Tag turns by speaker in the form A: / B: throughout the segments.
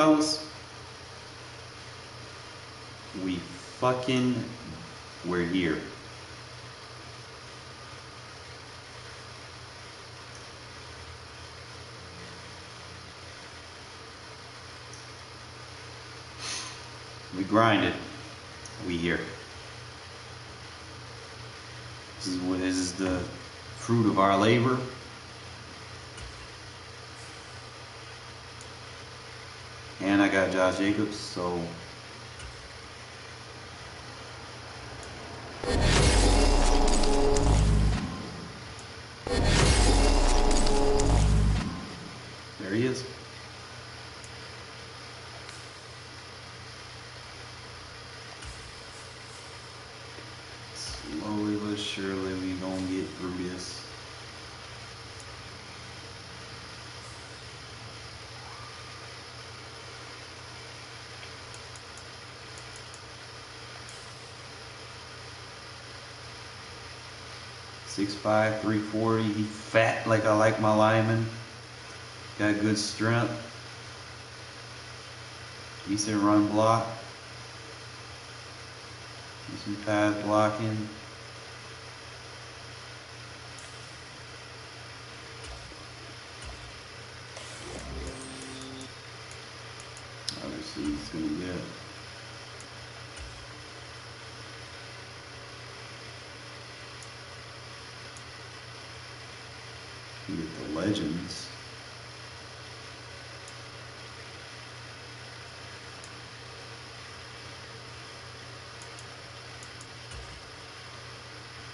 A: Fellas, we're here. We grinded. We here. This is the fruit of our labor. And I got Josh Jacobs, so there he is. Slowly but surely we gonna get through this. .65", 340. He fat like I like my lineman. Got good strength. Decent run block. Decent pass blocking. Obviously he's gonna get the legends.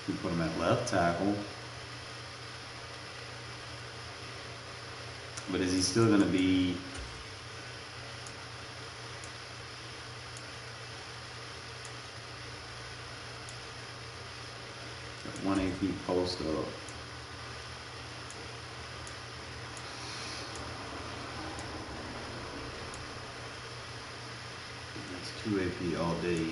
A: We put him at left tackle. But is he still going to be at 1 AP post up? That's 2 AP all day.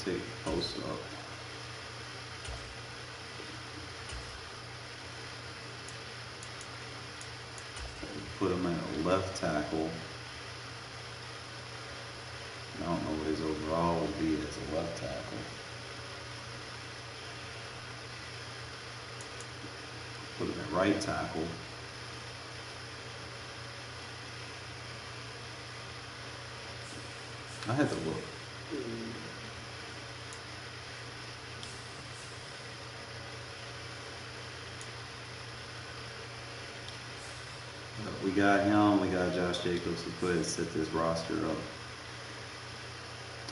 A: Take post up. Put him at a left tackle. I don't know what his overall would be as a left tackle. Put him at right tackle. I had to look. We got him, we got Josh Jacobs. Let's go ahead and set this roster up.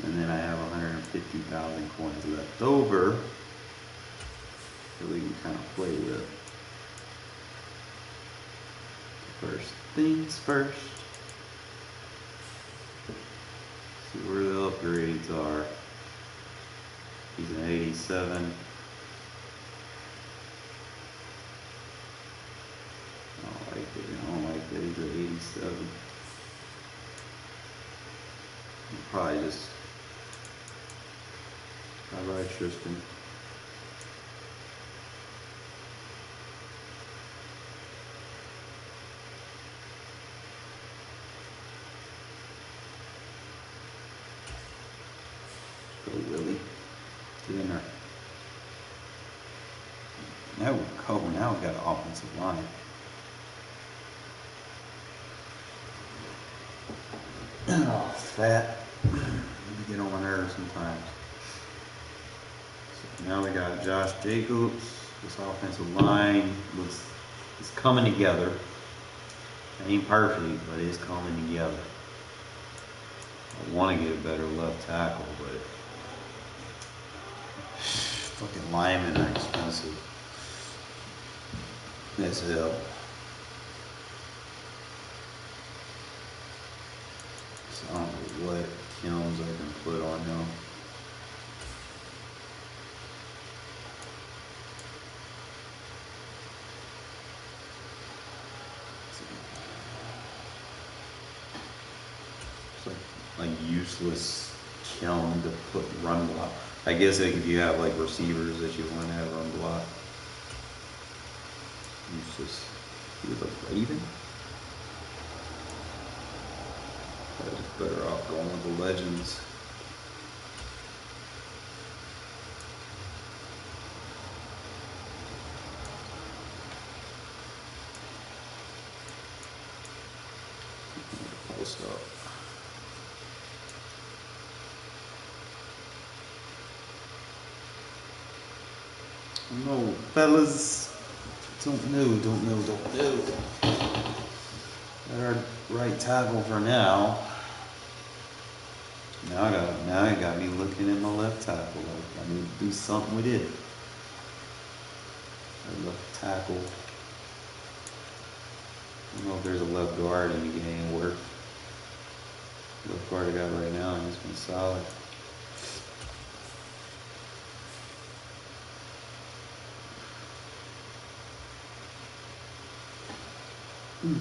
A: And then I have 150,000 coins left over that we can kind of play with. First things first. See where the upgrades are. He's an 87. I don't like that he's an 87. Probably just outright Tristan. Go Willie. Get in there. Now we're covered. Now we got an offensive line. Oh, fat. You get on my nerves sometimes. So now we got Josh Jacobs. This offensive line is coming together. It ain't perfect, but it's coming together. I want to get a better left tackle, but fucking linemen are expensive. That's hell. I don't know what kilns I can put on him. So like useless kiln to put run block. I guess like if you have like receivers that you want to have run block. Useless. He was a Raven? I was better off going with the Legends. Post up. No, fellas. Don't know. Got our right tackle for now. Now I got me looking at my left tackle. Like I need to do something with it. Our left tackle. I don't know if there's a left guard in the game work. Left guard I got right now and it's been solid.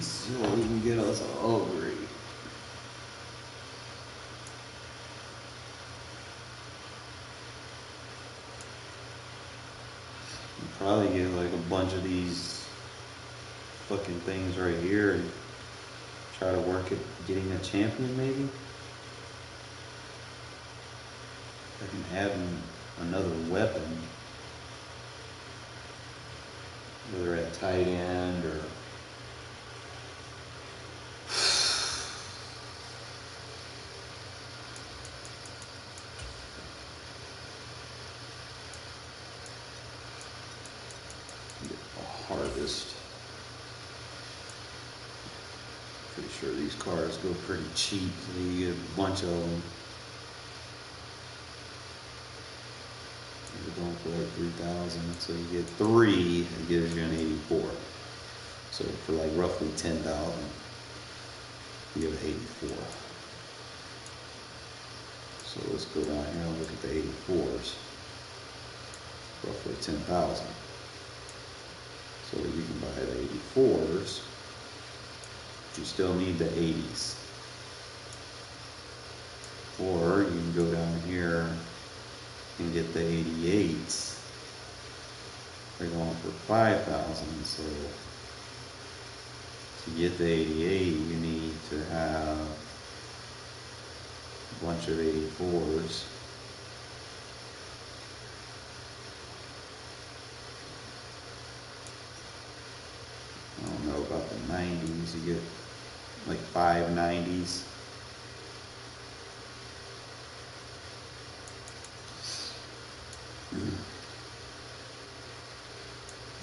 A: So we can get us all great. Probably get like a bunch of these fucking things right here and try to work at getting a champion maybe. I can add another weapon, whether at tight end or harvest. Pretty sure these cars go pretty cheap, so you get a bunch of them. They're going for like 3,000, so you get 3, it gives you an 84. So for like roughly 10,000, you get an 84. So let's go down here and look at the 84s. Roughly 10,000. So you can buy the 84s, but you still need the 80s. Or you can go down here and get the 88s. They're going for 5,000, so to get the 88, you need to have a bunch of 84s. I don't know about the 90s, you get like 5 90s.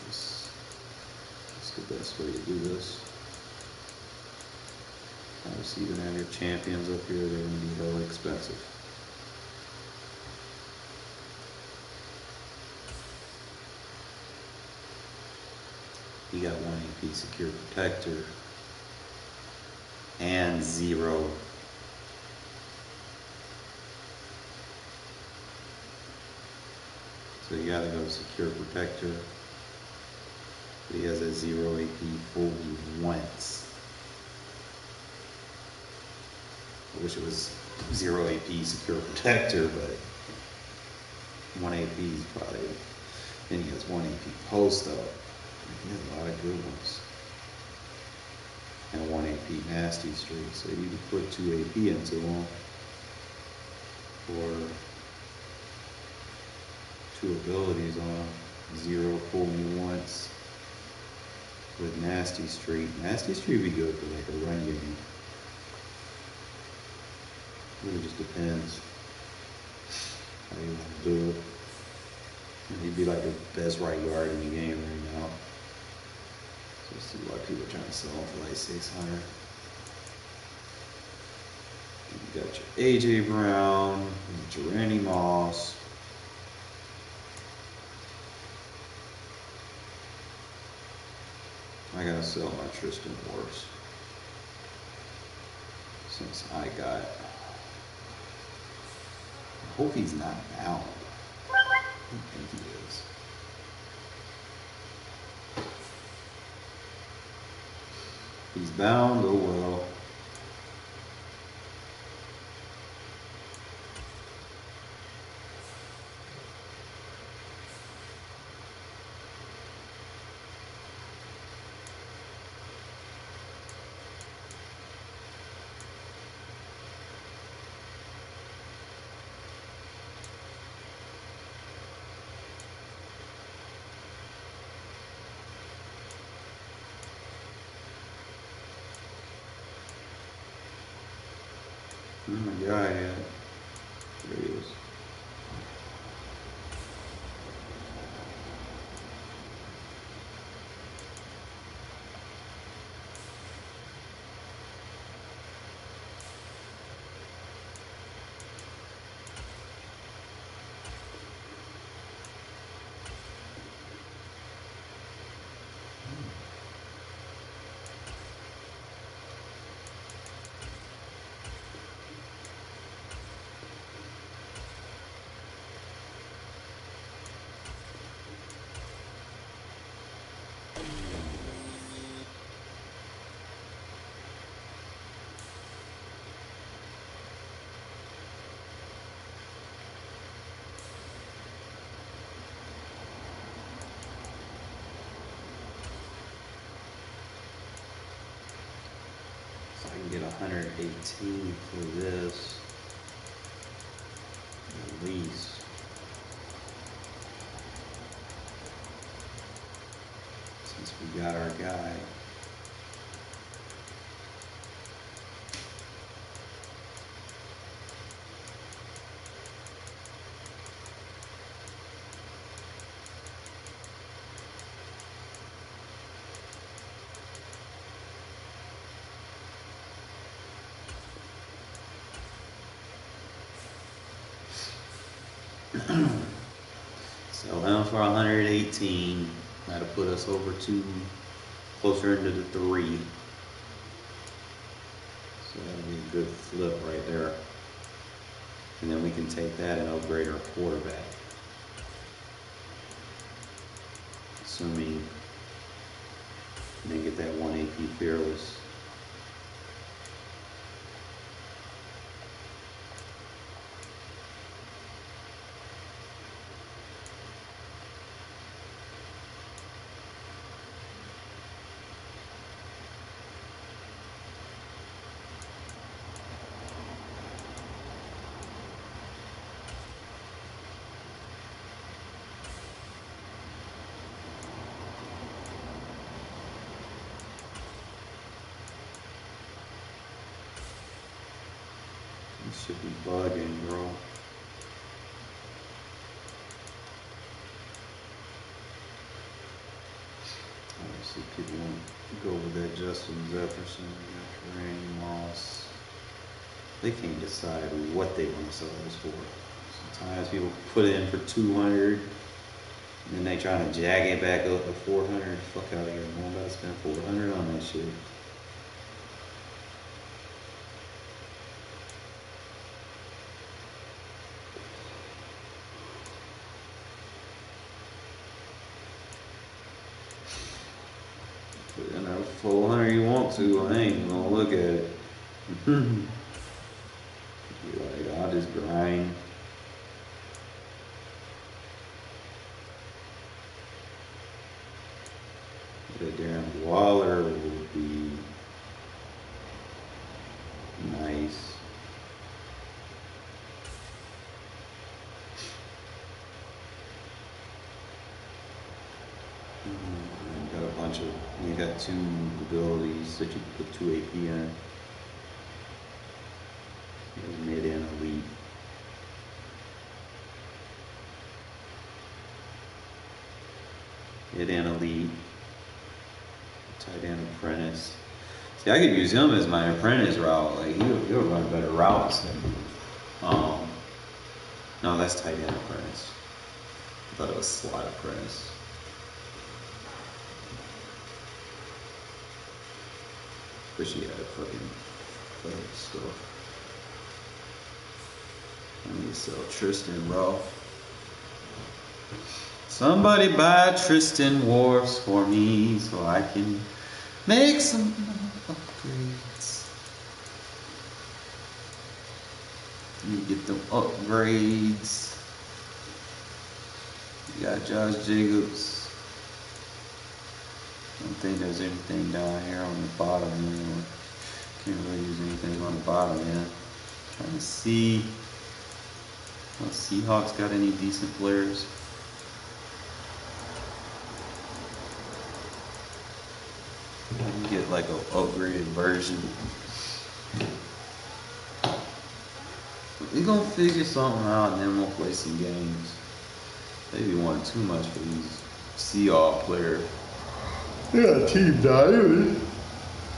A: That's the best way to do this. Obviously, you can have your champions up here, they're going to be really expensive. You got 1 AP secure protector and 0. So you gotta go secure protector. He has a 0 AP full once. I wish it was 0 AP secure protector, but 1 AP is probably, then he has 1 AP post up. He has a lot of good ones. And 1 AP nasty streak, so you can put 2 AP into him. Or 2 abilities on 0 fool me once with nasty streak. Nasty streak would be good for like a run game. Really just depends how you want to do it. He'd be like the best right guard in the game right now. So I see a lot of people trying to sell him for like 600. You got your AJ Brown, you got your Randy Moss. I gotta sell my Tristan Morris since I got. I hope he's not bound. I don't think he is. He's bound, oh well. Oh my God, yeah. There he is. So I can get 118 for this, at least. Since we got our guy. So him for 118. That'll put us over to closer into the 3. So that'll be a good flip right there. And then we can take that and upgrade our quarterback. Assuming they get that 1 AP fearless. This should be bugging, bro. Obviously, people want to go with that Justin Jefferson, Randy Moss. They can't decide what they want to sell this for. Sometimes people put it in for 200, and then they try to jag it back up to 400. Fuck out of here! I'm about to spend 400 on that shit. Put in that 400 you want to. I ain't gonna look at it. Be like, I'll just grind. The Darren Waller would be nice. Got a bunch of, you got 2 abilities that you can put 2 AP in. Mid and elite. Mid and elite. Tight end apprentice. See, I could use him as my apprentice route. Like he'll run better routes than. No, that's tight end apprentice. I thought it was slot apprentice. Wish he had fucking stuff. I need to sell Tristan, bro. Somebody buy Tristan Wharfs for me so I can make some upgrades. You get them upgrades. You got Josh Jacobs. I don't think there's anything down here on the bottom anymore. Can't really use anything on the bottom yet. Trying to see. Well, Seahawks got any decent players? I can get like an upgraded version. We gonna figure something out and then we'll play some games. They be wanting too much for these Seahawks players. Yeah, team diamond.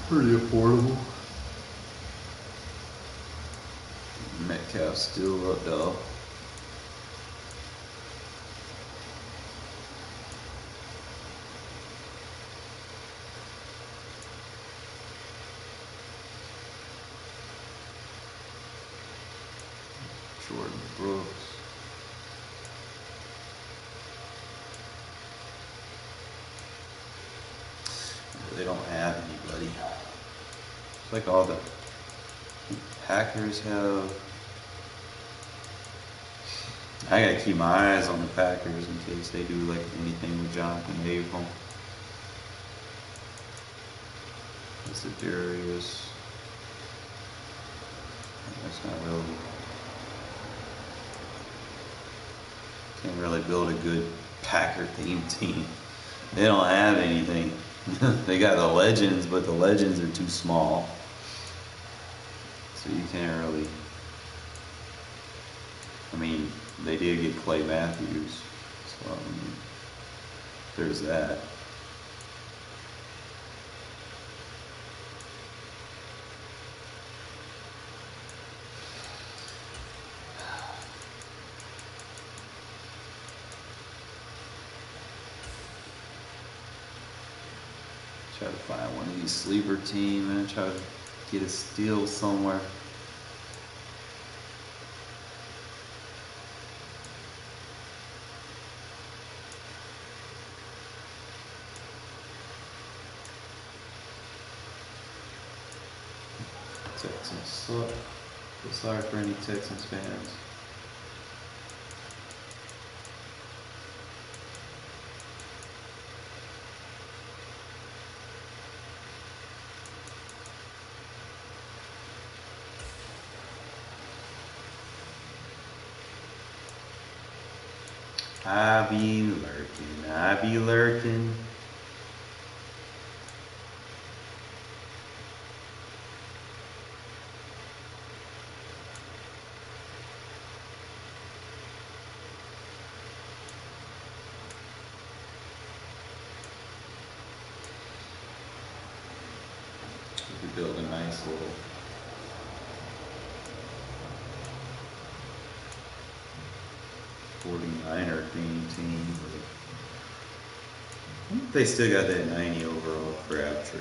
A: Pretty affordable. Metcalf still up though. Jordan Brooks. They don't have anybody. It's like all the Packers have. I gotta keep my eyes on the Packers in case they do like anything with Jonathan Abram. That's the Darius. That's not really. Can't really build a good Packer themed team. They don't have anything. They got the legends, but the legends are too small. So you can't really. I mean, they did get Clay Matthews, so I mean, there's that. Try to find one of these sleeper teams and try to get a steal somewhere. Texans suck. Feel sorry for any Texans fans. I be lurking. We build a nice little 49er team. They still got that 90 overall Crabtree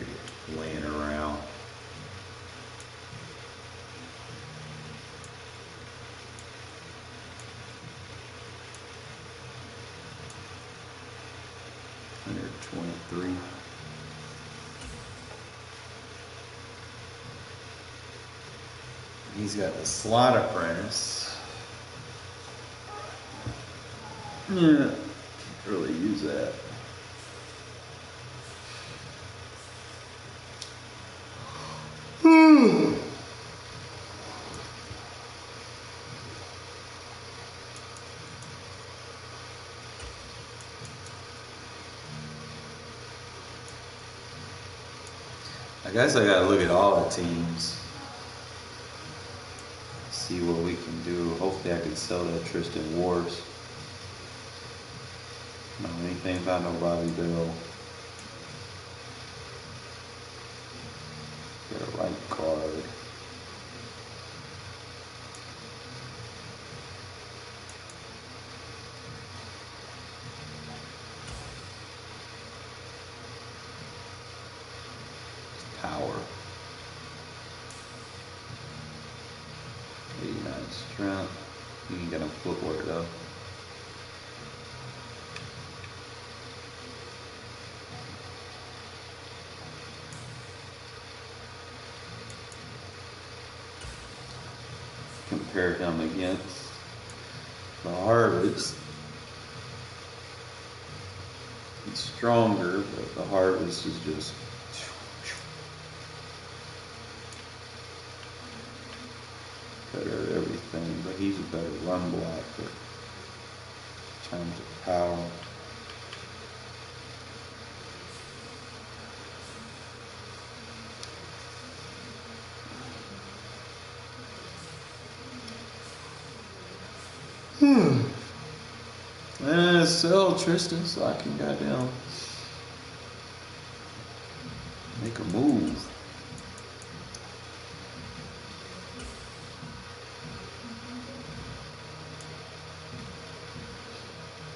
A: laying around. Under 23. He's got the slot apprentice. Yeah, can't really use that. I guess I gotta look at all the teams. See what we can do. Hopefully I can sell that Tristan Wars. Know anything about no Robbie Bell. Get a right card. Power. 89 strength. You can get him footwork though. Compare him against the Harvest. He's stronger, but the Harvest is just better at everything, but he's a better run blocker in terms of power. And sell Tristan so I can goddamn make a move.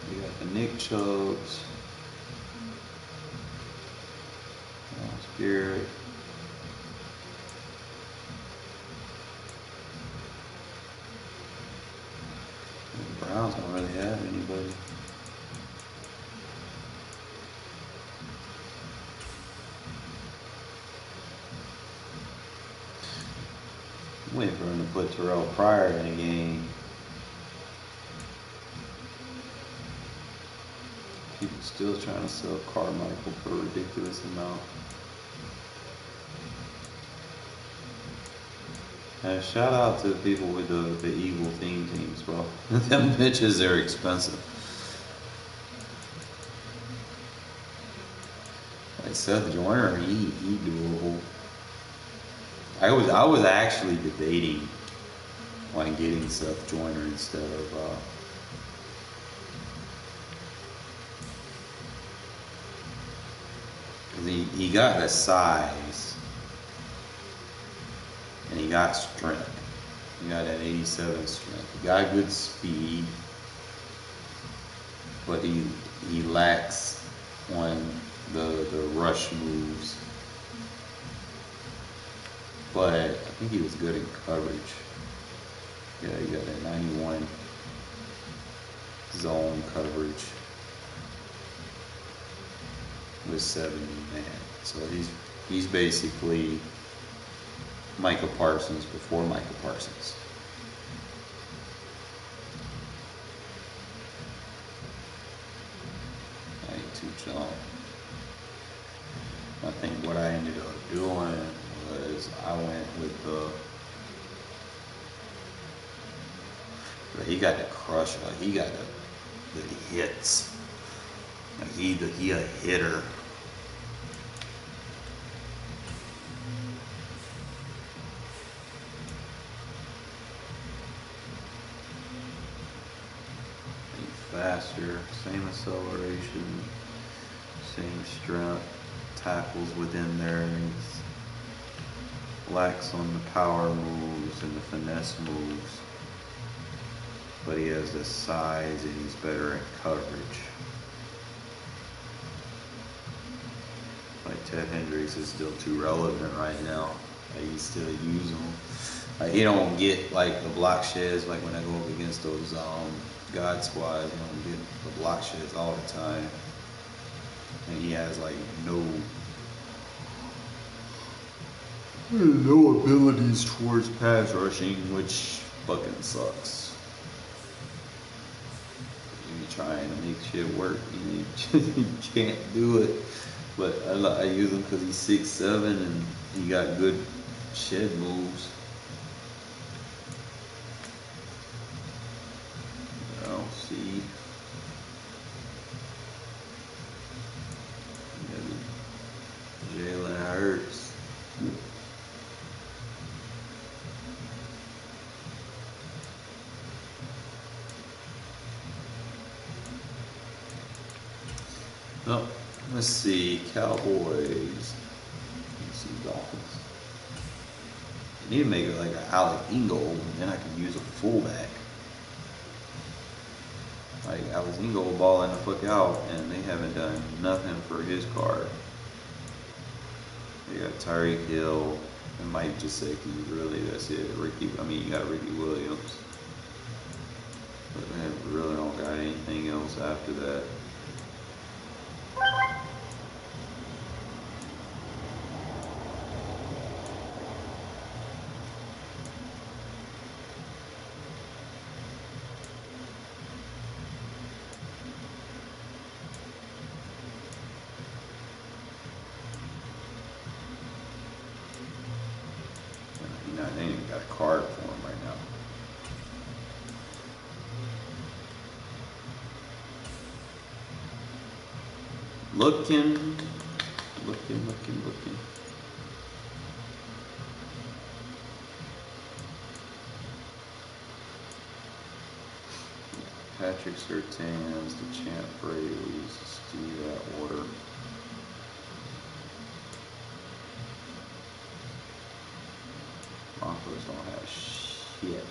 A: We got the Nick Chubbs. Spirit. The Browns don't really have anybody. I'm waiting for him to put Terrell Pryor in the game. People still trying to sell Carmichael for a ridiculous amount. And shout out to the people with the Eagle theme teams, bro. Them bitches are expensive. Like Seth Joyner, he doable. I was actually debating on getting Seth Joyner instead of because he got the size and he got strength. He got that 87 strength. He got good speed, but he lacks on the rush moves. But I think he was good in coverage. Yeah, he got that 91 zone coverage with 70 man. So he's basically Micah Parsons before Micah Parsons. I ain't too jump. I think what I ended up doing was I went with he got the crush, like he got the hits. Like he a hitter. Faster, same acceleration, same strength, tackles within there. He's lacks on the power moves and the finesse moves, but he has the size and he's better at coverage. Like Ted Hendricks is still too relevant right now. Like you still use him. Like he don't get like the block sheds like when I go up against those God squads. You don't get the block sheds all the time, and he has like no abilities towards pass rushing, which fucking sucks. You trying to make shit work, you can't do it. But I use him because he's 6'7" and he got good shed moves. I don't see. Jalen Hurts. Oh, let's see. Cowboys. Let's see. Dolphins. I need to make it like an Alec Ingold, and then I can use a fullback. Like Alex Ingold balling the fuck out, and they haven't done nothing for his card. They got Tyreek Hill and Mike Gesicki. Really, that's it. You got Ricky Williams, but they really don't got anything else after that. They ain't even got a card for him right now. Looking. Patrick Surtains, the Champ Braves. Let's do that order. Broncos don't have shit.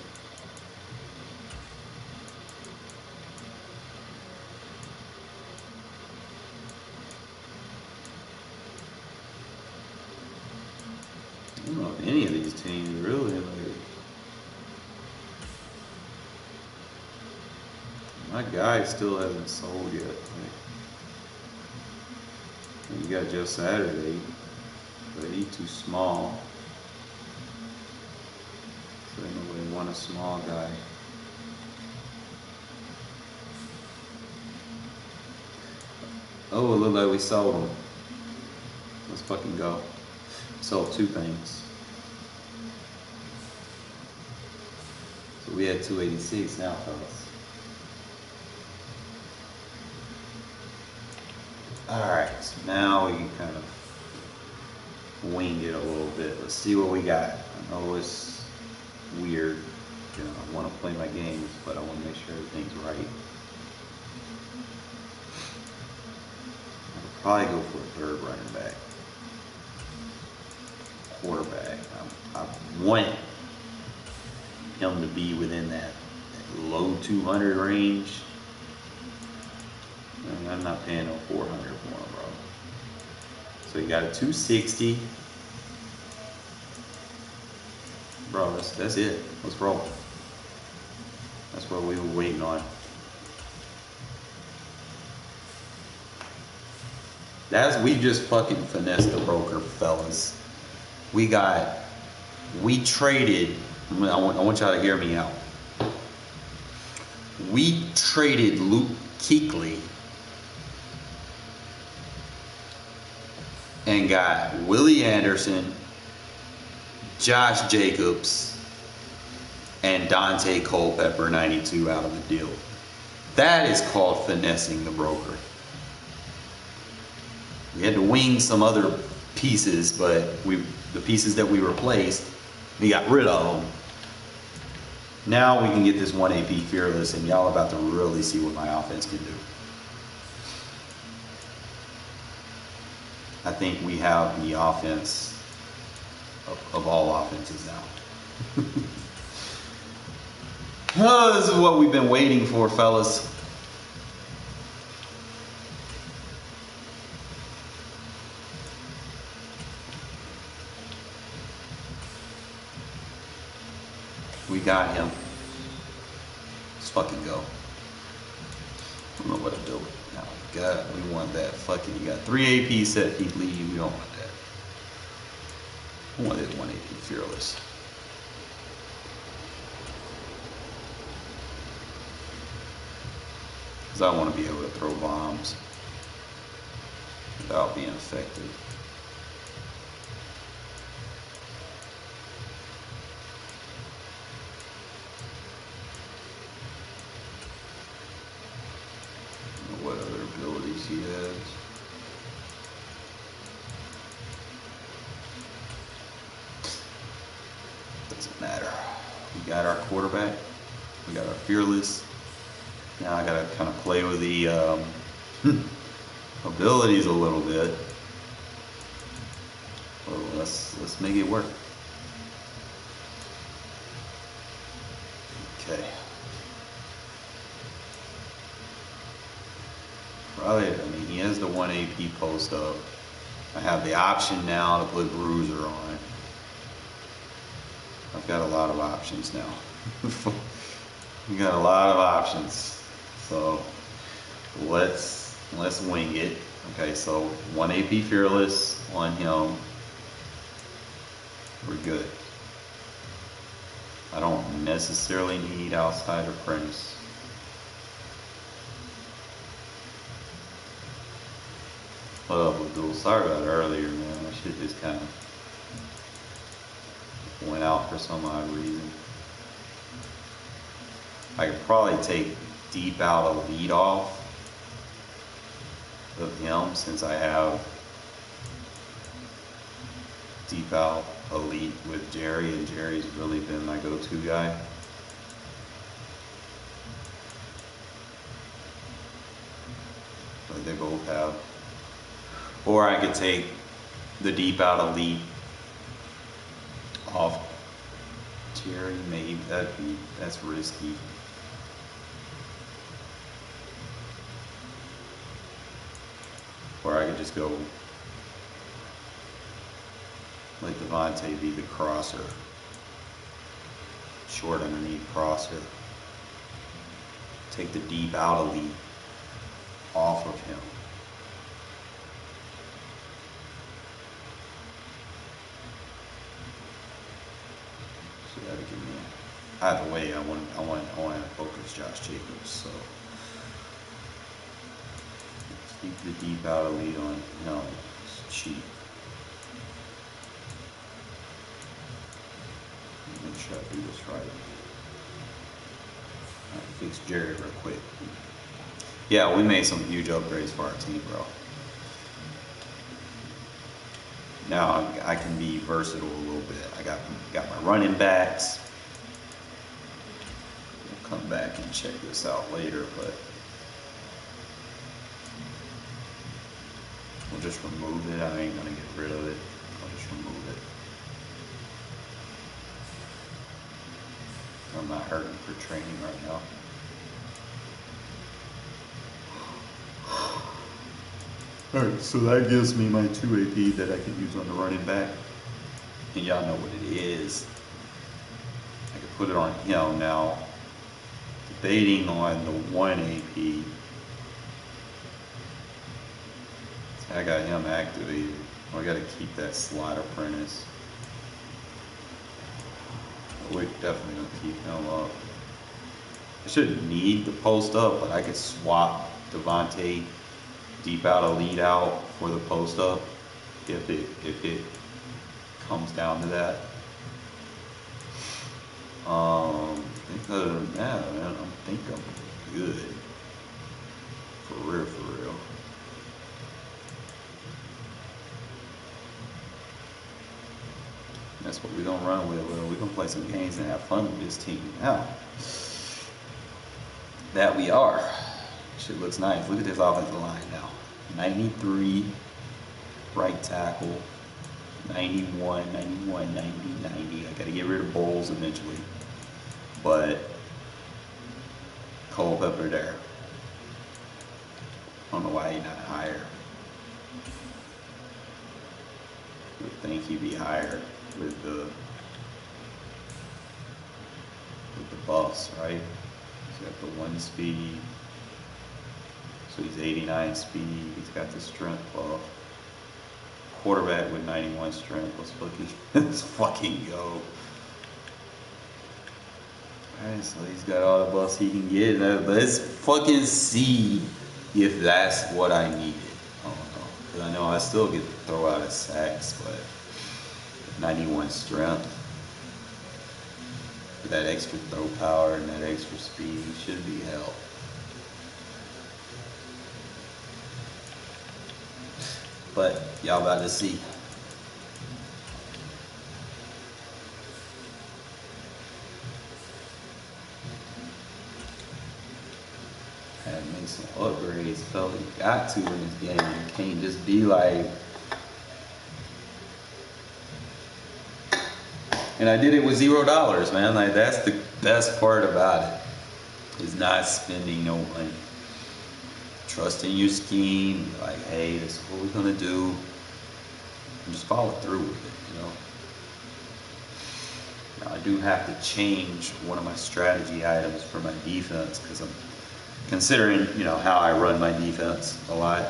A: I don't know if any of these teams really like. My guy still hasn't sold yet. Like, you got Jeff Saturday, but he's too small. So nobody want a small guy. Oh, it looked like we sold him. Let's fucking go. Sold 2 things. So we had 286 now, fellas. Alright, so now we can kind of wing it a little bit. Let's see what we got. I know it's weird. You know, I want to play my games, but I want to make sure everything's right. I'll probably go for a 3rd running back. Quarterback. I want him to be within that low 200 range. I'm not paying no 400 for him, bro. So you got a 260. Bro, that's it. Let's roll. That's what we were waiting on. We just fucking finessed the broker, fellas. We traded, I want y'all to hear me out. We traded Luke Kuechly and got Willie Anderson, Josh Jacobs, and Dante Culpepper 92 out of the deal. That is called finessing the broker. We had to wing some other pieces, but the pieces that we replaced, we got rid of them. Now we can get this 1 AP fearless, and y'all about to really see what my offense can do. I think we have the offense of all offenses now. Oh, this is what we've been waiting for, fellas. We got him. Let's fucking go. I don't know what to do. Now we want that fucking, you got 3 AP set feet lead. We don't want that. We want this 1 AP fearless. Because I want to be able to throw bombs without being effective. What other abilities he has. Doesn't matter. We got our quarterback. We got our fearless. Now I gotta kind of play with the abilities a little bit. Well, let's make it work. Okay. Probably, I mean, he has the 1 AP post up. I have the option now to put Bruiser on it. I've got a lot of options now. We got a lot of options. So let's wing it. Okay, so 1 AP fearless on him. We're good. I don't necessarily need outside apprentice. What up, Abdul? Sorry about earlier, man. My shit just kind of went out for some odd reason. I could probably take deep out a lead off of him since I have deep out elite with Jerry, and Jerry's really been my go-to guy. like they both have. Or I could take the deep out elite off Terry, maybe that's risky. Or I could just go like Devontae be the crosser, short underneath crosser. Take the deep out elite off of him. So that'll give me. Either way, I want to focus Josh Jacobs. So keep the deep out elite on. No, it's cheap. Make sure I do this right. Fix Jared real quick. Yeah, we made some huge upgrades for our team, bro. Now I can be versatile a little bit. I got my running backs. We'll come back and check this out later, but we'll just remove it. I ain't gonna get rid of it. I'll just remove it. I'm not hurting for training right now. Alright, so that gives me my 2 AP that I can use on the running back. And y'all know what it is. I can put it on him now. Debating on the 1 AP. So I got him activated. I gotta keep that slot apprentice. We're definitely gonna keep him up. I shouldn't need the post up, but I could swap Devontae deep out elite out for the post up if it comes down to that. I think other than that, man, I think I'm good. For real, for real. That's what we're gonna run with. We're gonna play some games and have fun with this team now. That we are. Shit looks nice. Look at this offensive line now. 93 right tackle, 91, 91, 90, 90. I gotta get rid of Bowles eventually. But Culpepper there. I don't know why he's not higher. I would think he'd be higher with the buffs, right? He's got the 1 speed. So he's 89 speed, he's got the strength buff. Quarterback with 91 strength, let's fucking go. Alright, so he's got all the buffs he can get. Let's fucking see if that's what I needed. I don't know, because I know I still get to throw out a sacks, but 91 strength. With that extra throw power and that extra speed, he should be hell. But y'all about to see. Had to make some upgrades, felt you got to in this game. You can't just be like. And I did it with $0, man. Like that's the best part about it. Is not spending no money. Trusting your scheme, like, hey, this is what we're gonna do, and just follow through with it, you know. Now I do have to change one of my strategy items for my defense because I'm considering, you know, how I run my defense a lot.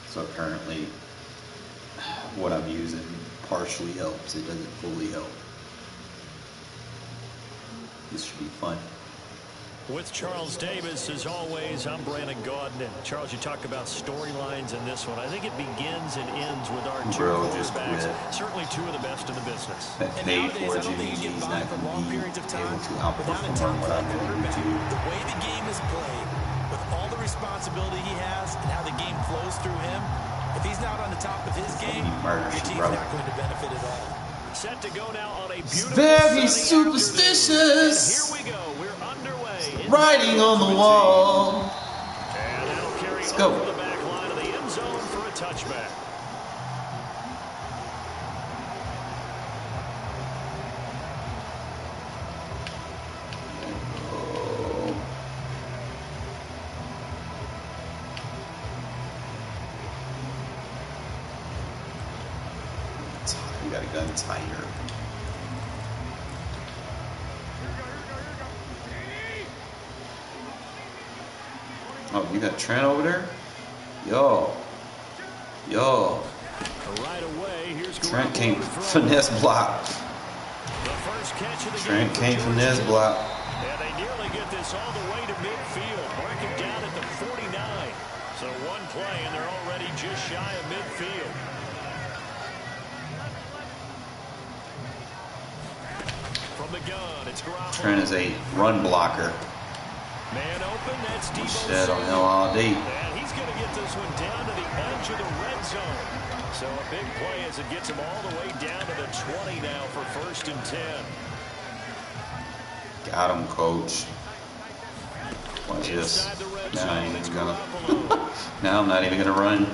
A: So currently, what I'm using partially helps. It doesn't fully help. This should be fun.
B: With Charles Davis, as always, I'm Brandon Gaudin. And Charles, you talk about storylines in this one. I think it begins and ends with our two quarterbacks. Certainly two of the best in the business.
A: That paid for Jimmy, he's not going to be able to outperform what I'm going to do.
C: The way the game is played, with all the responsibility he has and how the game flows through him, if he's not on the top of his game, your team's not going to benefit at all.
B: set to go now on a beautiful
D: Very
B: sunny
D: superstitious.
B: afternoon. And here we go. We're underway.
D: Writing on the wall.
B: And that'll carry
D: Let's
B: over
D: go.
B: the back line of the end zone for a touchback.
D: We got a gun tighter. Oh, you got Trent over there? Yo.
B: Right away, here's
D: Trent came
B: Garoppolo
D: finesse block.
B: The first catch of the
D: Trent
B: game for
D: came
B: Georgia.
D: finesse block.
B: And they nearly get this all the way to midfield. Marking down at the 49. So one play, and they're already just shy of midfield. From the gun, it's Garoppolo.
D: Trent is a run blocker.
B: Man open, that's Debo
D: Shed on
B: Samuel.
D: LRD.
B: And he's going to get this one down to the edge of the red zone. So a big play as it gets him all the way down to the 20 now for 1st and 10.
D: Got him, coach. Watch this.
B: Inside the red
D: Now I
B: zone,
D: ain't
B: it's
D: even gonna.
B: Garoppolo.
D: Now I'm not even gonna run.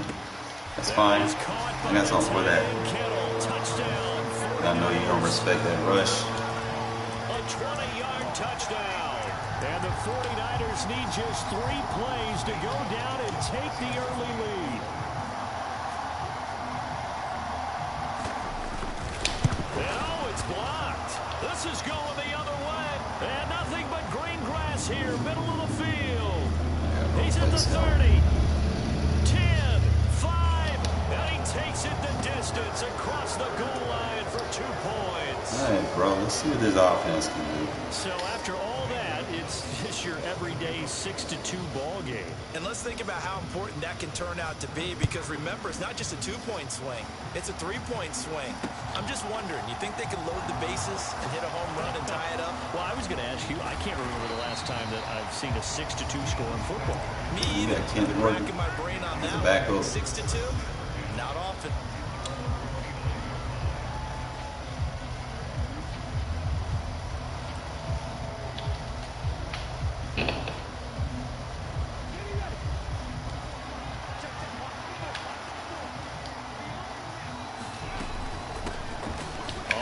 D: That's fine.
B: That is caught
D: I
B: by
D: got something for that.
B: Kittle. Touchdown.
D: I know you don't respect that rush.
B: A 20-yard touchdown. And the 49ers need just 3 plays to go down and take the early lead. And oh, it's blocked. This is going the other way. And nothing but green grass here, middle of the field. He's at the 30. 10, 5, and he takes it the distance across the goal line for 2 points.
D: All right, bro. Let's see what this offense can do.
B: So after all that, it's just your everyday 6-2 ball game.
C: And let's think about how important that can turn out to be, because remember, it's not just a 2-point swing. It's a 3-point swing. I'm just wondering, you think they can load the bases and hit a home run and tie it up?
B: Well, I was going to ask you, I can't remember the last time that I've seen a 6-2 score in football.
C: Me either.
D: Yeah, Kent
C: I've been
D: Morgan.
C: racking my brain on that
D: back
C: one.
D: up.
C: 6-2? Not often.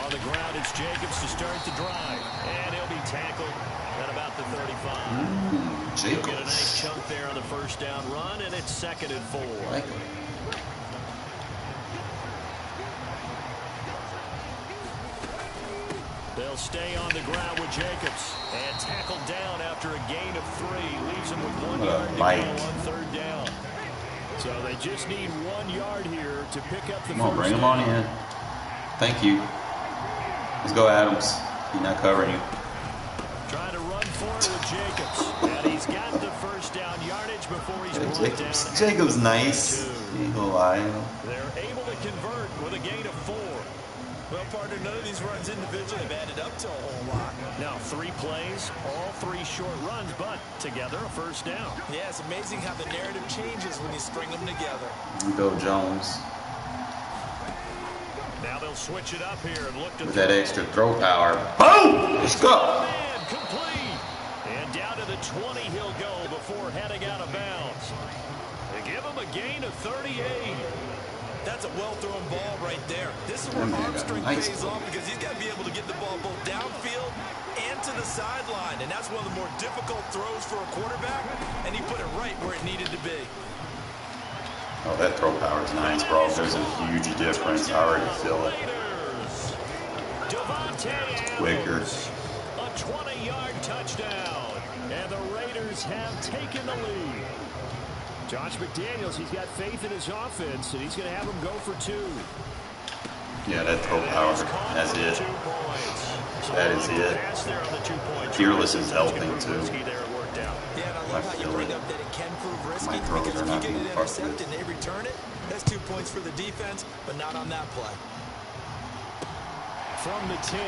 B: On the ground, it's Jacobs to start the drive. And he'll be tackled at about the 35. He'll get a nice
D: Jacobs.
B: chunk there on the first down run, and it's 2nd and 4.
D: Like him.
B: They'll stay on the ground with Jacobs. And tackled down after a gain of 3. Leaves him with 1
D: What a
B: yard to go
D: bike.
B: on 3rd down. So they just need 1 yard here to pick up the
D: Come on,
B: first
D: bring him
B: down.
D: on in. Thank you. Let's go, Adams. He's not covering you.
B: Trying to run for it with Jacobs. And he's got the first down yardage before he's
D: Yeah,
B: brought
D: Jacobs.
B: down.
D: Jacobs nice. He ain't gonna lie.
B: They're able to convert with a gain of 4.
C: Well, partner, none of these runs individually have added up to a whole lot.
B: Now 3 plays, all 3 short runs, but together a first down.
C: Yeah, it's amazing how the narrative changes when you string them together.
D: We go, Jones.
B: Now they'll switch it up here and look to
D: With
B: throw.
D: that extra throw power. Boom! Let's go.
B: Man, complete. And down to the 20 he'll go before heading out of bounds. They give him a gain of 38.
C: That's a well-thrown ball right there. This is where
D: That man
C: arm
D: got
C: strength
D: nice
C: pays off, because he's got to be able to get the ball both downfield and to the sideline. And that's one of the more difficult throws for a quarterback, and he put it right where it needed to be.
D: Oh, that throw power is nice, bro. There's a huge difference. I already feel it. Quicker.
B: A 20-yard touchdown. And the Raiders have taken the lead. Josh McDaniels, he's got faith in his offense, and he's going to have them go for 2.
D: Yeah, that throw power. That's it.
B: 2 points.
D: That is it.
B: Pass there on the 2-point.
D: Fearless is helping, too.
C: Yeah, and I love how you bring up that it can prove risky,
D: My throws
C: because
D: are
C: if you
D: not
C: get
D: being
C: it
D: fucked with.
C: intercepted and they return it, that's 2 points for the defense, but not on that play.
B: From the 10.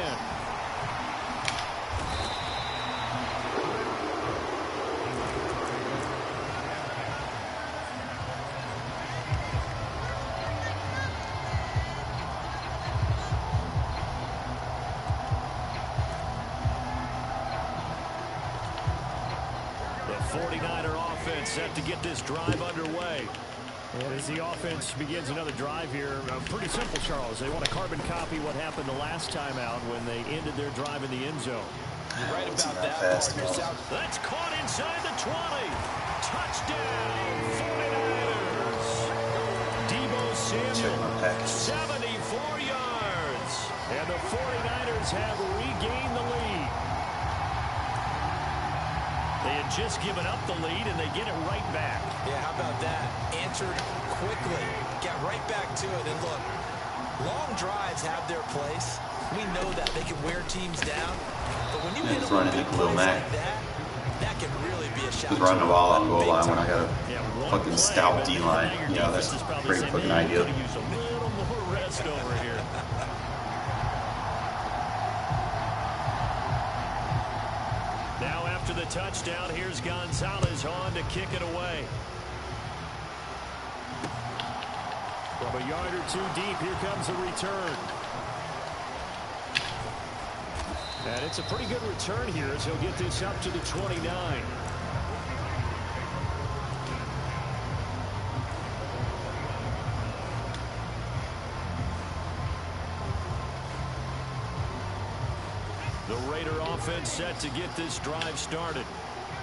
B: 49er offense set to get this drive underway. And as the offense begins another drive here, pretty simple, Charles. They want to carbon copy what happened the last time out when they ended their drive in the end zone.
C: You're right about that.
B: That's caught inside the 20. Touchdown, 49ers. Debo Samuel, 74 yards. And the 49ers have regained the lead. They had just given up the lead, and they get it right back.
C: Yeah, how about that? Answered quickly. Got right back to it. And look, long drives have their place. We know that. They can wear teams down. But when you hit them with big plays like that, that can really be a shot.
D: Just run the ball on the goal line when I got a fucking stout D-line. Yeah, that's a great fucking idea.
B: Use a little more rest over here. Now after the touchdown, here's Gonzalez on to kick it away. From a yard or two deep, here comes the return. And it's a pretty good return here as he'll get this up to the 29. The Raider offense set to get this drive started.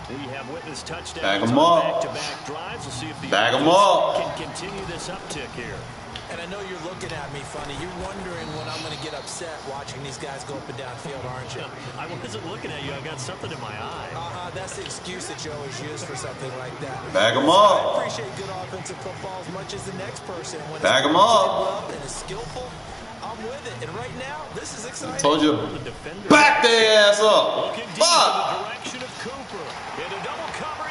B: We have witnessed touchdowns on back-to-back drives. We'll see if the offense can continue this uptick here.
C: And I know you're looking at me funny. You're wondering when I'm going to get upset watching these guys go up and down field, aren't you?
B: I wasn't looking at you. I got something in my eye.
C: That's the excuse that you always use for something like that.
D: Bag them up.
C: I appreciate good offensive football as much as the next person. When
D: Bag them up.
C: And is skillful, I'm with it. And right now, this is exciting.
D: I told you, back their ass up.
B: Fuck.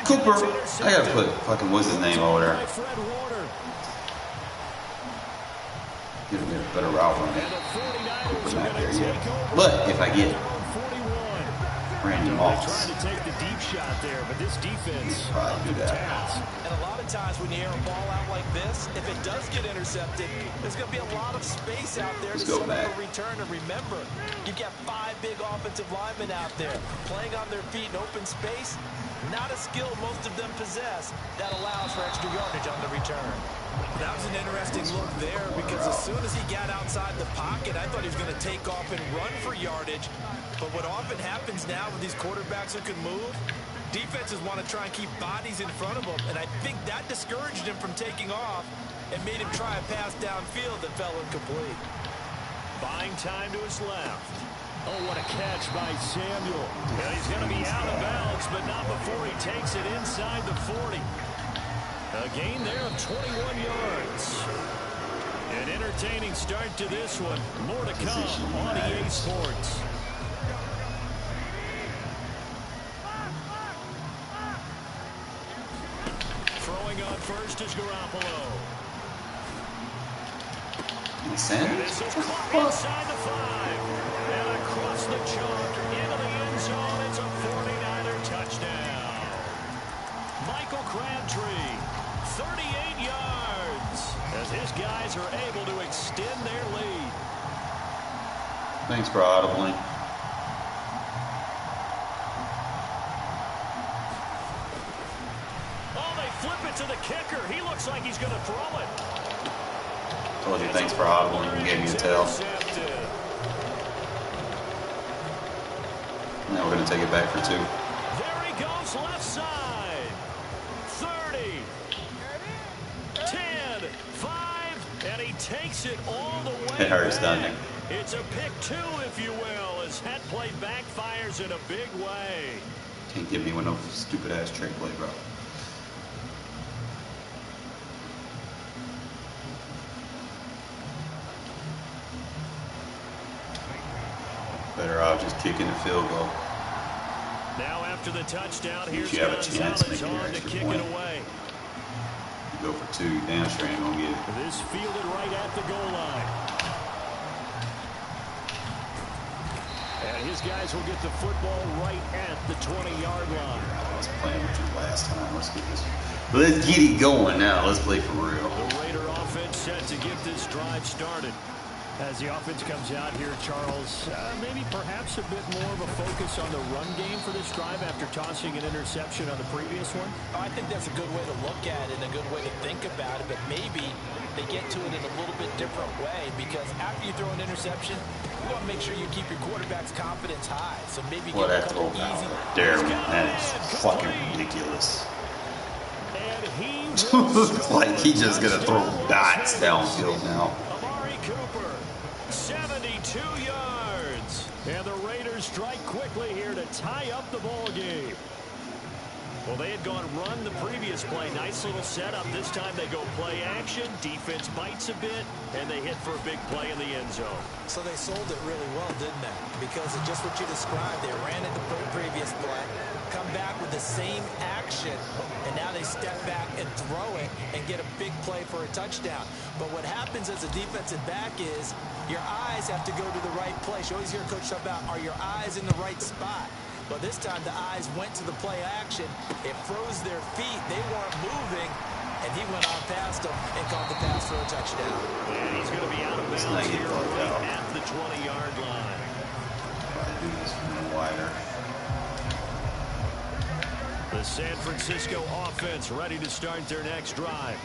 D: Cooper. I gotta put fucking what's his name over there. Get a better route on it. Cooper's not there yet. But if I get Brandon Moss,
B: trying to take the deep shot there, but this defense
D: probably do that.
C: And a lot of times when you air a ball out like this, if it does get intercepted, there's going to be a lot of space out there to set up a return. And remember, you've got 5 big offensive linemen out there playing on their feet in open space. Not a skill most of them possess that allows for extra yardage on the return. That was an interesting look there because as soon as he got outside the pocket, I thought he was going to take off and run for yardage. But what often happens now with these quarterbacks who can move, defenses want to try and keep bodies in front of them. And I think that discouraged him from taking off and made him try a pass downfield that fell incomplete.
B: Buying time to his left. Oh, what a catch by Samuel. Well, he's going to be out of bounds, but not before he takes it inside the 40. A gain there of 21 yards. An entertaining start to this one. More to come on EA Sports. Throwing on first is Garoppolo.
D: And
B: this is caught inside the 5. And across the chalk into the end zone. It's a 49er touchdown. Michael Crabtree, 38 yards, as his guys are able to extend their lead.
D: thanks for audibly.
B: Oh, they flip it to the kicker. He looks like he's going to throw it.
D: Told you thanks for audibly. You gave me a tell. Now we're going to take it back for 2.
B: There he goes, left side. 30, 10, 5, and he takes it all the way.
D: It hurts, doesn't it?
B: It's a pick 2, if you will, as that play backfires in a big way.
D: Can't give me one of those stupid ass trick play, bro. Better off just kicking the field goal.
B: Now after the touchdown, here's
D: you have a chance to make
B: Gonzalez on to kick it away.
D: You go for 2, damn sure ain't gonna get it.
B: This fielded right at the goal line. And his guys will get the football right at the 20-yard line.
D: I was playing with you last time. Let's get this. Let's get it going now. Let's play for real.
B: The Raider offense set to get this drive started. As the offense comes out here, Charles, maybe perhaps a bit more of a focus on the run game for this drive after tossing an interception on the previous one?
C: I think that's a good way to look at it and a good way to think about it, but maybe they get to it in a little bit different way, because after you throw an interception, you want to make sure you keep your quarterback's confidence high. So maybe
D: Well,
C: get a
D: that
C: couple
D: throw
C: easy.
D: Darren, that is fucking ridiculous.
B: And he
D: Like he just gonna throw dots downfield now.
B: 72 yards. And the Raiders strike quickly here to tie up the ball game. Well, they had gone run the previous play. Nice little setup. This time they go play action. Defense bites a bit, and they hit for a big play in the end zone.
C: So they sold it really well, didn't they? Because of just what you described. They ran it the previous play, come back with the same action, and now they step back and throw it and get a big play for a touchdown. But what happens as a defensive back is your eyes have to go to the right place. You always hear Coach talk about, are your eyes in the right spot? But this time the eyes went to the play action. It froze their feet. They weren't moving. And he went on past them and caught the pass for a touchdown.
B: And he's going to be out of bounds here at the 20-yard line.
D: Try to do this from the wider.
B: The San Francisco offense ready to start their next drive.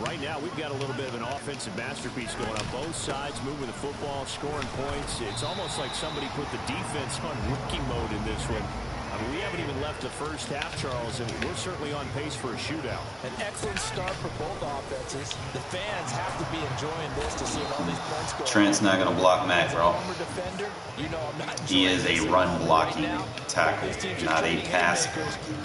B: Right now, we've got a little bit of an offensive masterpiece going on both sides, moving the football, scoring points. It's almost like somebody put the defense on rookie mode in this one. I mean, we haven't even left the first half, Charles, and we're certainly on pace for a shootout.
C: An excellent start for both offenses. The fans have to be enjoying this to see all these points go.
D: Trent's not going to block Mac, bro.
C: Defender, you know I'm not
D: He is a run-blocking tackle, not a pass.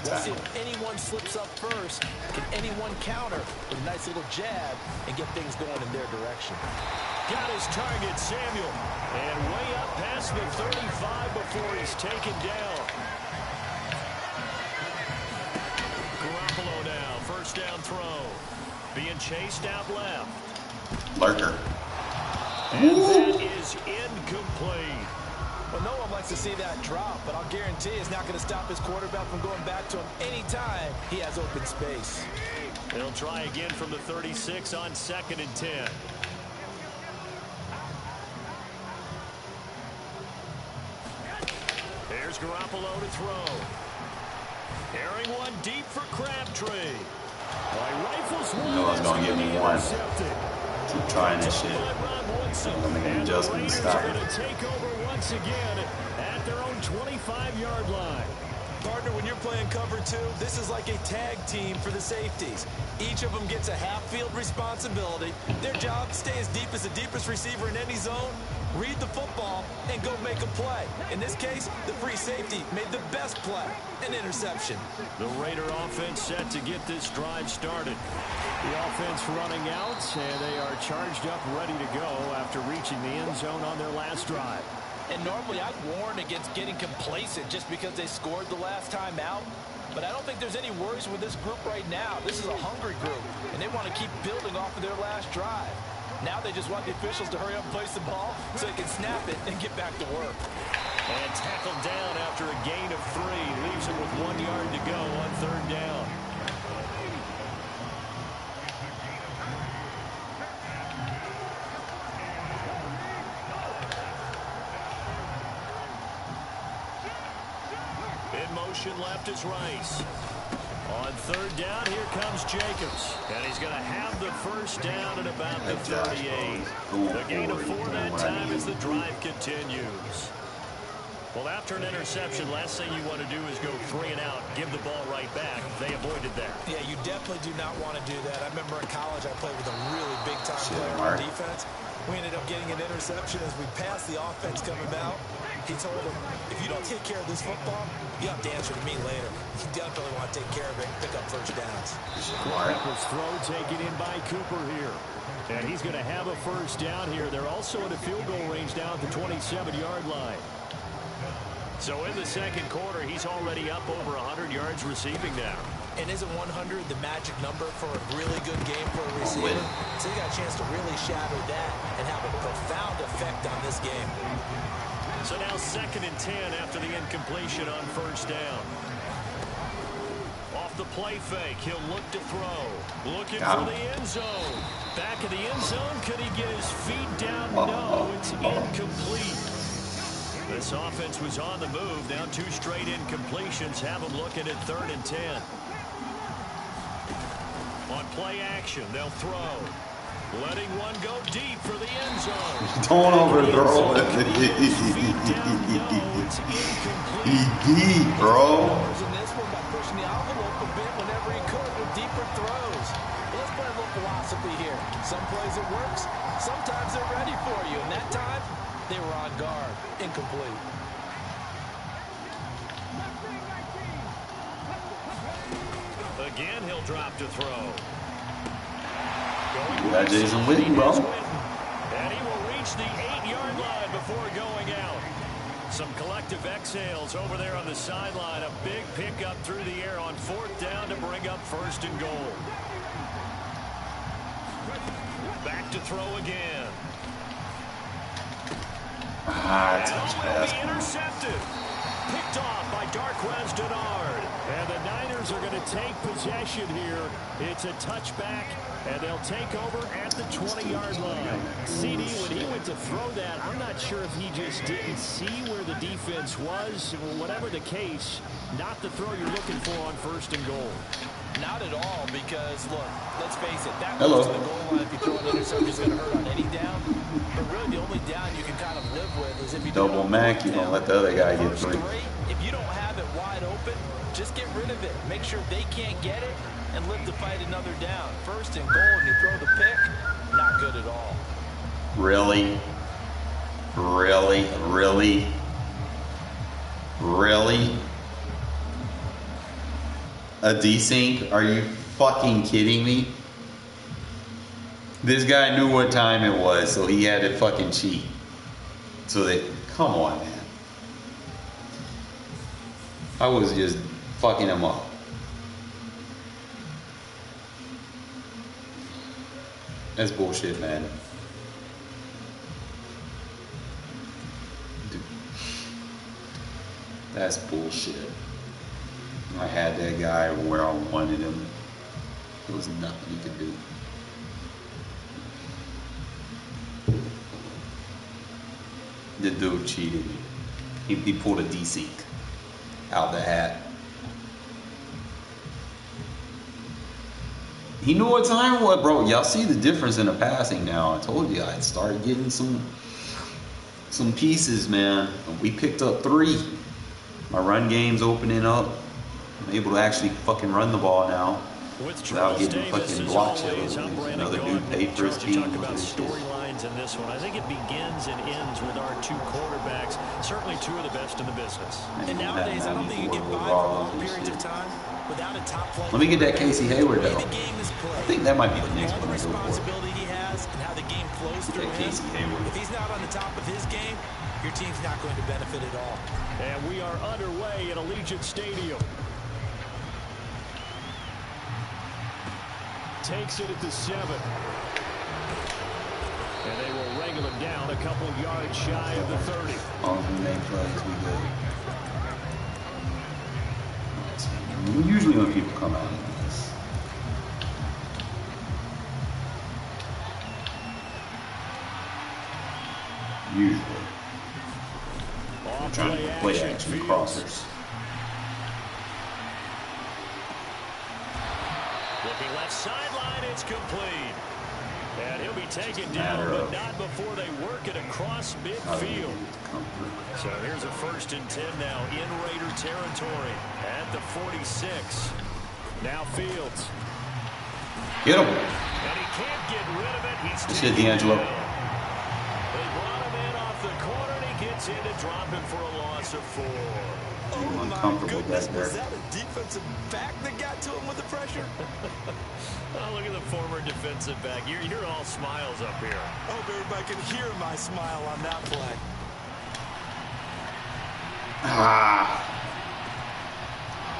C: Let's see if anyone slips up first. Can anyone counter with a nice little jab and get things going in their direction?
B: Got his target, Samuel. And way up past the 35 before he's taken down. Garoppolo now, first down throw. Being chased out left.
D: Lurker.
B: And that is incomplete.
C: Well, no one likes to see that drop, but I'll guarantee it's not going to stop his quarterback from going back to him anytime he has open space.
B: They'll try again from the 36 on 2nd and 10. There's Garoppolo to throw. Airing one deep for Crabtree. Rifles one.
D: You know it's going to give me one. Keep trying this shit. I'm going to adjust and stop it.
B: Take over once again at their own 25-yard line.
C: Partner, when you're playing cover two, this is like a tag team for the safeties. Each of them gets a half-field responsibility. Their job, stay as deep as the deepest receiver in any zone, read the football, and go make a play. In this case, the free safety made the best play, an interception.
B: The Raider offense set to get this drive started. The offense running out, and they are charged up, ready to go after reaching the end zone on their last drive.
C: And normally I'd warn against getting complacent just because they scored the last time out. But I don't think there's any worries with this group right now. This is a hungry group, and they want to keep building off of their last drive. Now they just want the officials to hurry up and place the ball so they can snap it and get back to work.
B: And tackled down after a gain of 3. Leaves him with 1 yard to go on 3rd down. Left is Rice. On 3rd down, here comes Jacobs. And he's going to have the first down at about the 38. The gain of 4 that time as the drive continues. Well, after an interception, last thing you want to do is go 3 and out, give the ball right back. They avoided that.
C: Yeah, you definitely do not want to do that. I remember in college I played with a really big-time player on defense. We ended up getting an interception as we passed the offense coming out. He told him, if you don't take care of this football, you have to answer to me later. You definitely want to take care of it and pick up first downs.
B: Cooper's throw taken in by Cooper here. And he's going to have a first down here. They're also at a field goal range down at the 27-yard line. So in the second quarter, he's already up over 100 yards receiving now.
C: And isn't 100 the magic number for a really good game for a receiver? So you got a chance to really shatter that and have a profound effect on this game.
B: So now 2nd and 10 after the incompletion on first down. Off the play fake, he'll look to throw. Looking for the end zone. Back of the end zone, could he get his feet down No, it's incomplete. This offense was on the move. Now 2 straight incompletions have them looking at 3rd and 10. On play action, they'll throw. Letting one go deep for the end zone.
D: Don't overthrow it. He deep, bro.
C: In this one by pushing the envelope a bit whenever he could with deeper throws. Let's play a little philosophy here. Some plays it works. Sometimes they're ready for you. And that time, they were on guard. Incomplete.
B: Again, he'll drop to throw.
D: You got Jason Witten, bro.
B: And he will reach the 8-yard line before going out. Some collective exhales over there on the sideline. A big pickup through the air on 4th down to bring up 1st and goal. Back to throw again.
D: Touch pass.
B: Intercepted. Picked off by Darquez Denard. And the Niners are going to take possession here. It's a touchback, and they'll take over at the 20-yard line. CD, when he went to throw that, I'm not sure if he just didn't see where the defense was. Whatever the case, not the throw you're looking for on 1st and goal.
C: Not at all, because, look, let's face it, that goes to the goal line. If you throw an interception, it's going to hurt on any down. But really, the only down you can kind of live with is if you
D: double Mac, you don't let the other guy get 3.
C: If you don't have it wide open, just get rid of it. Make sure they can't get it and live to fight another down. 1st and goal, and you throw the pick, not good at all.
D: Really? Really? Really? Really? A desync? Are you fucking kidding me? This guy knew what time it was, so he had to fucking cheat. So they, come on, man. I was just fucking him up. That's bullshit, man. Dude. That's bullshit. I had that guy where I wanted him. There was nothing he could do. The dude cheated me. He pulled a desync out the hat. He knew what time it was, bro. Y'all see the difference in the passing now. I told you I'd started getting some pieces, man. We picked up 3. My run game's opening up. I'm able to actually fucking run the ball now without getting fucking blocked. Another dude paid for his team.
B: Talk about storylines in this one. I think it begins and ends with our 2 quarterbacks. Certainly 2 of the best in the business.
C: And nowadays, I don't think you get by for long periods of time without a top player.
D: Let me get that Casey Hayward though. I think that might be the next one I go for.
C: He has and how the game flows through him.
D: Casey Hayward.
C: If he's not on the top of his game, your team's not going to benefit at all.
B: And we are underway at Allegiant Stadium. Takes it at the 7. And they will wrangle him down a couple yards shy of the 30.
D: On the main plays, we good. Usually when people come out like this. Usually. I'm trying to play action crossers.
B: Looking left sideline, it's complete. And he'll be taken down, but not before they work it across midfield. So here's a 1st and 10 now in Raider territory at the 46. Now Fields.
D: Get him.
B: And he can't get rid of it. He's
D: shit, D'Angelo.
B: They brought him in off the corner, and he gets in to drop him for a loss of 4.
C: Oh
D: Uncomfortable back there.
C: Was that a defensive back that got to him with the pressure?
B: Oh, look at the former defensive back. You're all smiles up here.
C: I hope everybody can hear my smile on that play.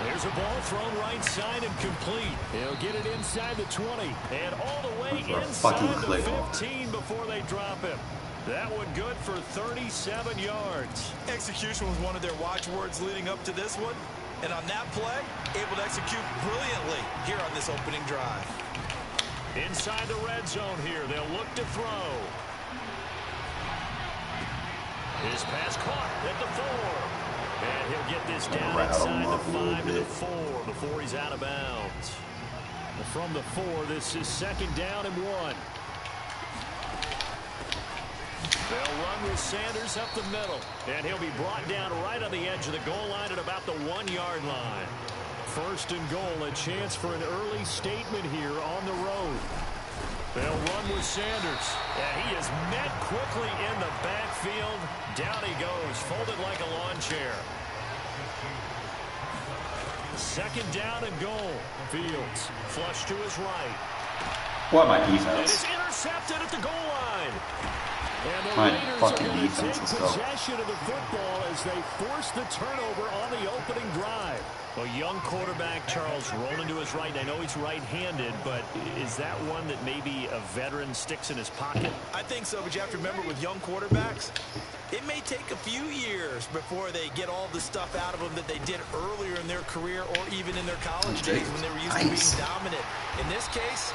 B: There's a ball thrown right side and complete. He'll get it inside the 20 and all the way inside the 15 before they drop him. That one good for 37 yards.
C: Execution was one of their watchwords leading up to this one. And on that play, able to execute brilliantly here on this opening drive.
B: Inside the red zone here, they'll look to throw. His pass caught at the 4. And he'll get this down inside the 5 to the 4 before he's out of bounds. From the 4, this is 2nd down and 1. They'll run with Sanders up the middle. And he'll be brought down right on the edge of the goal line at about the 1-yard line. 1st and goal, a chance for an early statement here on the road. They'll run with Sanders. And he is met quickly in the backfield. Down he goes, folded like a lawn chair. 2nd down and goal. Fields flush to his right.
D: What my
B: And
D: defense?
B: it's intercepted at the goal line. And the
D: My
B: Raiders
D: fucking
B: are going to
D: defense
B: take
D: is tough.
B: possession of the football as they force the turnover on the opening drive. A young quarterback, Charles, rolling to his right. I know he's right-handed, but is that one that maybe a veteran sticks in his pocket?
C: I think so, but you have to remember with young quarterbacks, it may take a few years before they get all the stuff out of them that they did earlier in their career or even in their college days when they were used to being dominant. In this case,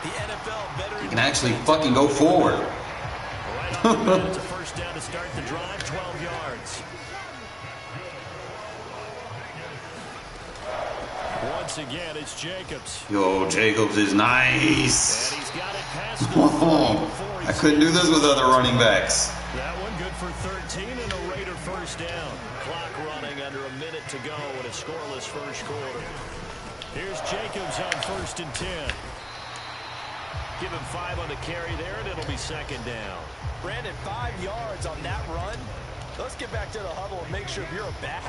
C: the NFL veteran...
D: You can actually fucking go forward.
B: Right off the bat, it's a 1st down to start the drive, 12 yards. Once again, it's Jacobs.
D: Yo, Jacobs is nice.
B: And he's got it past the 40 before he
D: I couldn't do this with other running backs.
B: That one good for 13 and a Raider 1st down. Clock running under a minute to go in a scoreless 1st quarter. Here's Jacobs on 1st and 10. Give him 5 on the carry there, and it'll be 2nd down.
C: Brandon, 5 yards on that run. Let's get back to the huddle and make sure if you're a back,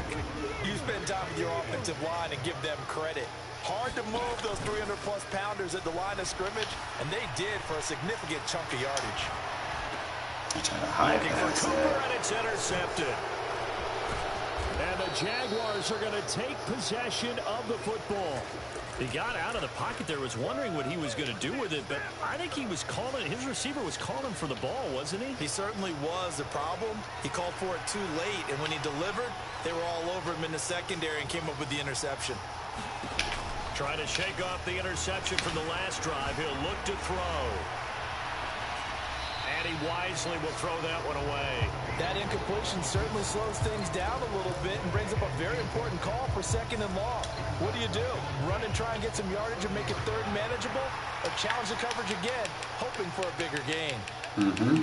C: you spend time with your offensive line and give them credit. Hard to move those 300-plus pounders at the line of scrimmage, and they did for a significant chunk of yardage.
D: Trying to hide
B: Looking for Cooper, and it's intercepted. And the Jaguars are going to take possession of the football. He got out of the pocket there, was wondering what he was going to do with it, but I think he was calling, his receiver was calling for the ball, wasn't he?
C: He certainly was. The problem, he called for it too late, and when he delivered, they were all over him in the secondary and came up with the interception.
B: Trying to shake off the interception from the last drive. He'll look to throw. And he wisely will throw that one away.
C: That incompletion certainly slows things down a little bit and brings up a very important call for 2nd and long. What do you do? Run and try and get some yardage and make it 3rd manageable? Or challenge the coverage again, hoping for a bigger gain?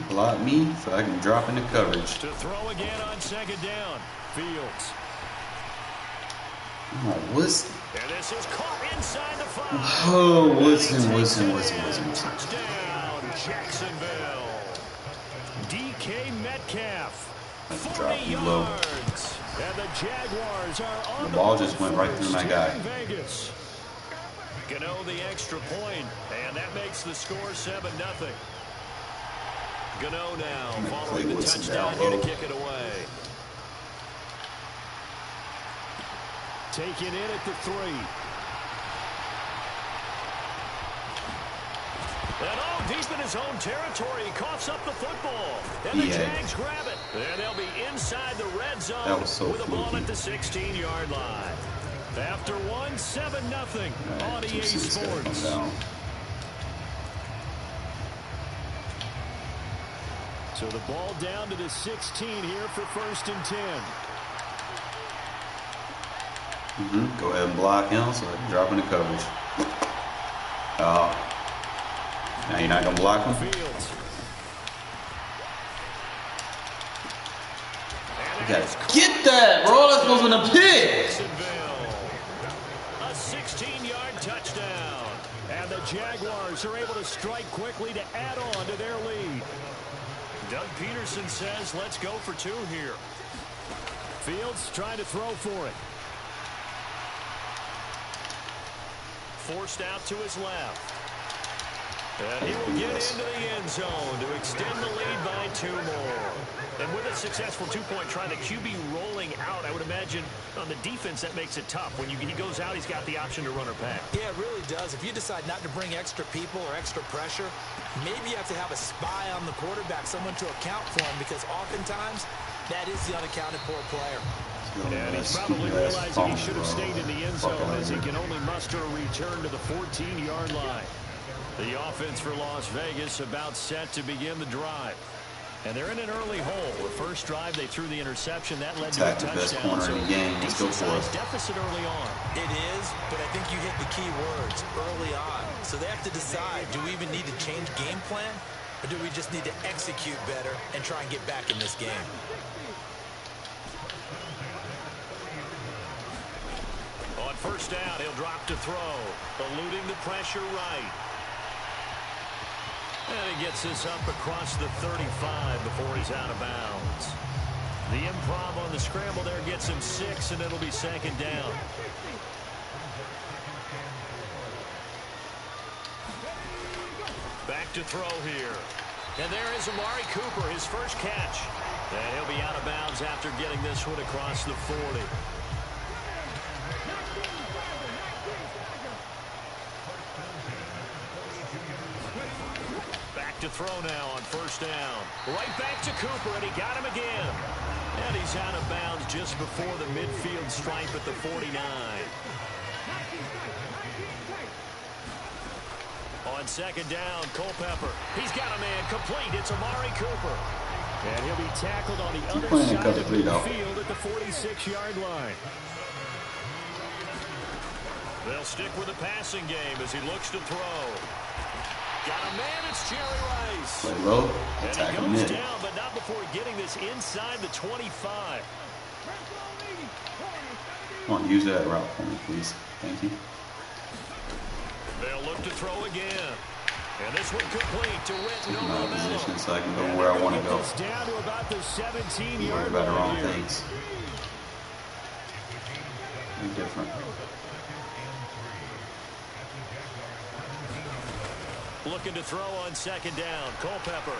D: Block me so I can drop into coverage.
B: To throw again on 2nd down. Fields.
D: Oh, Wilson.
B: And this is caught inside the 5.
D: Oh, Wilson.
B: Touchdown, Jacksonville. DK Metcalf. 40
D: low.
B: yards. And the Jaguars are on
D: The ball just went right through my guy.
B: Vegas. Gano the extra point, and that makes the score 7-0. Gano now following the touchdown here to kick it away. Taken in at the 3. And all deep in his own territory, he coughs up the football. And the Jags grab it. And they'll be inside the red zone with the ball at the 16-yard line. After 1, 7-0 on EA Sports. So the ball down to the 16 here for 1st and 10.
D: Go ahead and block him so I can drop into coverage. Now you're not going to block him?
B: Fields.
D: You got to get that, bro. That's supposed to be a pick.
B: A 16-yard touchdown. And the Jaguars are able to strike quickly to add on to their lead. Doug Peterson says, let's go for 2 here. Fields trying to throw for it. Forced out to his left. And he will get into the end zone to extend the lead by 2 more. And with a successful 2-point try, the QB rolling out, I would imagine on the defense that makes it tough. When he goes out, he's got the option to run or pass.
C: Yeah, it really does. If you decide not to bring extra people or extra pressure, maybe you have to have a spy on the quarterback, someone to account for him, because oftentimes that is the unaccounted for player.
B: And he's probably realizing he should have stayed in the end zone as he can only muster a return to the 14-yard line. The offense for Las Vegas about set to begin the drive. And they're in an early hole. The first drive, they threw the interception. That led to a touchdown.
D: Best corner in the game. Let's go for it.
B: Deficit early on.
C: It is, but I think you hit the key words, early on. So they have to decide, do we even need to change game plan? Or do we just need to execute better and try and get back in this game?
B: On first down, he'll drop to throw. Eluding the pressure right. And he gets this up across the 35 before he's out of bounds. The improv on the scramble there gets him 6, and it'll be second down. Back to throw here. And there is Amari Cooper, his first catch. And he'll be out of bounds after getting this one across the 40. To throw now on first down. Right back to Cooper, and he got him again. And he's out of bounds just before the midfield stripe at the 49. On second down, Culpepper. He's got a man complete. It's Amari Cooper. And he'll be tackled on the other side of the field at the 46-yard line. They'll stick with the passing game as he looks to throw. Got a man, it's Jerry Rice.
D: Play low,
B: and
D: attack
B: he
D: him
B: goes
D: in.
B: down, but not before getting this inside the 25.
D: Come on, use that route for me, please. Thank you.
B: They'll look to throw again. And this one complete to Renfrow.
D: Taking my position so I can go where I want to go.
B: Down to about the 17-yard
D: Worry about the wrong
B: here.
D: things. Be different.
B: Looking to throw on second down. Culpepper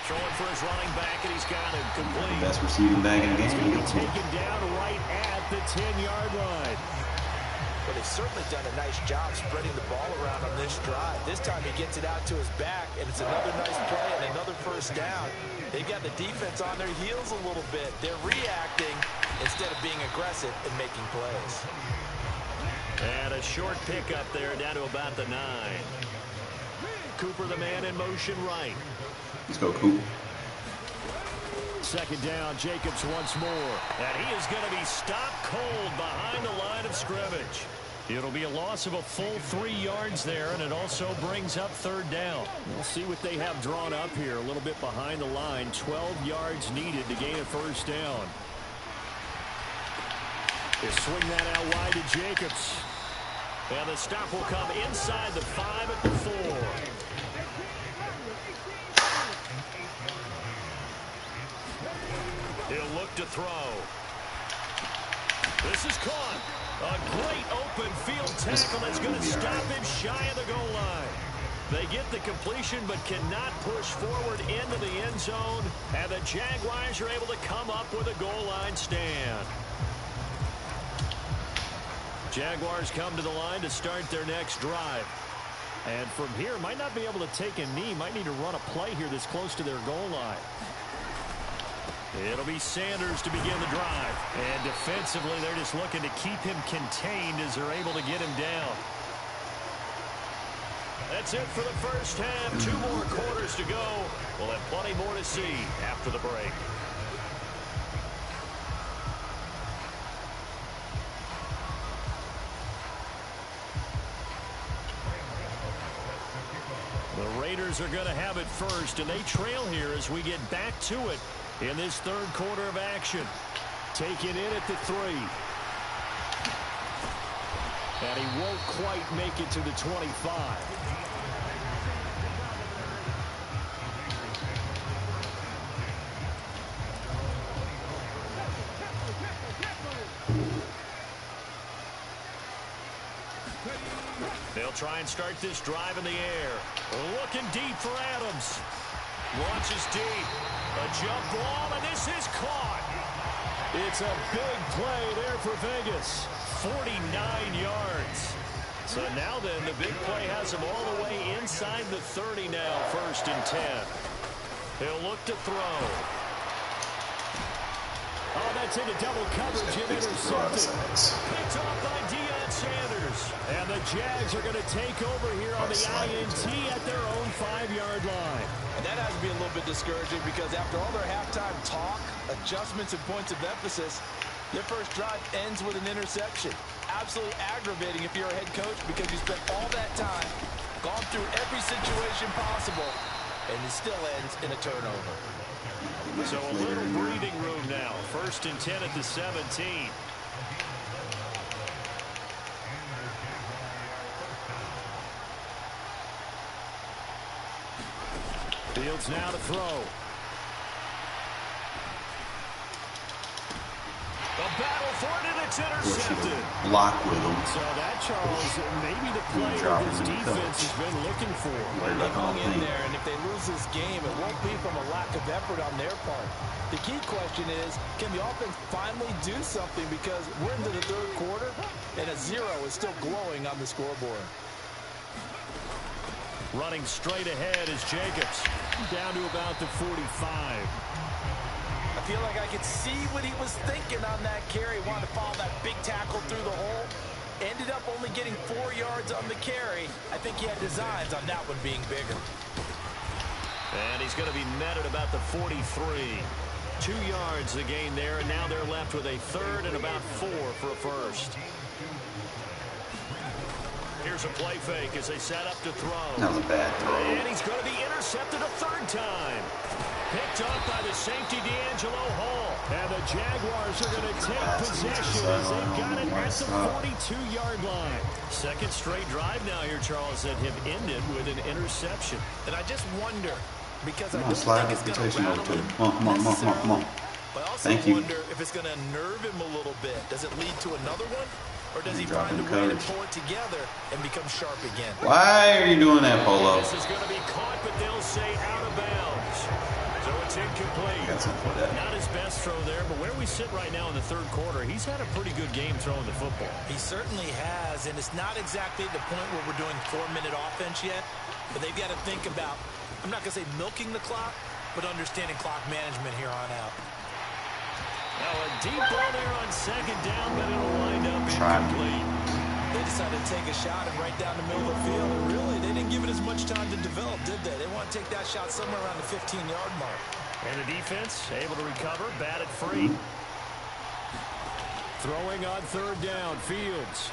B: throwing for his running back, and he's got him complete.
D: Best receiving back in the
B: He's going to
D: game.
B: be taken down right at the 10-yard line.
C: But they've certainly done a nice job spreading the ball around on this drive. This time he gets it out to his back, and it's another nice play and another first down. They've got the defense on their heels a little bit. They're reacting instead of being aggressive and making plays.
B: And a short pickup there down to about the 9. Cooper, the man in motion right.
D: Let's go, Coop.
B: Second down, Jacobs once more. And he is going to be stopped cold behind the line of scrimmage. It'll be a loss of a full 3 yards there, and it also brings up third down. We'll see what they have drawn up here. A little bit behind the line. 12 yards needed to gain a first down. They swing that out wide to Jacobs. And the stop will come inside the 5 at the 4. He'll look to throw. This is caught. A great open field tackle that's going to stop him shy of the goal line. They get the completion but cannot push forward into the end zone. And the Jaguars are able to come up with a goal line stand. Jaguars come to the line to start their next drive. And from here, might not be able to take a knee. Might need to run a play here that's close to their goal line. It'll be Sanders to begin the drive. And defensively, they're just looking to keep him contained as they're able to get him down. That's it for the first half. 2 more quarters to go. We'll have plenty more to see after the break. The Raiders are going to have it first, and they trail here as we get back to it in this third quarter of action. Taken in at the 3. And he won't quite make it to the 25. They'll try and start this drive in the air. Looking deep for Adams. Launches deep. A jump ball, and this is caught. It's a big play there for Vegas. 49 yards. So now then, the big play has him all the way inside the 30 now, 1st and 10. He'll look to throw. Oh, that's into double coverage and intercepted. Picked off by Deion Sanders. And the Jags are going to take over here on the INT at their own 5-yard line.
C: And that has to be a little bit discouraging because after all their halftime talk, adjustments and points of emphasis, their first drive ends with an interception. Absolutely aggravating if you're a head coach because you spent all that time, gone through every situation possible, and it still ends in a turnover.
B: So a little breathing room now. 1st and 10 at the 17. Fields now to throw. The battle for it, and it's intercepted.
D: Block with him.
B: So that, Charles, maybe the play that this defense has been looking for.
C: They hung in there, and if they lose this game, it won't be from a lack of effort on their part. The key question is, can the offense finally do something? Because we're into the 3rd quarter, and a 0 is still glowing on the scoreboard.
B: Running straight ahead is Jacobs. Down to about the 45.
C: I feel like I could see what he was thinking on that carry. Wanted to follow that big tackle through the hole. Ended up only getting 4 yards on the carry. I think he had designs on that one being bigger.
B: And he's going to be met at about the 43. 2 yards the gain there, and now they're left with a 3rd and about 4 for a first. Here's a play fake as they set up to throw.
D: That was a bad throw.
B: And he's going to be intercepted a 3rd time. Picked off by the safety, D'Angelo Hall. And the Jaguars are going to take possession as they've got it at the 42-yard line. 2nd straight drive now here, Charles, that have ended with an interception.
C: And I just wonder, because I
D: Come on,
C: don't
D: slide
C: think it's
D: the
C: going to
D: protection
C: rattle
D: over to
C: him
D: him. Come on, come on.
C: But I also
D: Thank you.
C: wonder if it's going to nerve him a little bit. Does it lead to another one? Or does he
D: Dropping
C: find a way to
D: coverage.
C: pull it together and become sharp again?
D: Why are you doing that, Polo?
B: This is going to be caught, but they'll say out of bounds. So it's incomplete.
D: Got something for that.
B: Not his best throw there, but where we sit right now in the 3rd quarter, he's had a pretty good game throwing the football.
C: He certainly has, and it's not exactly the point where we're doing 4-minute offense yet, but they've got to think about, I'm not going to say milking the clock, but understanding clock management here on out.
B: Now a deep ball there on 2nd down, but it'll wind up incomplete.
C: They decided to take a shot and right down the middle of the field, and really, they didn't give it as much time to develop, did they? They want to take that shot somewhere around the 15-yard mark.
B: And the defense able to recover, batted free. Throwing on 3rd down, Fields.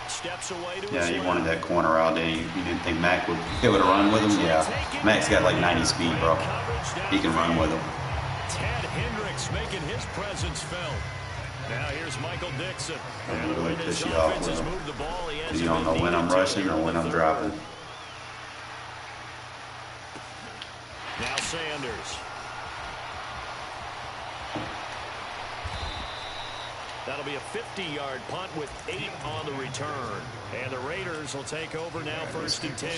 B: Steps away to his
D: Yeah, you
B: left.
D: wanted that corner out there. You didn't think Mac would be able to run with him? Yeah. Mac's got like 90 speed, bro. He can run with him.
B: Ted Hendricks making his presence felt. Now here's Michael Dixon. And the way
D: Really
B: this
D: piss you off
B: offense
D: with
B: has
D: him.
B: moved the ball, he has
D: You don't know when I'm rushing or when I'm dropping.
B: Now Sanders. That'll be a 50-yard punt with 8 on the return. And the Raiders will take over now, 1st and 10.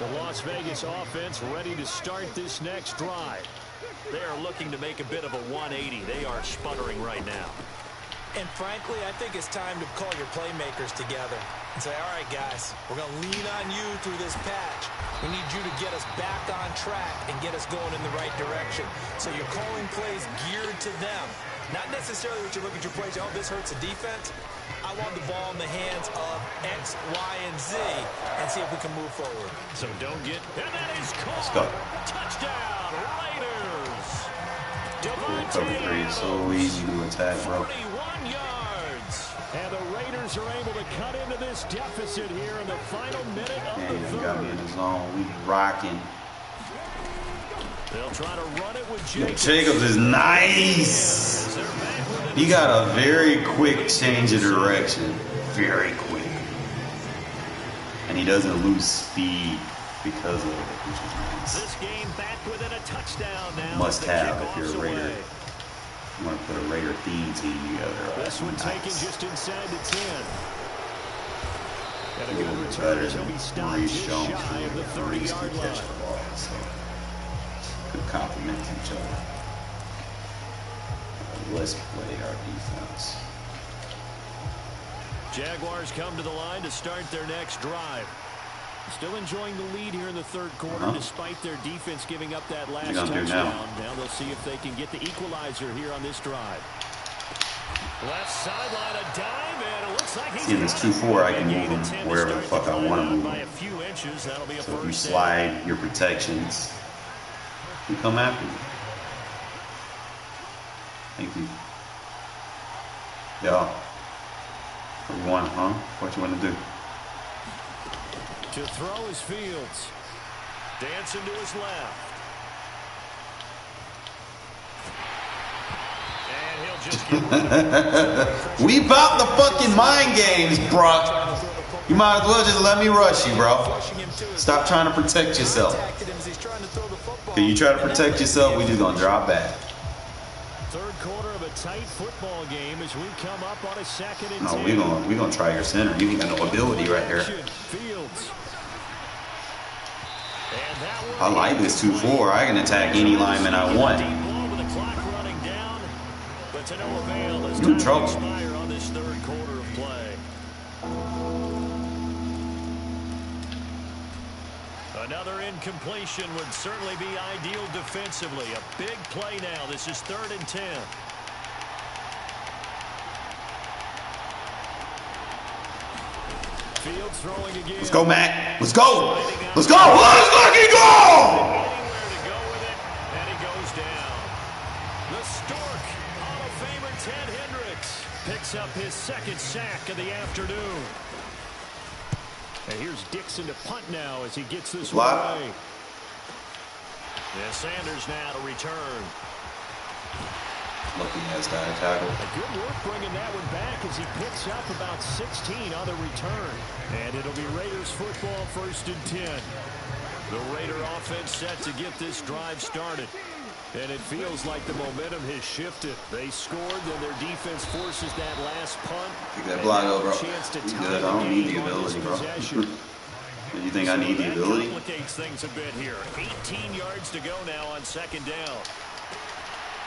B: The Las Vegas offense ready to start this next drive. They are looking to make a bit of a 180. They are sputtering right now.
C: And frankly, I think it's time to call your playmakers together and say, all right, guys, we're going to lean on you through this patch. We need you to get us back on track and get us going in the right direction. So you're calling plays geared to them. Not necessarily what you look at your plays, oh, this hurts the defense. I want the ball in the hands of X, Y, and Z and see if we can move forward.
B: So don't get, and that is caught.
D: Let's go.
B: Touchdown, Raiders.
D: Cover 3 is so easy to attack, bro.
B: 41 yards. And the Raiders are able to cut into this deficit here in the final minute of
D: Yeah,
B: the
D: you got me in
B: third.
D: the zone. We rocking.
B: They'll try to run it with
D: Yo,
B: Jacobs.
D: Jacobs is nice.
B: They're back with it.
D: He got a very quick change of direction. Very quick. And he doesn't lose speed because of it, which is nice.
B: This game back within a touchdown now.
D: Must
B: The
D: have if
B: kickoff's
D: you're a Raider.
B: away.
D: You want to put a Raider theme team together.
B: This one taken just inside the 10. And a
D: A
B: good
D: little bit
B: return
D: better
B: as he'll
D: than
B: be stopped
D: Maurice
B: just
D: Jones.
B: shy of the
D: Maurice
B: 30-yard
D: can catch
B: line.
D: the ball, so could complement each other. Let's play our defense.
B: Jaguars come to the line to start their next drive. Still enjoying the lead here in the third quarter, despite their defense giving up that last
D: touchdown.
B: Now they'll see if they can get the equalizer here on this drive. Left sideline, a dive, and it looks like he's
D: See, this 2-4, I can move him wherever the fuck I want to move
B: by a
D: him.
B: few inches. That'll be a
D: So if you
B: first
D: slide your protections, you come after me. Thank you. Yeah. What you want, huh? What you want to do?
B: To throw is Fields. Dancing to his left. And he'll just get
D: We bout the fucking mind games, bro. You might as well just let me rush you, bro. Stop trying to protect yourself. Can you try to protect yourself? We just gonna drop back.
B: Third quarter of a tight football game as we come up on a second and
D: 10.
B: No,
D: we gonna try your center. You ain't got no ability right here.
B: Fields.
D: I like this 2-4. I can attack any lineman I want. You in trouble.
B: On this third quarter of play. Another incompletion would certainly be ideal defensively. A big play now. This is 3rd and 10. Fields throwing again.
D: Let's go, Matt. Let's go. Let's go. Let's fucking go.
B: Anywhere to go with it, and he goes down. The Stork, Hall of Famer Ted Hendricks, picks up his 2nd sack of the afternoon. And here's Dixon to punt now as he gets this one away. And Sanders now to return.
D: Lucky has that tackle.
B: Good work bringing that one back as he picks up about 16 on the return. And it'll be Raiders football, 1st and 10. The Raider offense set to get this drive started. And it feels like the momentum has shifted. They scored, then their defense forces that last punt.
D: Take that block over, bro. You good? I don't need the ability, bro. You think I need the ability?
B: Complicates things a bit here. 18 yards to go now on 2nd down.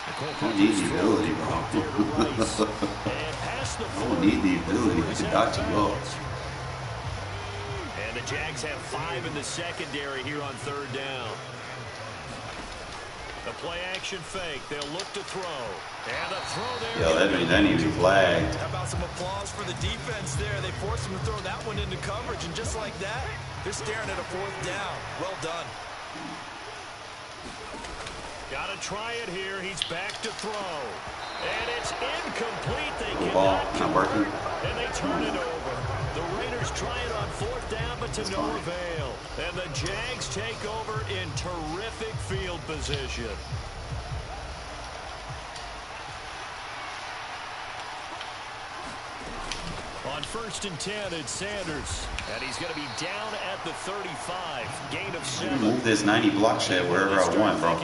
D: I don't need the ability, bro. I don't need the ability. I can dodge you up.
B: And the Jags have 5 in the secondary here on 3rd down. The play action fake. They'll look to throw. And a throw there.
D: Yo, that needs to be flagged.
C: How about some applause for the defense there? They forced him to throw that one into coverage, and just like that, they're staring at a 4th down. Well done.
B: Got to try it here. He's back to throw. And it's incomplete. They
D: The ball
B: cannot
D: not working.
B: and they turn it over. The Raiders try it on 4th down, but to no avail. And the Jags take over in terrific field position. On 1st and 10, it's Sanders. And he's going to be down at the 35. Gain of 7.
D: Move this 90 block shit wherever I want, bro.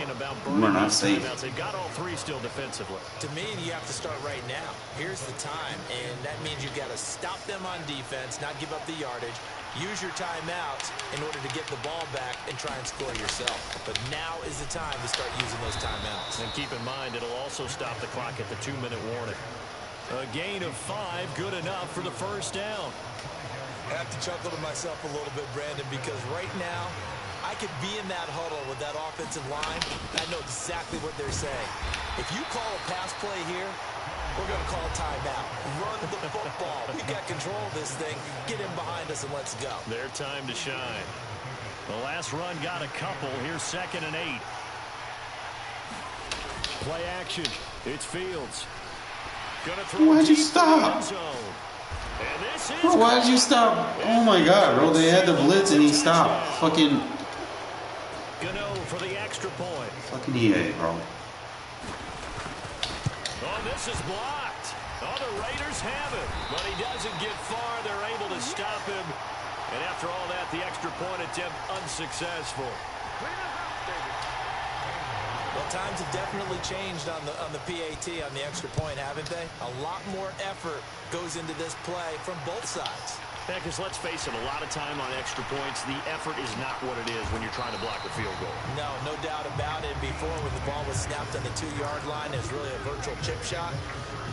D: You are not safe.
B: They've got all 3 still defensively.
C: To me, you have to start right now. Here's the time, and that means you've got to stop them on defense, not give up the yardage. Use your timeouts in order to get the ball back and try and score yourself. But now is the time to start using those timeouts.
B: And keep in mind, it'll also stop the clock at the 2-minute warning. A gain of 5, good enough for the 1st down.
C: I have to chuckle to myself a little bit, Brandon, because right now, I could be in that huddle with that offensive line. I know exactly what they're saying. If you call a pass play here, we're going to call a timeout. Run the football. We got control of this thing. Get in behind us and let's go.
B: Their time to shine. The last run got a couple. Here's 2nd and 8. Play action. It's Fields.
D: Why'd you stop? Bro, why'd you stop? Oh my god, bro. They had the blitz and he stopped. Fucking.
B: Gano for the extra point.
D: Fucking EA, bro.
B: Oh, this is blocked. Oh, the Raiders have it. But he doesn't get far. They're able to stop him. And after all that, the extra point attempt unsuccessful.
C: Well, times have definitely changed on the PAT, on the extra point, haven't they? A lot more effort goes into this play from both sides.
B: Yeah, because let's face it, a lot of time on extra points, the effort is not what it is when you're trying to block a field goal.
C: No doubt about it. Before, when the ball was snapped on the 2-yard line, it was really a virtual chip shot.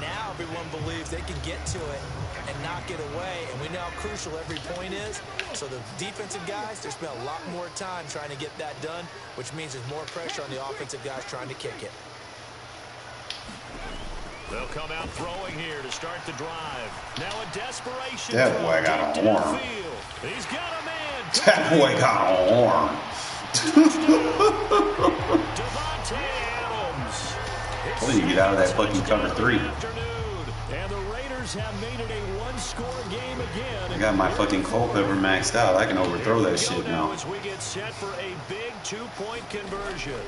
C: Now everyone believes they can get to it and knock it away, and we know how crucial every point is. So the defensive guys, they spent a lot more time trying to get that done, which means there's more pressure on the offensive guys trying to kick it.
B: They'll come out throwing here to start the drive. Now a desperation.
D: That boy got an arm.
B: He's got a man.
D: That boy got an arm.
B: Devontae Adams.
D: I need to get out of that fucking cover 3.
B: And the Raiders have made it a one-score game again.
D: I got my fucking Culpepper maxed out. I can overthrow that shit now.
B: As we get set for a big 2-point conversion.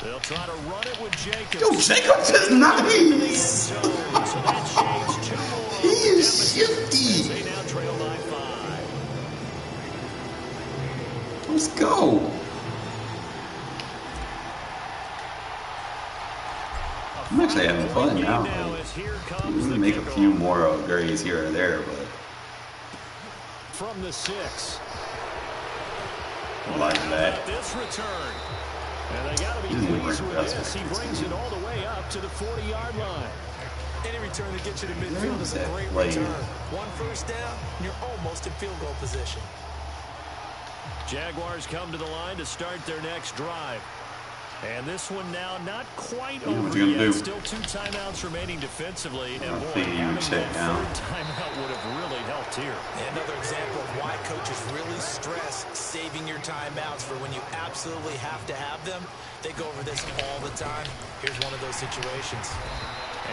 B: They'll try to run it with Jacobs.
D: Yo, Jacobs is nice.
B: So that shades 2 more.
D: He is shifty.
B: They now trail by 5.
D: Let's go. I'm actually having fun now. We can make a few more upgrades here or there, but
B: from the 6.
D: I like that.
B: This return. And they got to be pleased with this. He brings it all the way up to the 40-yard line.
C: Any return that gets you to midfield is a great return. 1 first down, and you're almost in field goal position.
B: Jaguars come to the line to start their next drive. And this one now not quite over
D: what you gonna
B: yet.
D: do?
B: Still 2 timeouts remaining defensively. And boy,
D: figure you
B: having
D: would check
B: that
D: down.
B: 3rd timeout would have really helped here.
C: And another example of why coaches really stress saving your timeouts for when you absolutely have to have them. They go over this all the time. Here's one of those situations.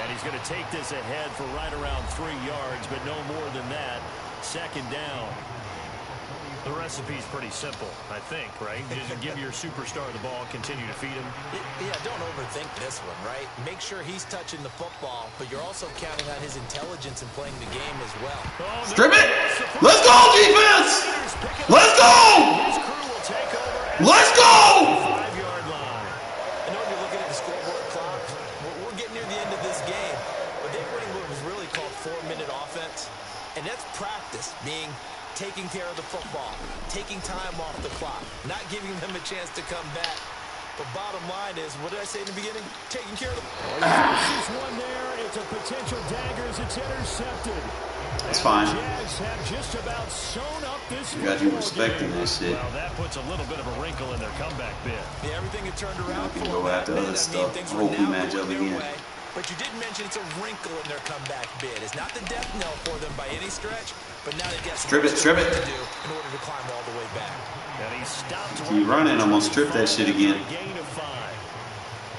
B: And he's going to take this ahead for right around 3 yards, but no more than that. 2nd down. The recipe's pretty simple, I think, right? Just give your superstar the ball, continue to feed him.
C: Yeah, don't overthink this one, right? Make sure he's touching the football, but you're also counting on his intelligence in playing the game as well.
B: Oh,
D: Strip it! Let's go, defense! Let's go!
B: His crew will take over.
D: Let's go!
B: 5-yard line.
C: I know you're looking at the scoreboard clock. We're getting near the end of this game, but they're running what was really called 4-minute offense, and that's practice, being taking care of the football, taking time off the clock, not giving them a chance to come back. But bottom line is, what did I say in the beginning? Taking care of the
B: There's one there. It's a potential dagger as it's intercepted.
D: It's fine.
B: Jags have just about sewn up this
D: You got you respecting that shit.
B: Well, that puts a little bit of a wrinkle in their comeback bid.
C: Yeah, everything had turned around
D: We
C: for
D: can go
C: them.
D: after other stuff.
C: Things
D: Hope
C: were
D: we
C: now
D: match up
C: going their
D: again.
C: way. But you did mention it's a wrinkle in their comeback bid. It's not the death knell for them by any stretch, but now they've got
D: Strip it, strip it.
C: to do in order to climb all the way back.
B: And he stopped.
D: Keep running, I'm gonna strip that shit again.
B: Gain of 5.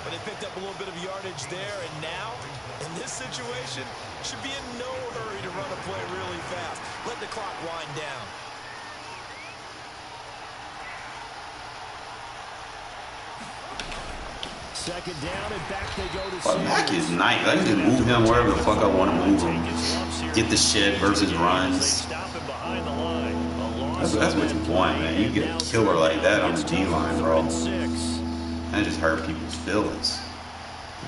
C: But they picked up a little bit of yardage there, and now, in this situation, should be in no hurry to run a play really fast. Let the clock wind down.
B: Second down and back they go to
D: But Mac is nice. I can just move him wherever the fuck I want to move him. Get the shed versus runs. That's what you want, man. You get a killer like that on the D-line, bro. That just hurt people's feelings.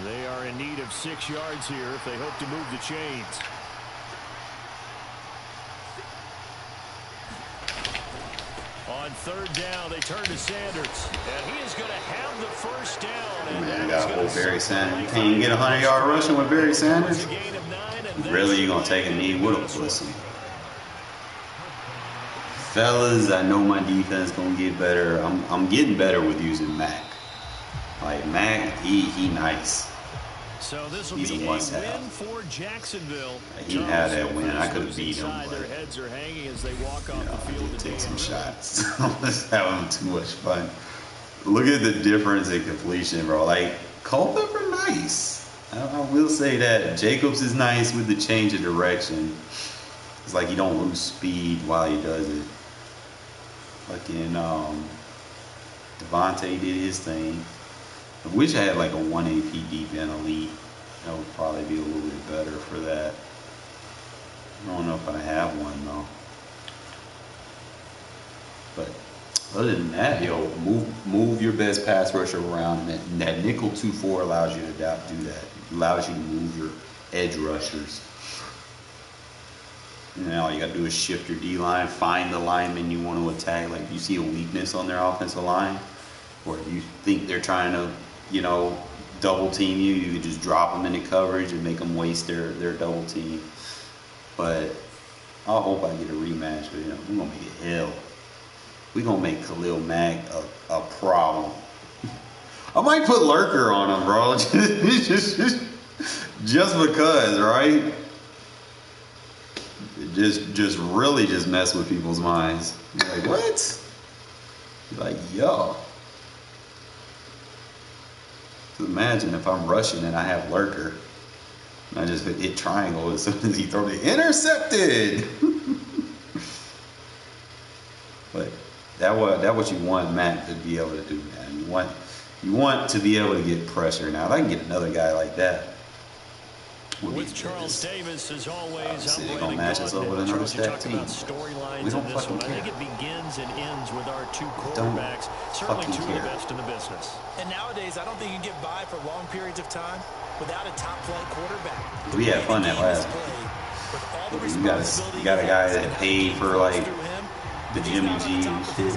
B: They are in need of 6 yards here if they hope to move the chains. On 3rd down, they turn to Sanders. And he is going to have the first down.
D: Man, I got old Barry Sanders. You can't even get a 100-yard rushing with Barry Sanders? Really, you gonna take a knee with a pussy? Fellas, I know my defense gonna get better. I'm getting better with using Mac. Like Mac, he nice.
B: So this will
D: He's
B: be
D: a
B: a
D: must-have.
B: win for Jacksonville.
D: He had that win. I could have beat him, but
B: Their heads are hanging as they walk off
D: you know,
B: the
D: I
B: field.
D: did take some shots. Let's having too much fun. Look at the difference in completion, bro. Like Culpepper, nice. I will say that Jacobs is nice with the change of direction. It's like you don't lose speed while he does it. Fucking Devontae did his thing. I wish I had like a 1 AP deep and elite. That would probably be a little bit better for that. I don't know if I have one though. But other than that, yo, move your best pass rusher around. And that nickel 2-4 allows you to do that. It allows you to move your edge rushers. And then all you got to do is shift your D-line, find the lineman you want to attack. Like, if you see a weakness on their offensive line, or if you think they're trying to, you know, double team you, you could just drop them into coverage and make them waste their double team. But I hope I get a rematch. But, you know, we're going to make it hell. We're going to make Khalil Mack a problem. I might put Lurker on him, bro. just because, right? Just really just mess with people's minds. You're like, what? You're like, yo. So imagine if I'm rushing and I have Lurker. And I just hit triangle as soon as he throws it. Intercepted! But that's what you want Matt to be able to do, man. You want to be able to get pressure. Now, if I can get another guy like that,
B: with Charles Davis, as always,
D: I'm going to match us up with another stack team.
B: We don't fucking care. I think it begins and ends with our two quarterbacks, certainly two of the best in the business.
C: And nowadays, I don't think you can get by for long periods of time without a top-flight quarterback.
D: We had fun that last one. You got a guy that paid for, like, the Jimmy G and shit.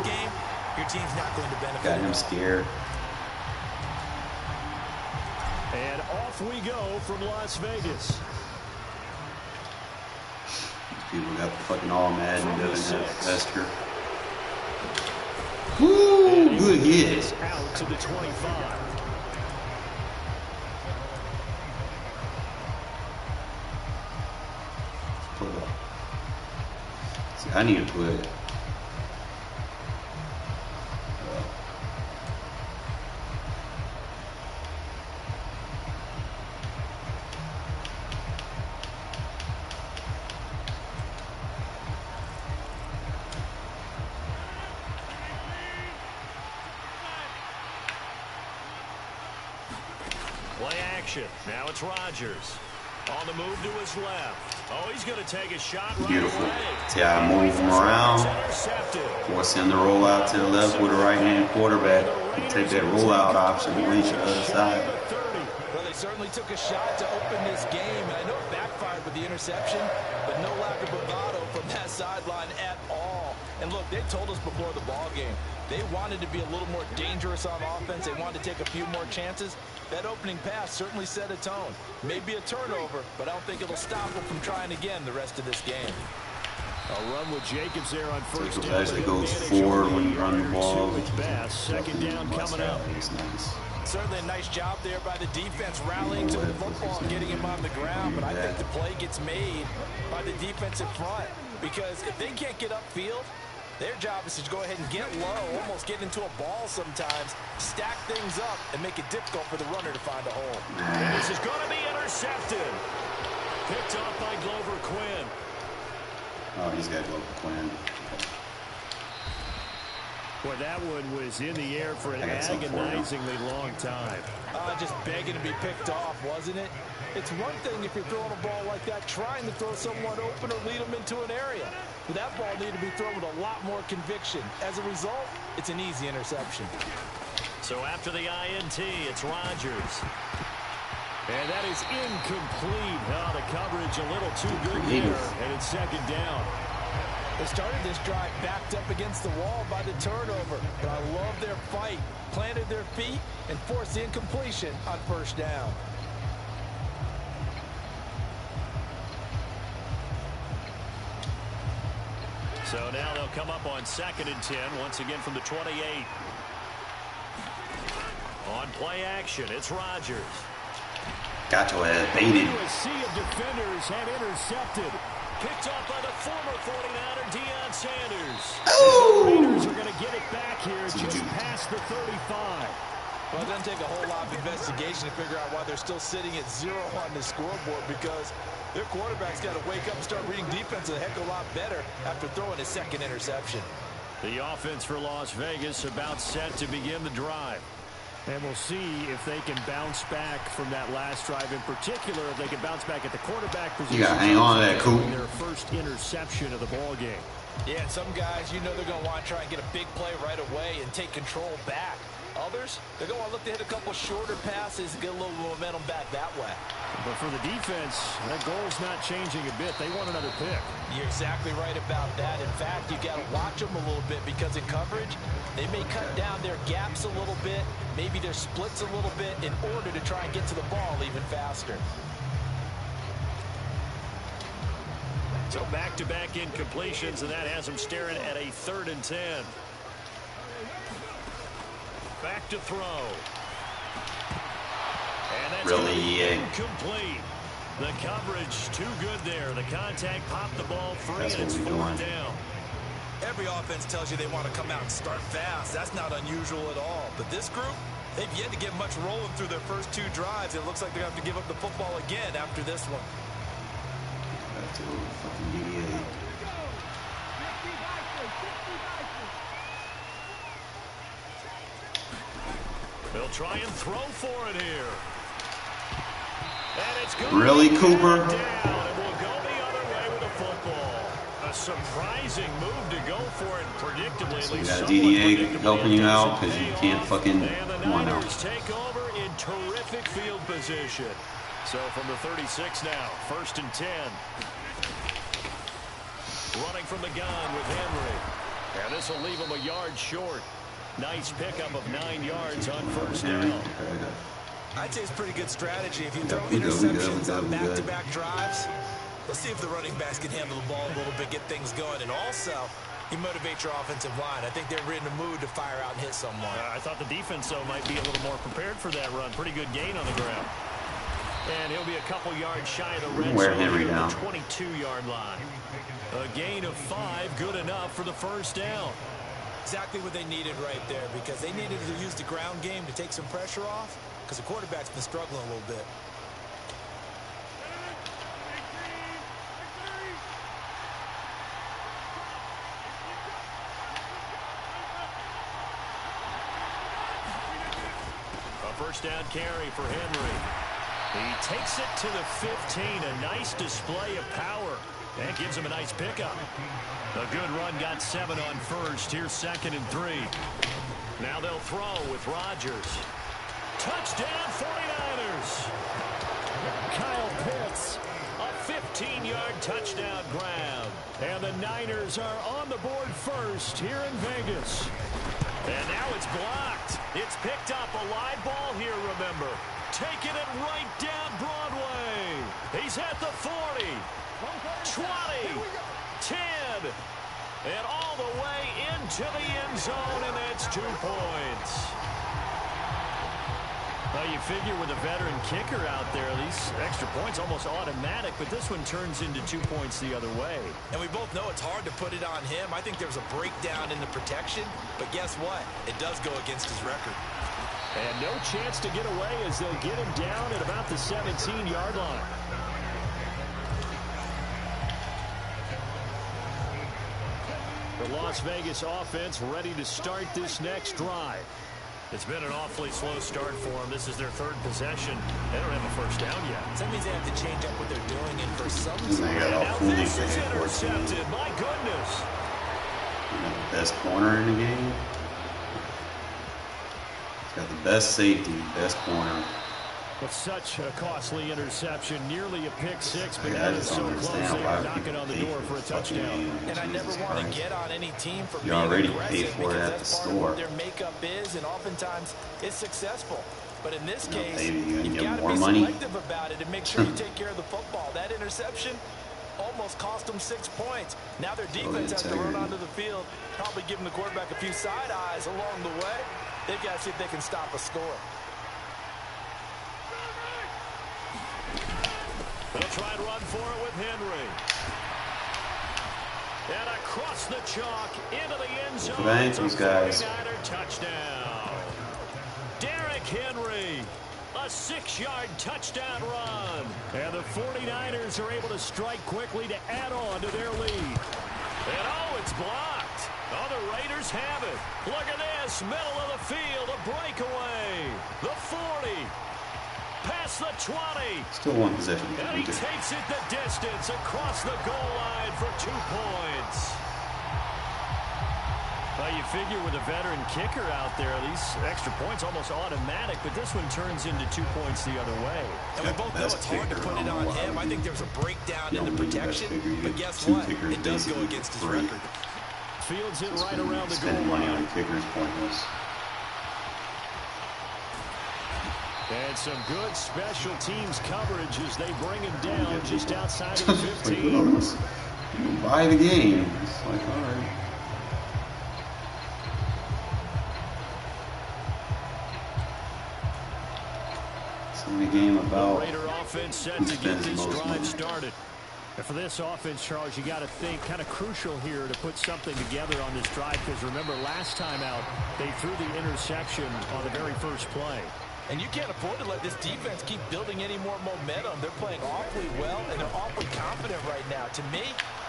C: Your team's not going to benefit.
D: Got him scared.
B: And off we go from Las Vegas.
D: People got fucking all mad and doesn't have Vester. Woo! Good hit.
B: Out to the 25.
D: See, I need to put.
B: Play action. Now it's Rodgers. On the move to his left. Oh, he's going to take a shot right
D: Beautiful.
B: away.
D: See how I move him around. Force him to roll out to the left with a right-hand quarterback. Take that rollout option and reach the other side.
C: Well, they certainly took a shot to open this game. And I know it backfired with the interception, but no lack of bravado from that sideline at all. And look, they told us before the ball game, they wanted to be a little more dangerous on offense. They wanted to take a few more chances. That opening pass certainly set a tone. Maybe a turnover, but I don't think it'll stop them from trying again the rest of this game.
B: A run with Jacobs there on first down.
D: Actually goes forward when you run the ball.
B: Second down coming up.
D: Nice.
C: Certainly a nice job there by the defense rallying to the football and getting him on the ground, but I think the play gets made by the defensive front because if they can't get upfield, their job is to go ahead and get low, almost get into a ball sometimes, stack things up, and make it difficult for the runner to find a hole.
B: And this is going to be intercepted. Picked up by Glover Quinn.
D: Oh, he's got Glover Quinn.
B: Boy, that one was in the air for an agonizingly long time.
C: Just begging to be picked off, wasn't it? It's one thing if you're throwing a ball like that, trying to throw someone open or lead them into an area. But that ball needed to be thrown with a lot more conviction. As a result, it's an easy interception.
B: So after the INT, it's Rodgers. And that is incomplete. Oh, the coverage a little too good there, and it's second down.
C: They started this drive backed up against the wall by the turnover, but I love their fight. Planted their feet and forced the incompletion on first down.
B: So now they'll come up on 2nd and 10, once again from the 28. On play action, it's Rodgers.
D: Got your ass baited.
B: A sea of defenders had intercepted. Picked up by the former 49er, Deion Sanders.
D: Oh!
B: The Raiders are going to get it back here just past the 35.
C: Well, it doesn't take a whole lot of investigation to figure out why they're still sitting at 0 on the scoreboard because their quarterback's got to wake up and start reading defense a heck of a lot better after throwing his second interception.
B: The offense for Las Vegas about set to begin the drive. And we'll see if they can bounce back from that last drive in particular, if they can bounce back at the quarterback position.
D: You got to hang on to that, Coop.
B: Their first interception of the ball game.
C: Yeah, and some guys, you know they're going to want to try and get a big play right away and take control back. Others, receivers, they're going to look to hit a couple shorter passes and get a little momentum back that way.
B: But for the defense, that goal's not changing a bit. They want another pick.
C: You're exactly right about that. In fact, you got to watch them a little bit because in coverage, they may cut down their gaps a little bit, maybe their splits a little bit in order to try and get to the ball even faster.
B: So back-to-back incompletions, and that has them staring at a 3rd and 10. Back to throw. And that's
D: really
B: incomplete. The coverage too good there. The contact popped the ball free,
D: That's
B: and it's 4th down.
C: Every offense tells you they want to come out and start fast. That's not unusual at all. But this group, they've yet to get much rolling through their first 2 drives. It looks like they're going to have to give up the football again after this one.
D: That's a fucking DDA.
B: They'll try and throw for it here. And it's good.
D: Really, Cooper?
B: Down, and we'll go the other way with the football. A surprising move to go for it, predictably.
D: So you got DDA helping you out because you can't fucking come on now.
B: Take over in terrific field position. So from the 36 now, 1st and 10. Running from the gun with Henry. And this will leave him a yard short. Nice pickup of 9 yards on 1st down.
C: I'd say it's pretty good strategy. If you throw interceptions on back-to-back drives, let's see if the running backs can handle the ball a little bit, get things going. And also, you motivate your offensive line. I think they're in the mood to fire out and hit someone.
B: I thought the defense, though, might be a little more prepared for that run. Pretty good gain on the ground. And he'll be a couple yards shy of the red zone on the 22-yard line. A gain of 5, good enough for the 1st down.
C: Exactly what they needed right there, because they needed to use the ground game to take some pressure off, because the quarterback's been struggling a little bit.
B: A 1st down carry for Henry. He takes it to the 15. A nice display of power. That gives him a nice pickup. A good run, got 7 on 1st. Here's 2nd and 3. Now they'll throw with Rodgers. Touchdown 49ers. Kyle Pitts, a 15-yard touchdown grab. And the Niners are on the board first here in Vegas. And now it's blocked. It's picked up, a live ball here, remember. Taking it right down Broadway. He's at the 40, 20, 10, and all the way into the end zone, and that's 2 points. Well, you figure with a veteran kicker out there, these extra points almost automatic, but this one turns into 2 points the other way.
C: And we both know it's hard to put it on him. I think there was a breakdown in the protection, but guess what? It does go against his record.
B: And no chance to get away as they'll get him down at about the 17-yard line. The Las Vegas offense ready to start this next drive. It's been an awfully slow start for them. This is their 3rd possession. They don't have a 1st down yet.
C: So that means they have to change up what they're doing, and for some reason,
B: now this is intercepted. My goodness.
D: Best corner in the game. He's got the best safety, best corner.
B: But such a costly interception, nearly a pick 6, but now it's so close they're knocking on the door for a touchdown.
C: And I never want to get on any team for
D: you
C: being
D: already
C: aggressive,
D: paid for it at the
C: that's part of what their makeup is, and oftentimes it's successful. But in this case, you've got to be selective about it and make sure you take care of the football. That interception almost cost them 6 points. Now their defense has to run onto the field, probably giving the quarterback a few side eyes along the way. They've got to see if they can stop a score.
B: They'll try and run for it with Henry. And across the chalk into the end zone.
D: Thanks, these guys.
B: Touchdown. Derrick Henry. A 6-yard touchdown run. And the 49ers are able to strike quickly to add on to their lead. And oh, it's blocked. Oh, the Raiders have it. Look at this. Middle of the field. A breakaway. The 40. Past the 20.
D: Still one possession.
B: And he takes it the distance across the goal line for 2 points. Well, you figure with a veteran kicker out there, these extra points almost automatic, but this one turns into 2 points the other way.
C: And we both know it's hard to put it on him. I think there's a breakdown in the protection, but guess what? It does go against his record.
B: Fields it right around the goal
D: Spending money
B: line.
D: on kickers pointless.
B: And some good special teams coverage as they bring him down just outside of the 15.
D: You buy the game. It's like, all right. The game about
B: Raider offense set to get this drive started. And for this offense, Charles, you got to think kind of crucial here to put something together on this drive, because remember last time out they threw the interception on the very first play.
C: And you can't afford to let this defense keep building any more momentum. They're playing awfully well, and they're awfully confident right now. To me,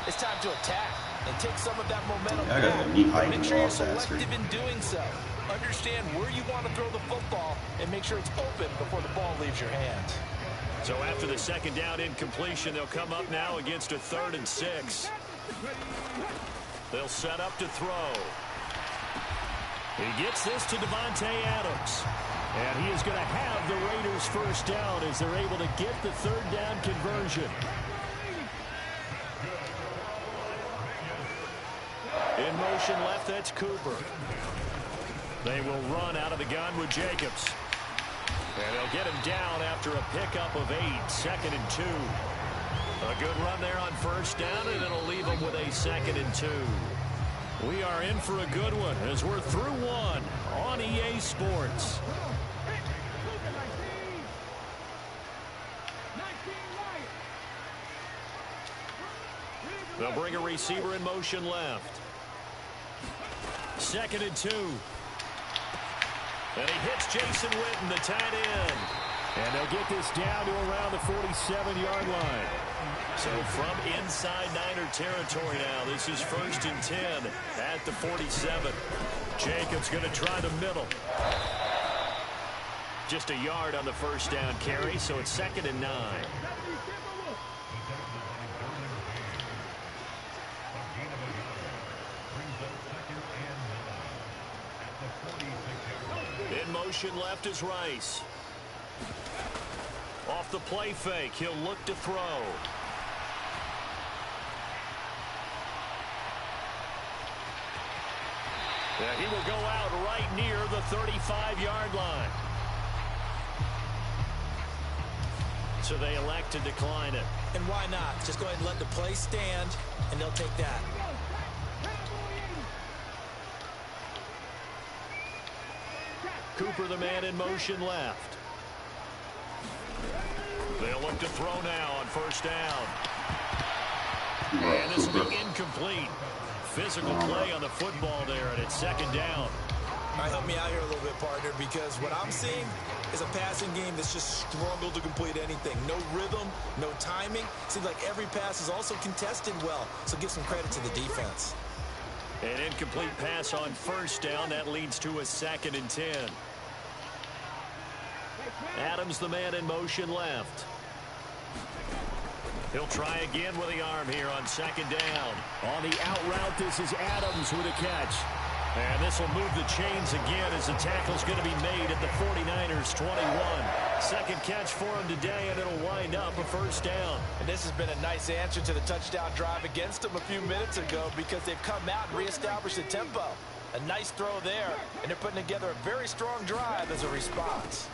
C: it's time to attack and take some of that momentum back. Make sure you're selective in doing so. Understand where you want to throw the football and make sure it's open before the ball leaves your hands.
B: So after the second down incompletion, they'll come up now against a 3rd and 6. They'll set up to throw. He gets this to Devontae Adams. And he is going to have the Raiders first down as they're able to get the 3rd down conversion. In motion left, that's Cooper. They will run out of the gun with Jacobs. And they'll get him down after a pickup of 8, 2nd and 2. A good run there on first down, and it'll leave them with a 2nd and 2. We are in for a good one as we're through one on EA Sports. They'll bring a receiver in motion left. 2nd and 2. And he hits Jason Witten, the tight end. And they'll get this down to around the 47-yard line. So from inside Niner territory now, this is 1st and 10 at the 47. Jacobs going to try the middle. Just a yard on the first down carry, so it's 2nd and 9. In motion left is Rice. Off the play fake, he'll look to throw. Yeah, he will go out right near the 35-yard line. So they elect to decline it.
C: And why not? Just go ahead and let the play stand, and they'll take that.
B: Cooper, the man in motion left. They'll look to throw now on first down. And this will be incomplete. Physical play on the football there, and it's 2nd down.
C: All right, help me out here a little bit, partner, because what I'm seeing is a passing game that's just struggled to complete anything. No rhythm, no timing. Seems like every pass is also contested well, so give some credit to the defense.
B: An incomplete pass on first down. That leads to a 2nd and 10. Adams, the man in motion left. He'll try again with the arm here on 2nd down. On the out route, this is Adams with a catch. And this will move the chains again as the tackle's going to be made at the 49ers 21. 2nd catch for him today, and it'll wind up a first down.
C: And this has been a nice answer to the touchdown drive against them a few minutes ago, because they've come out and reestablished the tempo. A nice throw there, and they're putting together a very strong drive as a response.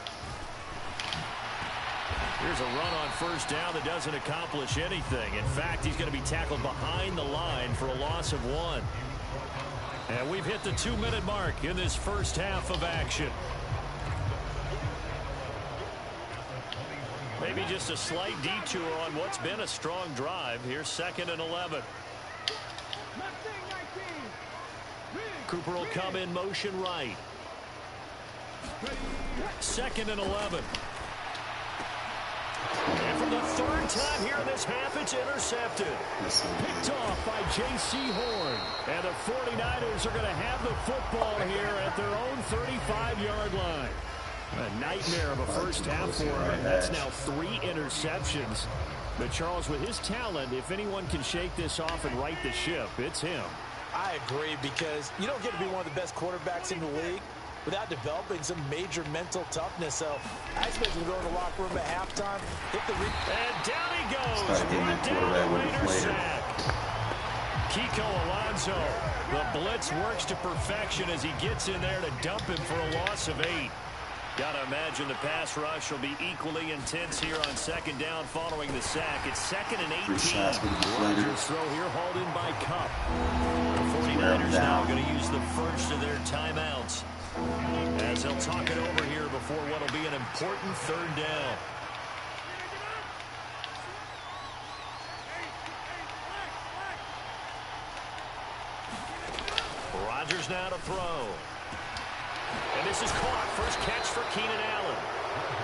B: Here's a run on first down that doesn't accomplish anything. In fact, he's going to be tackled behind the line for a loss of 1. And we've hit the 2-minute mark in this first half of action. Maybe just a slight detour on what's been a strong drive. Here's 2nd and 11. Cooper will come in motion right. 2nd and 11. And for the 3rd time here in this half, it's intercepted. Picked off by J.C. Horn. And the 49ers are going to have the football here at their own 35-yard line. A nightmare of a first half for him. That's now 3 interceptions. But Charles, with his talent, if anyone can shake this off and right the ship, it's him.
C: I agree, because you don't get to be one of the best quarterbacks in the league without developing some major mental toughness. So I expect him to go in the locker room at halftime, hit the
B: and down he goes.
D: Start getting that quarterback with a flair.
B: Kiko Alonso, the blitz works to perfection as he gets in there to dump him for a loss of 8. Gotta imagine the pass rush will be equally intense here on second down following the sack. It's 2nd and 18. Rodgers throw here hauled in by Cup. The 49ers now going to use the first of their timeouts as they'll talk it over here before what will be an important 3rd down. Rodgers now to throw. And this is caught. First catch for Keenan Allen.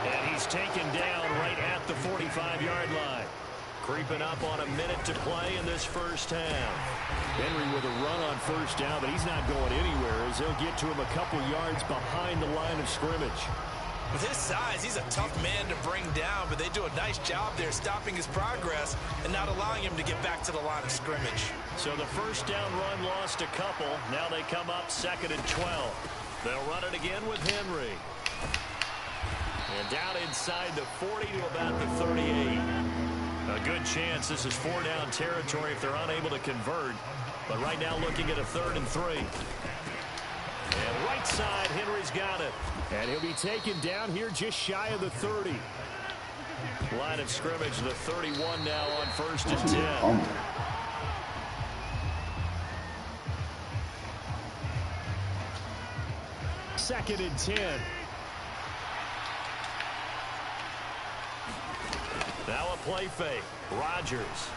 B: And he's taken down right at the 45-yard line. Creeping up on a minute to play in this first half. Henry with a run on first down, but he's not going anywhere as they'll get to him a couple yards behind the line of scrimmage.
C: With his size, he's a tough man to bring down, but they do a nice job there stopping his progress and not allowing him to get back to the line of scrimmage.
B: So the first down run lost a couple. Now they come up 2nd and 12. They'll run it again with Henry. And down inside the 40 to about the 38. A good chance this is 4-down territory if they're unable to convert. But right now looking at a 3rd and 3. And right side, Henry's got it. And he'll be taken down here just shy of the 30. Line of scrimmage, the 31 now on 1st and 10. 2nd and 10. Now a play fake. Rodgers.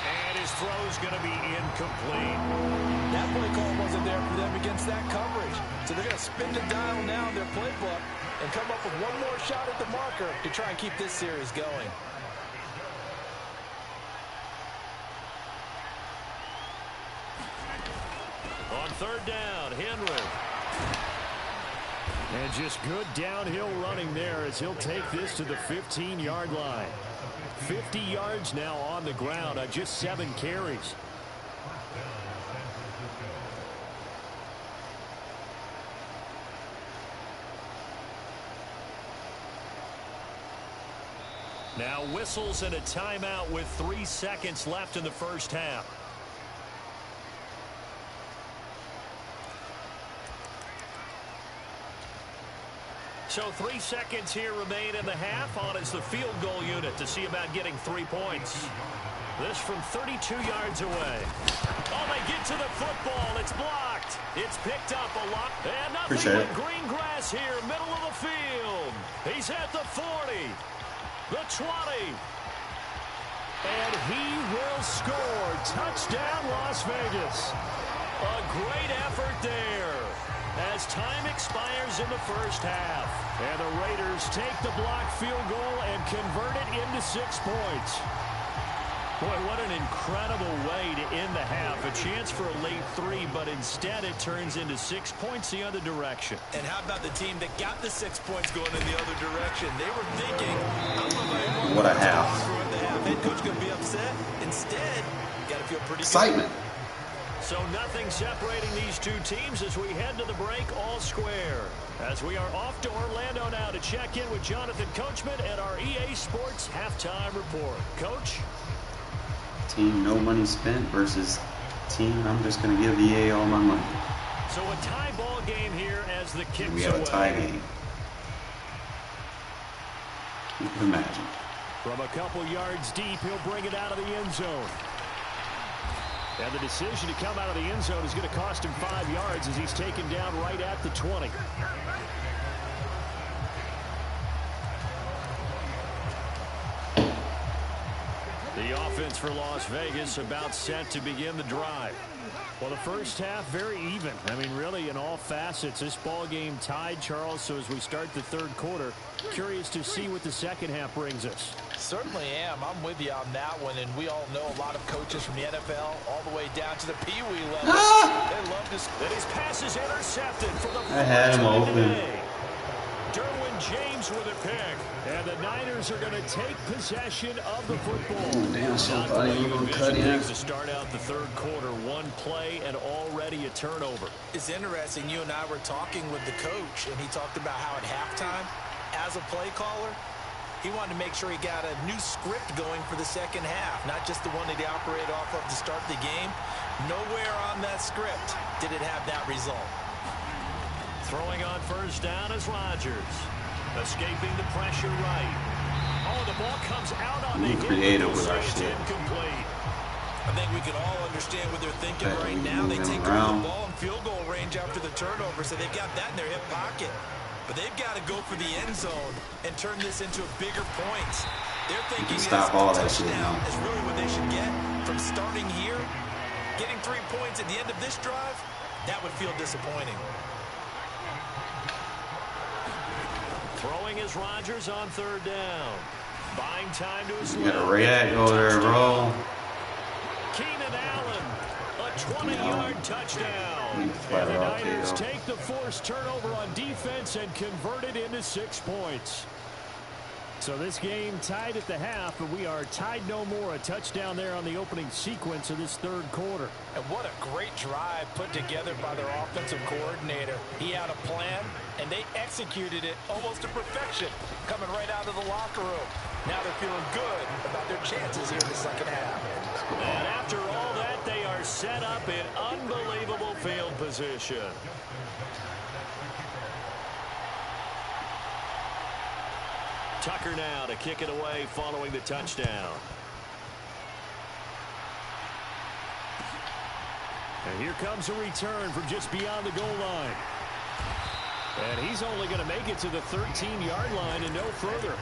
B: And his throw's going to be incomplete.
C: That play call wasn't there for them against that coverage. So they're going to spin the dial now in their playbook and come up with one more shot at the marker to try and keep this series going.
B: On 3rd down, Henry. And just good downhill running there as he'll take this to the 15-yard line. 50 yards now on the ground on just 7 carries. Now whistles and a timeout with 3 seconds left in the first half. So 3 seconds here remain in the half. On is the field goal unit to see about getting 3 points. This from 32 yards away. Oh, they get to the football. It's blocked. It's picked up a lot. And nothing but green grass here, middle of the field. He's at the 40, the 20. And he will score. Touchdown, Las Vegas. A great effort there as time expires in the first half. And the Raiders take the blocked field goal and convert it into 6 points. Boy, what an incredible way to end the half. A chance for a late 3, but instead it turns into 6 points the other direction.
C: And how about the team that got the 6 points going in the other direction? They were thinking,
D: what a half.
C: Head coach going to be upset. Instead, got to feel pretty
D: excitement.
C: Good.
B: So nothing separating these two teams as we head to the break all square. As we are off to Orlando now to check in with Jonathan Coachman at our EA Sports Halftime Report. Coach?
D: Team no money spent versus team I'm just going to give EA all my money.
B: So a tie ball game here as the kicks
D: we have
B: away.
D: A tie game. You can imagine.
B: From a couple yards deep, he'll bring it out of the end zone. And the decision to come out of the end zone is going to cost him 5 yards as he's taken down right at the 20. The offense for Las Vegas about set to begin the drive. Well, the first half very even. I mean, really, in all facets, this ball game tied, Charles. So as we start the 3rd quarter, curious to see what the second half brings us.
C: Certainly am. I'm with you on that one. And we all know a lot of coaches from the NFL all the way down to the Pee Wee level. They love this.
B: And his pass is intercepted for the
D: I had him open.
B: Derwin James with a pick. And the Niners are going to take possession of the football.
D: Damn, so I thought he was going to cut in.
B: To start out the third quarter, one play and already a turnover.
C: It's interesting. You and I were talking with the coach, and he talked about how at halftime, as a play caller, he wanted to make sure he got a new script going for the second half, not just the one that he operated off of to start the game. Nowhere on that script did it have that result.
B: Throwing on first down is Rodgers. Escaping the pressure right. Oh, the ball comes out on the
D: creative with our shit.
B: Incomplete.
C: I think we can all understand what they're thinking right now. They take over the ball in field goal range after the turnover, so they've got that in their hip pocket. But they've got to go for the end zone and turn this into a bigger points. They're thinking
D: stop all that shit
C: now is really what they should get from starting here. Getting 3 points at the end of this drive, that would feel disappointing.
B: Throwing is Rodgers on third down. Buying time to his
D: left. You gotta react over there, bro.
B: Keenan Allen, a 20-yard touchdown. And the Niners take the forced turnover on defense and convert it into 6 points. So this game tied at the half, but we are tied no more. A touchdown there on the opening sequence of this third quarter.
C: And what a great drive put together by their offensive coordinator. He had a plan, and they executed it almost to perfection, coming right out of the locker room. Now they're feeling good about their chances here in the second half.
B: And after all that, they are set up in unbelievable field position. Tucker now to kick it away following the touchdown. And here comes a return from just beyond the goal line. And he's only going to make it to the 13-yard line and no further.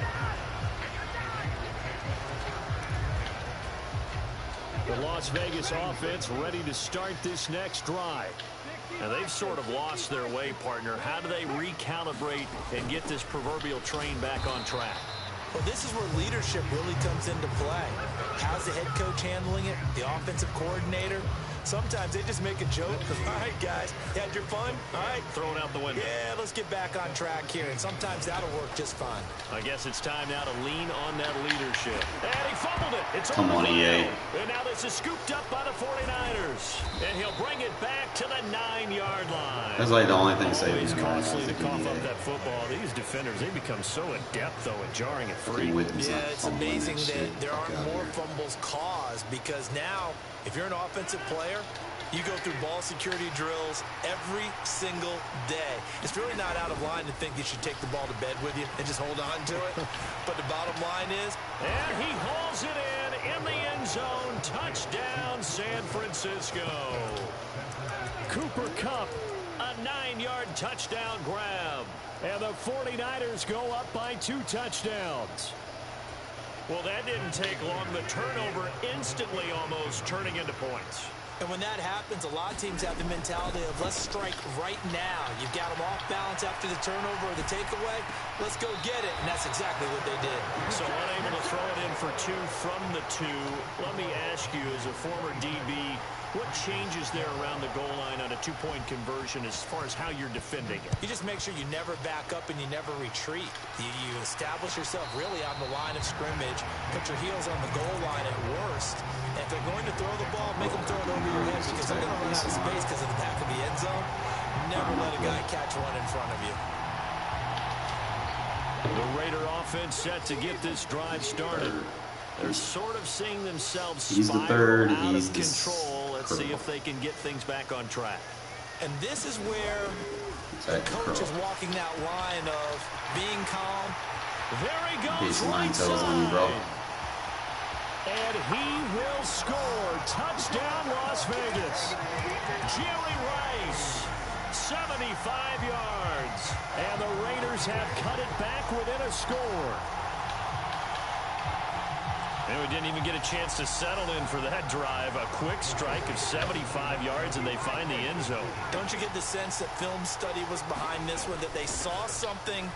B: The Las Vegas offense ready to start this next drive. And they've sort of lost their way, partner. How do they recalibrate and get this proverbial train back on track?
C: Well, this is where leadership really comes into play. How's the head coach handling it? The offensive coordinator? Sometimes they just make a joke. All right, guys, you had your fun? All right.
B: Throw it out the window.
C: Yeah, let's get back on track here. And sometimes that'll work just fine.
B: I guess it's time now to lean on that leadership. And he fumbled it. It's
D: Come on, EA.
B: And now this is scooped up by the 49ers. And he'll bring it back to the 9-yard line.
D: That's like the only thing saving
B: It's
D: him.
B: costly to cough up that football. These defenders, they become so adept, though, at jarring it free.
C: Yeah, it's amazing that there aren't more fumbles caused because now, if you're an offensive player, you go through ball security drills every single day. It's really not out of line to think you should take the ball to bed with you and just hold on to it. But the bottom line is...
B: And he hauls it in the end zone. Touchdown, San Francisco. Cooper Kupp, a 9-yard touchdown grab. And the 49ers go up by 2 touchdowns. Well, that didn't take long. The turnover instantly almost turning into points.
C: And when that happens, a lot of teams have the mentality of let's strike right now. You've got them off balance after the turnover or the takeaway. Let's go get it. And that's exactly what they did.
B: So unable to throw it in for 2 from the 2. Let me ask you, as a former DB, what changes there around the goal line on a 2-point conversion as far as how you're defending it?
C: You just make sure you never back up and you never retreat. You establish yourself really on the line of scrimmage, put your heels on the goal line at worst. And if they're going to throw the ball, make them throw it over your head because they're going to run out of space because of the back of the end zone. Never let a guy catch one in front of you.
B: The Raider offense set to get this drive started. They're sort of seeing themselves spiral out of control. Let's see if they can get things back on track.
C: And this is where the coach is walking that line of being calm.
B: There he goes, right side. And he will score. Touchdown, Las Vegas. Jerry Rice, 75 yards. And the Raiders have cut it back within a score. And we didn't even get a chance to settle in for that drive. A quick strike of 75 yards, and they find the end zone.
C: Don't you get the sense that film study was behind this one, that they saw something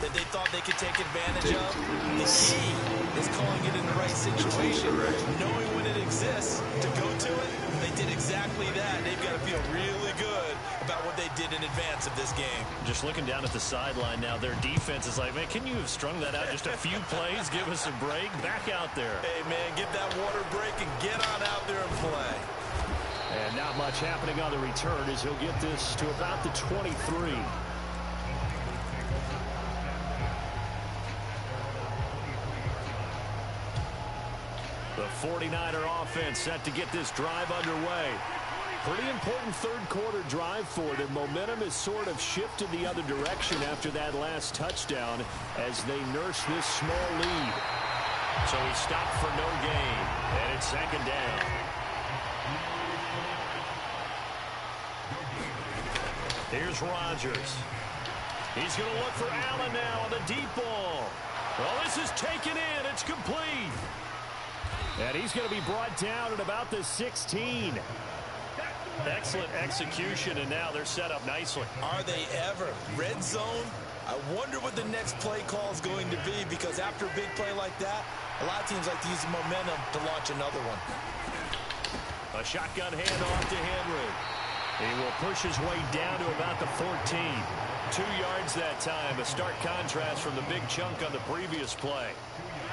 C: that they thought they could take advantage of. The key is calling it in the right situation, knowing when it exists to go to it. They did exactly that. They've got to feel really good about what they did in advance of this game.
B: Just looking down at the sideline now, their defense is like, man, can you have strung that out just a few plays? Give us a break. Back out there.
C: Hey, man, get that water break and get on out there and play.
B: And not much happening on the return as he'll get this to about the 23. The 49er offense set to get this drive underway. Pretty important third-quarter drive for them. Momentum has sort of shifted the other direction after that last touchdown as they nurse this small lead. So he stopped for no gain, and it's second down. Here's Rodgers. He's going to look for Allen now on the deep ball. Well, this is taken in. It's complete. And he's going to be brought down at about the 16. Excellent execution, and now they're set up nicely.
C: Are they ever? Red zone? I wonder what the next play call is going to be, because after a big play like that, a lot of teams like to use the momentum to launch another one.
B: A shotgun handoff to Henry. He will push his way down to about the 14. 2 yards that time. A stark contrast from the big chunk on the previous play.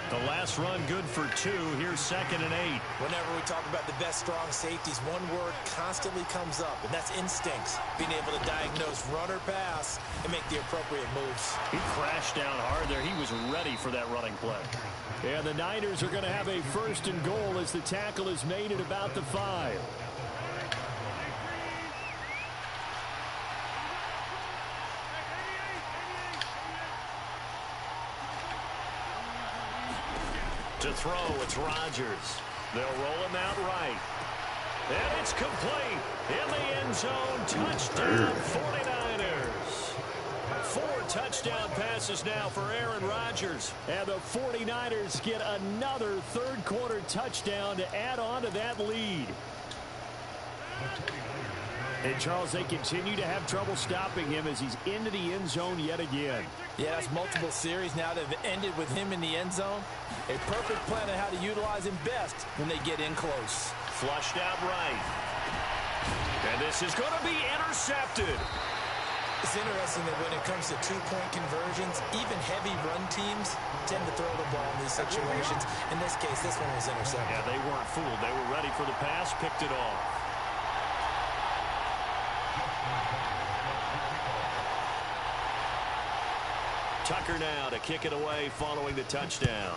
B: The last run good for 2. Here's 2nd and 8.
C: Whenever we talk about the best strong safeties, one word constantly comes up, and that's instincts. Being able to diagnose run or pass and make the appropriate moves.
B: He crashed down hard there. He was ready for that running play. And the Niners are going to have a 1st and goal as the tackle is made at about the 5. To throw, it's Rodgers. They'll roll him out right. And it's complete. In the end zone, touchdown 49ers. 4 touchdown passes now for Aaron Rodgers. And the 49ers get another third-quarter touchdown to add on to that lead. And, Charles, they continue to have trouble stopping him as he's into the end zone yet again.
C: Yeah, that's multiple series now that have ended with him in the end zone. A perfect plan on how to utilize him best when they get in close.
B: Flushed out right. And this is going to be intercepted.
C: It's interesting that when it comes to two-point conversions, even heavy run teams tend to throw the ball in these situations. In this case, this one was intercepted.
B: Yeah, they weren't fooled. They were ready for the pass, picked it off. Tucker now to kick it away following the touchdown.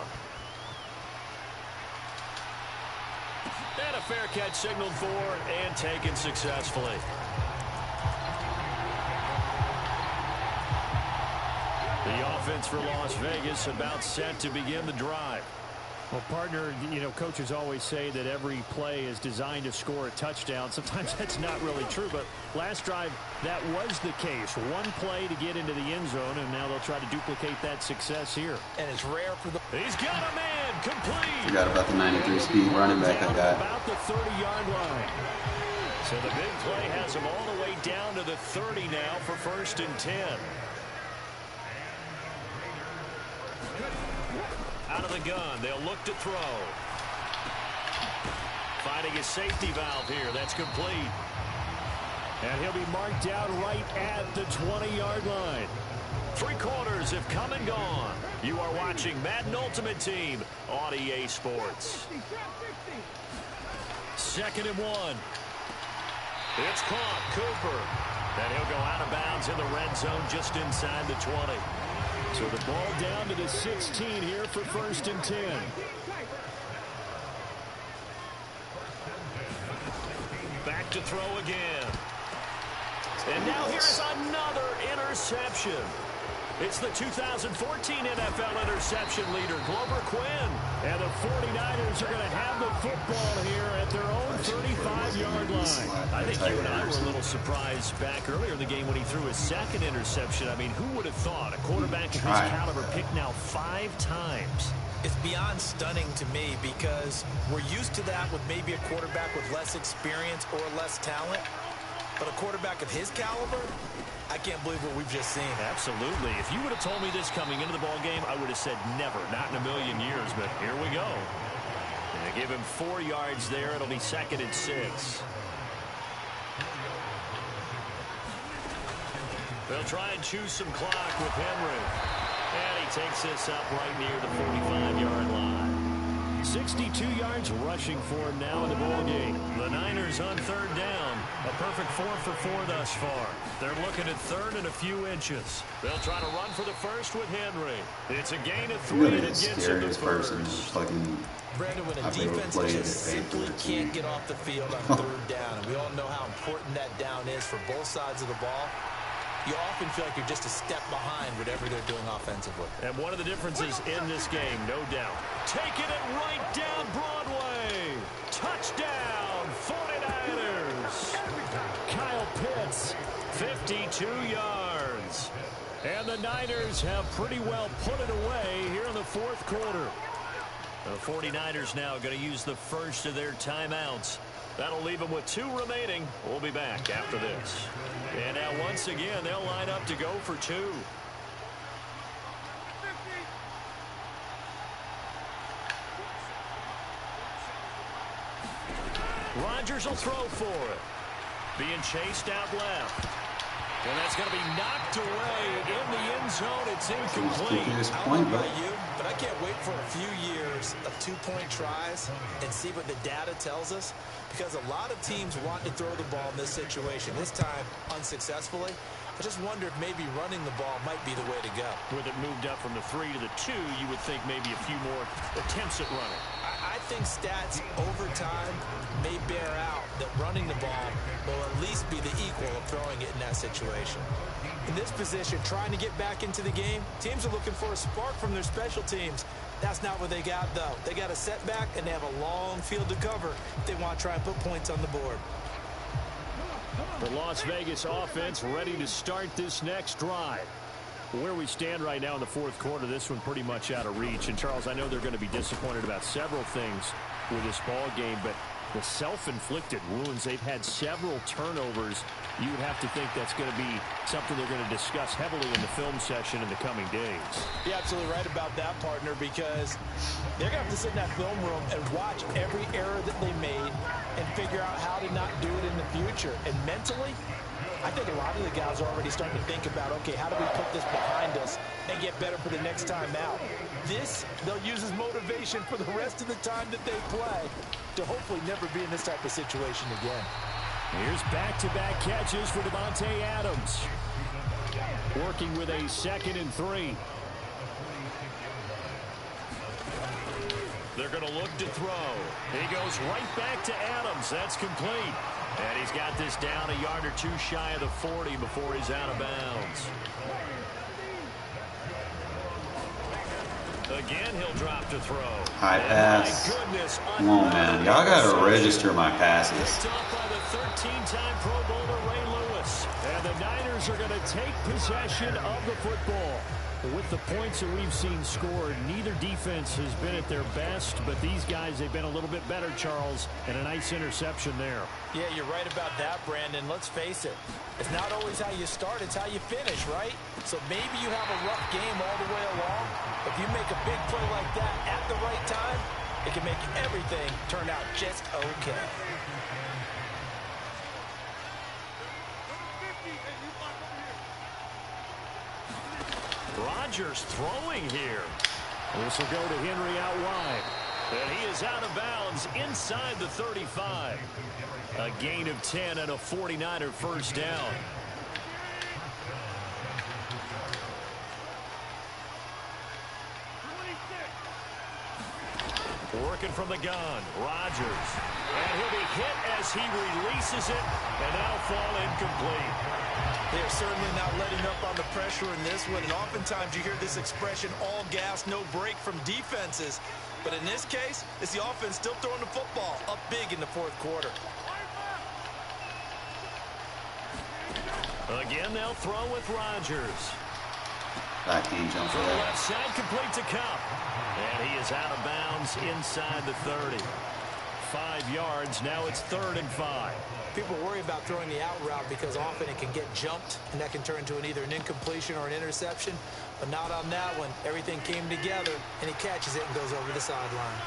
B: And a fair catch signaled for and taken successfully. The offense for Las Vegas about set to begin the drive. Well, partner, you know, coaches always say that every play is designed to score a touchdown. Sometimes that's not really true, but last drive, that was the case. One play to get into the end zone, and now they'll try to duplicate that success here.
C: And it's rare for the...
B: He's got a man, complete.
D: Forgot about the 93 speed running back I got.
B: About the 30-yard line. So the big play has him all the way down to the 30 now for 1st and 10. Out of the gun, they'll look to throw. Finding his safety valve here. That's complete. And he'll be marked down right at the 20-yard line. 3 quarters have come and gone. You are watching Madden Ultimate Team on EA Sports. 2nd and 1. It's caught. Cooper. And he'll go out of bounds in the red zone just inside the 20. So the ball down to the 16 here for 1st and 10. Back to throw again. And now here's another interception. It's the 2014 NFL interception leader, Glover Quinn. And the 49ers are going to have the football here at their own 35-yard line. I think you and I were a little surprised back earlier in the game when he threw his 2nd interception. I mean, who would have thought a quarterback of his caliber picked now 5 times?
C: It's beyond stunning to me because we're used to that with maybe a quarterback with less experience or less talent. But a quarterback of his caliber, I can't believe what we've just seen.
B: Absolutely. If you would have told me this coming into the ball game, I would have said never, not in a million years. But here we go. They give him 4 yards there. It'll be 2nd and 6. They'll try and choose some clock with Henry. And he takes this up right near the 45-yard line. 62 yards rushing for him now in the ball game. The Niners on 3rd down. A perfect 4 for 4 thus far. They're looking at 3rd and a few inches. They'll try to run for the first with Henry. It's a gain of 3 that gets him the first.
C: Brandon, when a defense just simply can't get off the field on 3rd down, and we all know how important that down is for both sides of the ball, you often feel like you're just a step behind whatever they're doing offensively.
B: And one of the differences in this game, no doubt. Taking it right down Broadway. Touchdown, 49ers. Kyle Pitts, 52 yards. And the Niners have pretty well put it away here in the 4th quarter. The 49ers now going to use the first of their timeouts. That'll leave them with 2 remaining. We'll be back after this. And now once again, they'll line up to go for 2. Rodgers will throw for it. Being chased out left. And that's going to be knocked away in the end zone. It's incomplete.
C: I don't know about you, but I can't wait for a few years of 2-point tries and see what the data tells us. Because a lot of teams want to throw the ball in this situation. This time, unsuccessfully. I just wonder if maybe running the ball might be the way to go.
B: With it moved up from the 3 to the 2, you would think maybe a few more attempts at running.
C: I think stats over time may bear out that running the ball will at least be the equal of throwing it in that situation. In this position, trying to get back into the game, teams are looking for a spark from their special teams. That's not what they got, though. They got a setback, and they have a long field to cover if they want to try and put points on the board.
B: The Las Vegas offense ready to start this next drive. Where we stand right now in the 4th quarter, this one pretty much out of reach. And, Charles, I know they're going to be disappointed about several things with this ball game, but the self-inflicted wounds, they've had several turnovers. You would have to think that's going to be something they're going to discuss heavily in the film session in the coming days.
C: You're absolutely right about that, partner, because they're going to have to sit in that film room and watch every error that they made and figure out how to not do it in the future. And mentally, I think a lot of the guys are already starting to think about, okay, how do we put this behind us and get better for the next time out? This, they'll use as motivation for the rest of the time that they play to hopefully never be in this type of situation again.
B: Here's back-to-back catches for Devontae Adams. Working with a 2nd and 3. They're going to look to throw. He goes right back to Adams. That's complete. And he's got this down a yard or 2 shy of the 40 before he's out of bounds. Again, he'll drop to throw.
D: High pass. Come on, man. Y'all got to register my passes.
B: Picked up by the 13-time Pro Bowler Ray Lewis. And the Niners are going to take possession of the football. With the points that we've seen scored, neither defense has been at their best, but these guys, they've been a little bit better, Charles, and a nice interception there.
C: Yeah, you're right about that, Brandon. Let's face it. It's not always how you start, it's how you finish, right? So maybe you have a rough game all the way along. If you make a big play like that at the right time, it can make everything turn out just okay.
B: Rodgers throwing here. This will go to Henry out wide. And he is out of bounds inside the 35. A gain of 10 and a 49er first down. Working from the gun, Rodgers. And he'll be hit as he releases it, and that'll fall incomplete.
C: They are certainly not letting up on the pressure in this one, and oftentimes you hear this expression, all gas, no break from defenses. But in this case, it's the offense still throwing the football up big in the 4th quarter.
B: Again, they'll throw with Rodgers.
D: Back game jump
B: For the left side, complete to Cup. And he is out of bounds inside the 30. 5 yards. Now it's 3rd and 5.
C: People worry about throwing the out route because often it can get jumped, and that can turn into either an incompletion or an interception. But not on that one. Everything came together, and he catches it and goes over the sideline.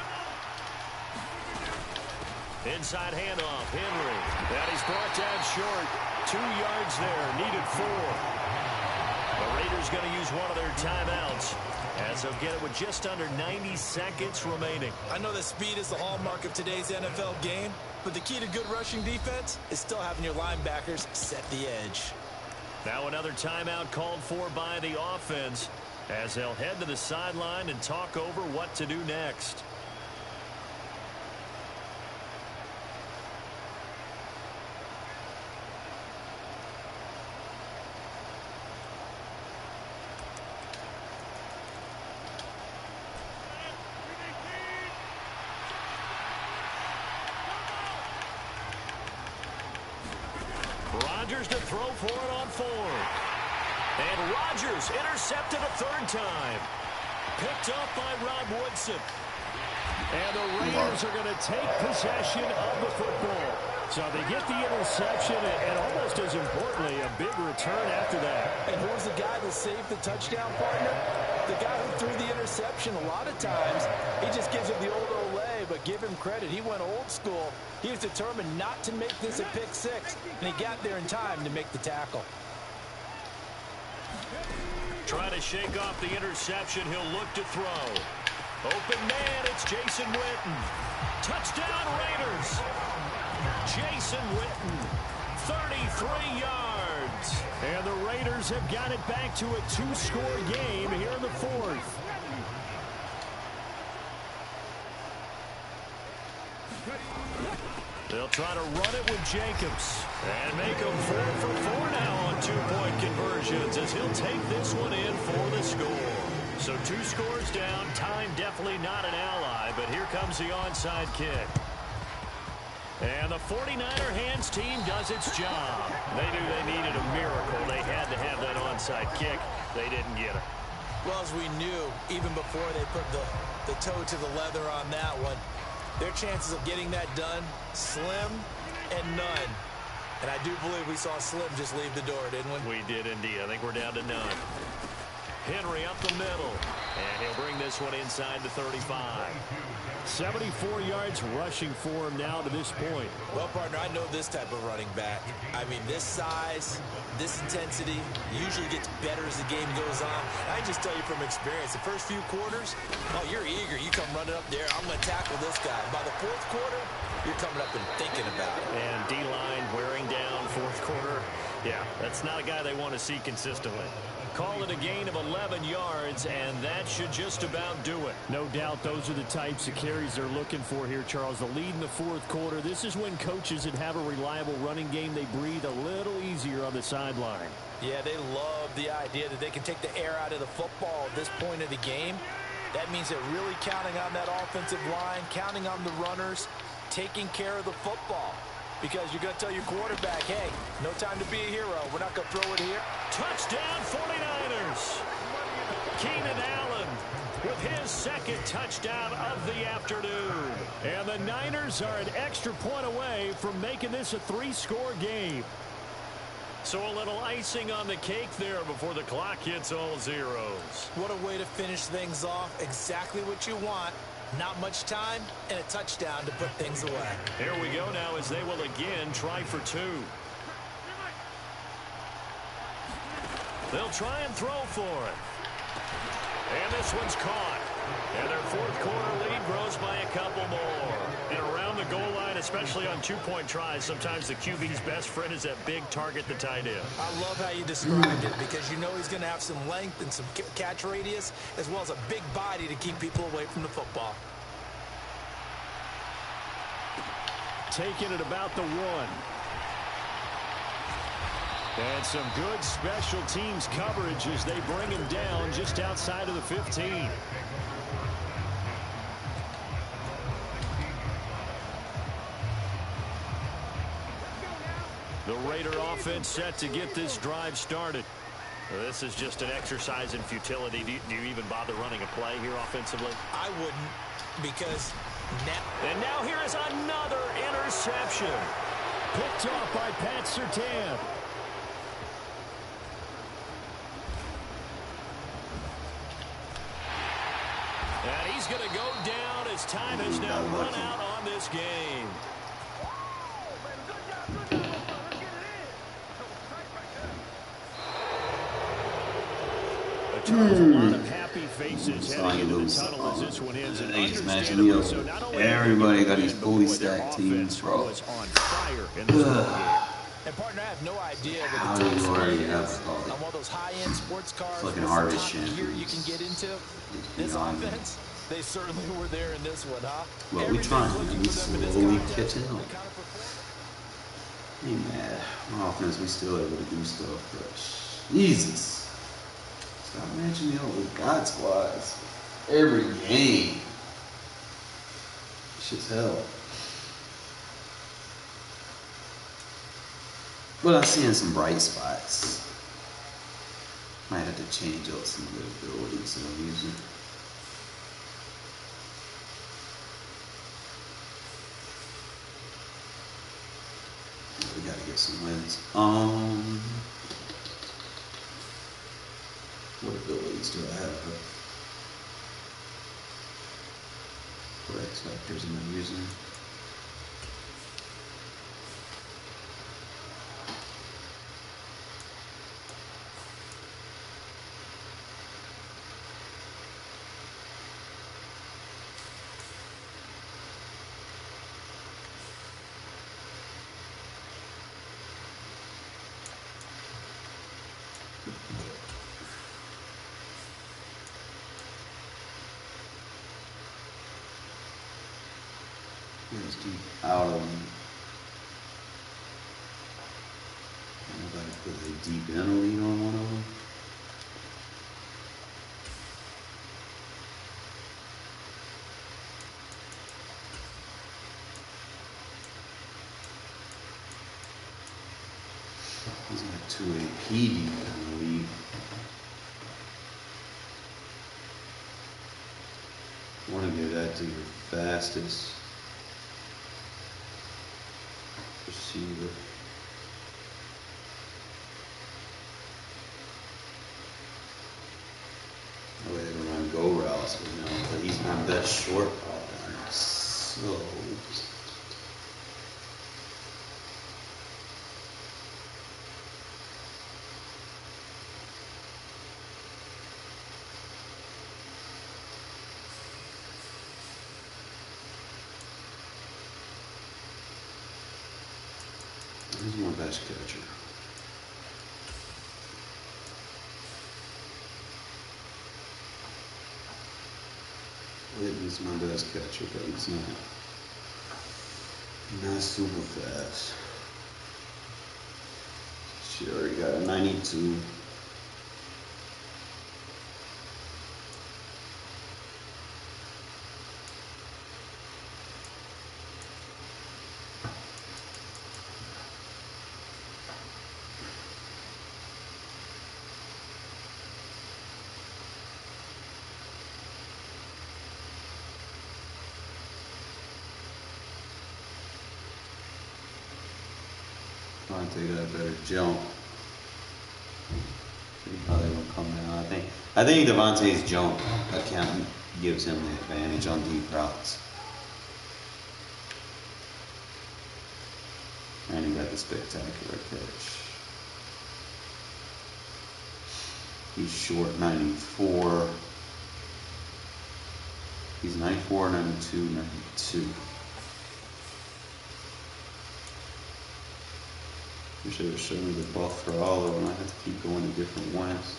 B: Inside handoff, Henry. And he's brought down short. 2 yards there, needed 4. The Raiders going to use one of their timeouts as they'll get it with just under 90 seconds remaining.
C: I know that speed is the hallmark of today's NFL game, but the key to good rushing defense is still having your linebackers set the edge.
B: Now another timeout called for by the offense as they'll head to the sideline and talk over what to do next. Rodgers to throw for it on 4. And Rodgers intercepted a 3rd time. Picked up by Rod Woodson. And the Raiders are going to take possession of the football. So they get the interception and almost as importantly, a big return after that.
C: And who's the guy that saved the touchdown, partner? The guy who threw the interception. A lot of times, he just gives it the old Olay, but give him credit. He went old school. He was determined not to make this a pick 6, and he got there in time to make the tackle.
B: Trying to shake off the interception. He'll look to throw. Open man, it's Jason Witten. Touchdown Raiders. Jason Witten, 33 yards. And the Raiders have got it back to a 2-score game here in the 4th. They'll try to run it with Jacobs. And make them 4 for 4 now on 2-point conversions as he'll take this one in for the score. So 2 scores down. Time definitely not an ally, but here comes the onside kick. And the 49er hands team does its job. They knew they needed a miracle. They had to have that onside kick. They didn't get it.
C: Well, as we knew, even before they put the toe to the leather on that one, their chances of getting that done, slim and none. And I do believe we saw Slim just leave the door, didn't we?
B: We did indeed. I think we're down to none. Henry up the middle. And he'll bring this one inside the 35. 74 yards rushing for him now to this point.
C: Well, partner, I know this type of running back. I mean, this size, this intensity usually gets better as the game goes on. I just tell you from experience, the first few quarters, oh, you're eager. You come running up there, I'm going to tackle this guy. By the 4th quarter, you're coming up and thinking about it.
B: And D-line wearing down 4th quarter. Yeah, that's not a guy they want to see consistently. Call it a gain of 11 yards, and that should just about do it. No doubt those are the types of carries they're looking for here, Charles. The lead in the 4th quarter. This is when coaches that have a reliable running game, they breathe a little easier on the sideline.
C: Yeah, they love the idea that they can take the air out of the football at this point of the game. That means they're really counting on that offensive line, counting on the runners, taking care of the football. Because you're going to tell your quarterback, hey, no time to be a hero. We're not going to throw it here.
B: Touchdown 49ers. Keenan Allen with his 2nd touchdown of the afternoon. And the Niners are an extra point away from making this a 3-score game. So a little icing on the cake there before the clock hits all zeros.
C: What a way to finish things off. Exactly what you want. Not much time and a touchdown to put things away.
B: Here we go now as they will again try for 2. They'll try and throw for it. And this one's caught. And their 4th quarter lead grows by a couple more. And around the goal line, especially on 2-point tries, sometimes the QB's best friend is that big target, the tight end.
C: I love how you described it because you know he's going to have some length and some catch radius as well as a big body to keep people away from the football.
B: Taking it about the 1. And some good special teams coverage as they bring him down just outside of the 15. The Raider offense set to get this drive started. This is just an exercise in futility. Do you even bother running a play here offensively?
C: I wouldn't, because
B: And now here is another interception. Picked off by Pat Surtain. And he's going to go down as time has now run out on this game. A lot of happy faces heading into the tunnel as this one ends. And understandably so, not only
D: everybody got these fully stacked teams, bro.
B: was on fire in this ball game.
C: And partner, I have no idea
D: How
C: what
D: do
C: the
D: you
C: top
D: already
C: speed
D: have
C: is
D: all
C: on one of those high-end sports cars.
D: fucking
C: with
D: harvest
C: some top gear you
D: champions?
C: can get into. This offense, they certainly were there in this one, huh?
D: Well, we trying. We slowly catching up. Hey man, my offense, we still able to do stuff, but Jesus. Stop matching me up with God squads every game. Shit's hell. But I'm seeing some bright spots. Might have to change up some of the abilities that I'm using. We gotta get some wins. What abilities do I have? What X factors am I using? Let's keep out of them. Nobody put a deep in a lead on one of them. He's got 2 AP deep in the lead. I want to give that to your fastest receiver. That way they can run go routes with him, but he's my best short route runner. So he's my best catcher. Whitney's my best catcher, but he's not super fast. She already got a 92. Devontae got a better jump. See how they will come down. I think Devontae's jump account gives him the advantage on deep routes. And he got the spectacular catch. He's short 94. He's 94, 92, 92. Wish they would show me the buff for all of them. I have to keep going to different ones.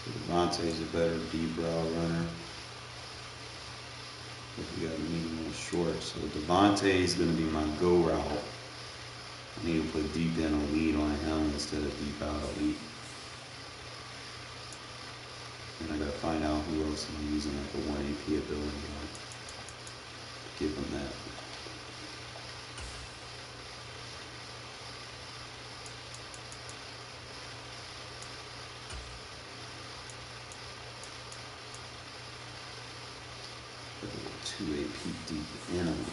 D: So Devontae's a better deep route runner. If you got medium and short, so Devontae is going to be my go route. I need to put deep in a lead on him instead of deep out a lead.
A: And I gotta find out who else I'm using like a 1 AP ability on. Give them that. Put a 2 AP deep enemy.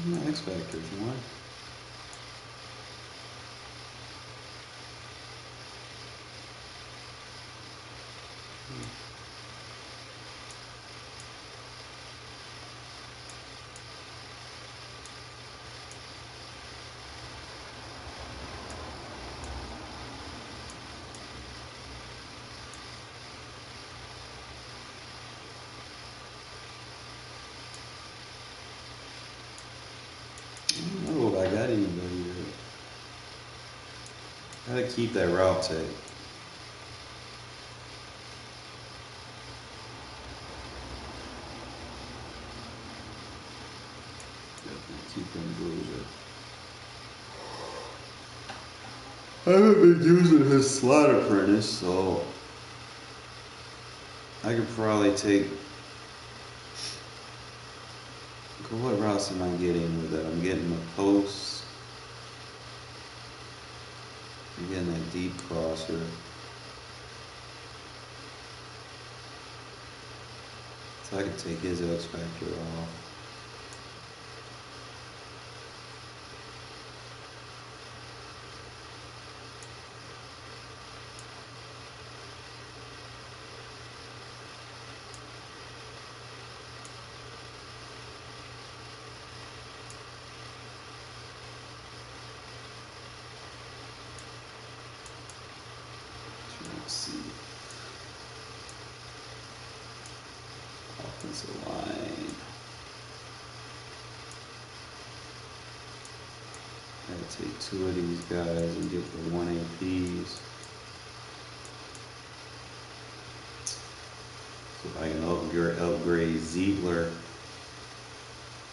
A: My X Factors, one. I don't know if I got anybody yet. Gotta keep that route tag. Definitely keep them rules up. I haven't been using his slot apprentice, so I could probably take. What routes am I getting with that? I'm getting the post. I'm getting that deep crosser. So I could take his X Factor off. Let's see. Offensive line. I gotta take 2 of these guys and get the 1 APs. So if I can upgrade Ziegler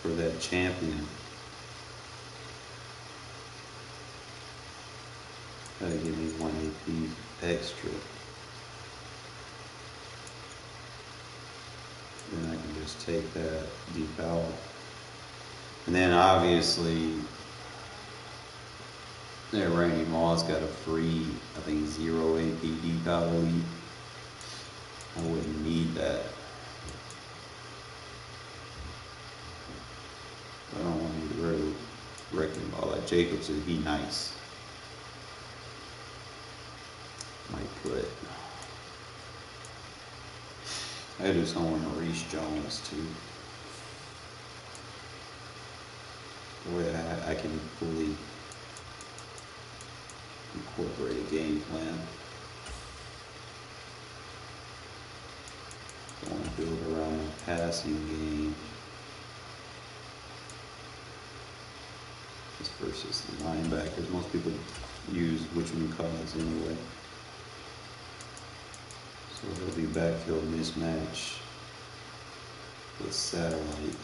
A: for that champion. Gotta give me 1 AP extra. Then I can just take that deep out. And then obviously, there Randy Moss got a free, I think 0 AP deep out elite. I wouldn't need that. I don't want to get rid of wrecking ball. Like Jacobs, would be nice. Might put. I do someone to Reese Jones too. The way I can fully incorporate a game plan. I want to build around a passing game. This versus the linebackers. Most people use whatchamacallits anyway. So it'll be backfield mismatch with satellite.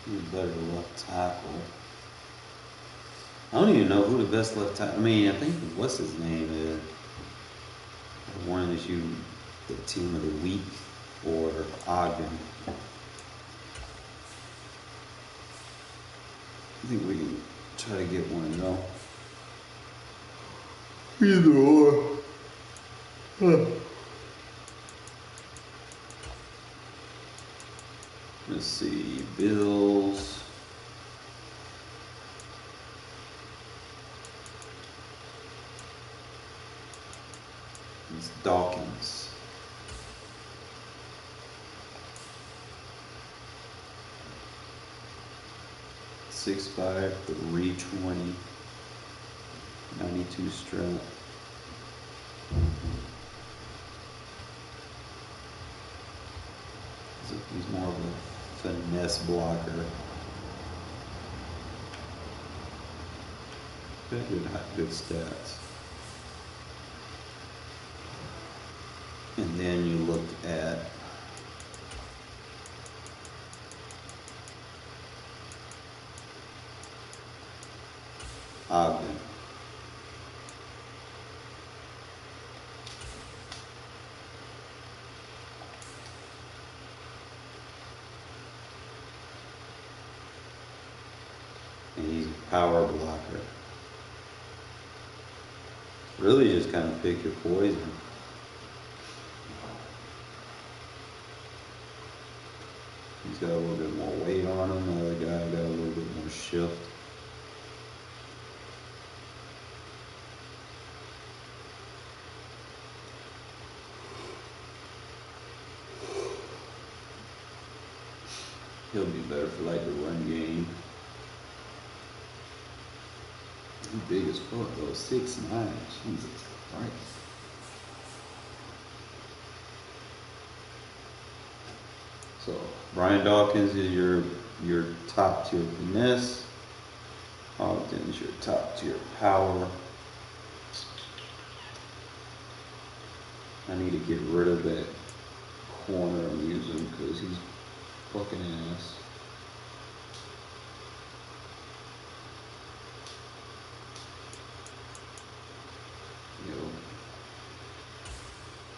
A: Who's better left tackle? I don't even know who the best left tackle. I mean, I think what's his name is. I wanted to shoot the team of the week or Ogden. I think we can try to get one though. Either or. Huh. Let's see, Bills.
D: It's Dawkins. Six 5, 320, 92 strap. He's more of a finesse blocker. Good stats. And then you look at Ogden. And he's a power blocker. Really just kind of pick your poison. He's got a little bit more weight on him. The other guy got a little bit more shift. He'll be better for like the run game. He's big as fuck though, 6'9". Jesus Christ. So Brian Dawkins is your top tier finesse. Ogden is your top tier power. I need to get rid of that corner I'm using because he's fucking ass.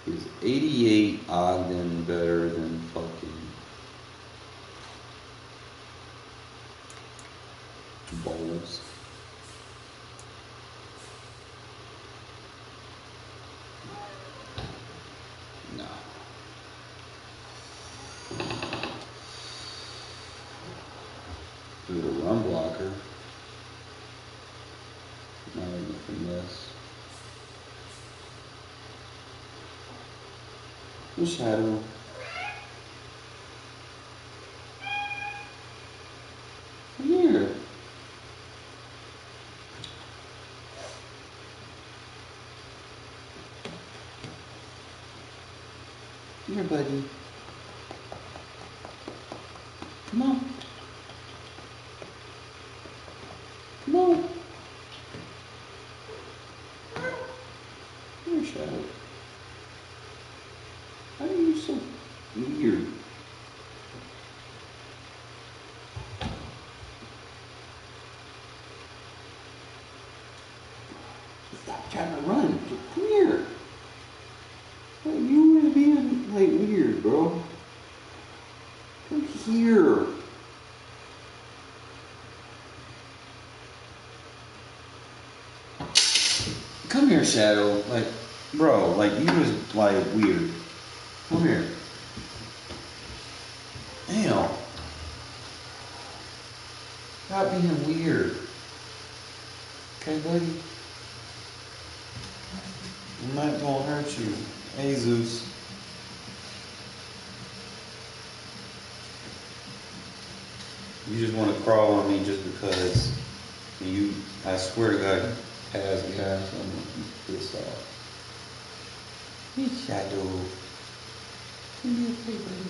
D: Is 88 Ogden better than fucking Bowles? No. Do the run blocker. Not anything less. The shadow. Come here. Come here, buddy. Come on. Come on. Come here, Shadow. Why are you so weird? Stop trying to run. Come here. Like, you were being like weird, bro. Come here. Come here, Shadow. Like, bro, like you was like weird. Come here. Damn. Stop being weird. Okay, buddy? I'm not gonna hurt you. Hey, Zeus. You just want to crawl on me just because you, I swear to God, pass gas, so I'm gonna be pissed off. Hey, Shadow. Come here, hey, buddy.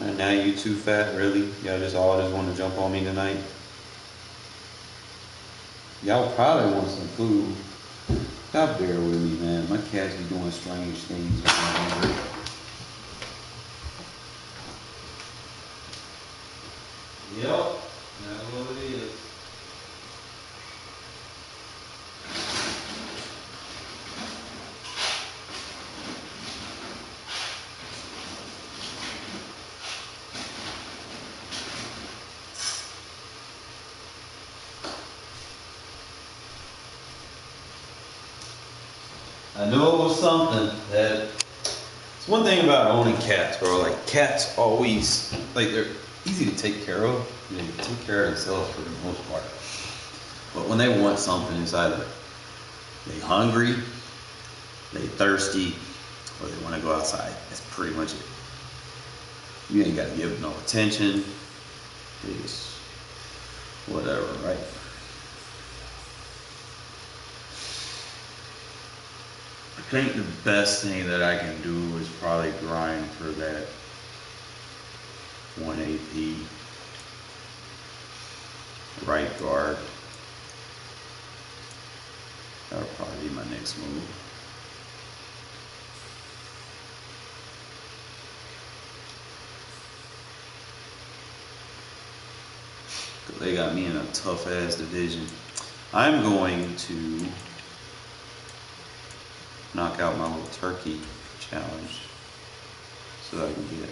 D: And now you too fat, really? Y'all just all just want to jump on me tonight? Y'all probably want some food. Y'all bear with me, man. My cats be doing strange things. Yep, that's what it is. I know it was something that, it's one thing about owning cats, bro. Like cats always, like easy to take care of. They take care of themselves for the most part. But when they want something, it's either they hungry, they thirsty, or they want to go outside. That's pretty much it. You ain't got to give them no attention. They just whatever, right? I think the best thing that I can do is probably grind for that 1 AP right guard. That'll probably be my next move. They got me in a tough ass division. I'm going to knock out my little turkey challenge so that I can get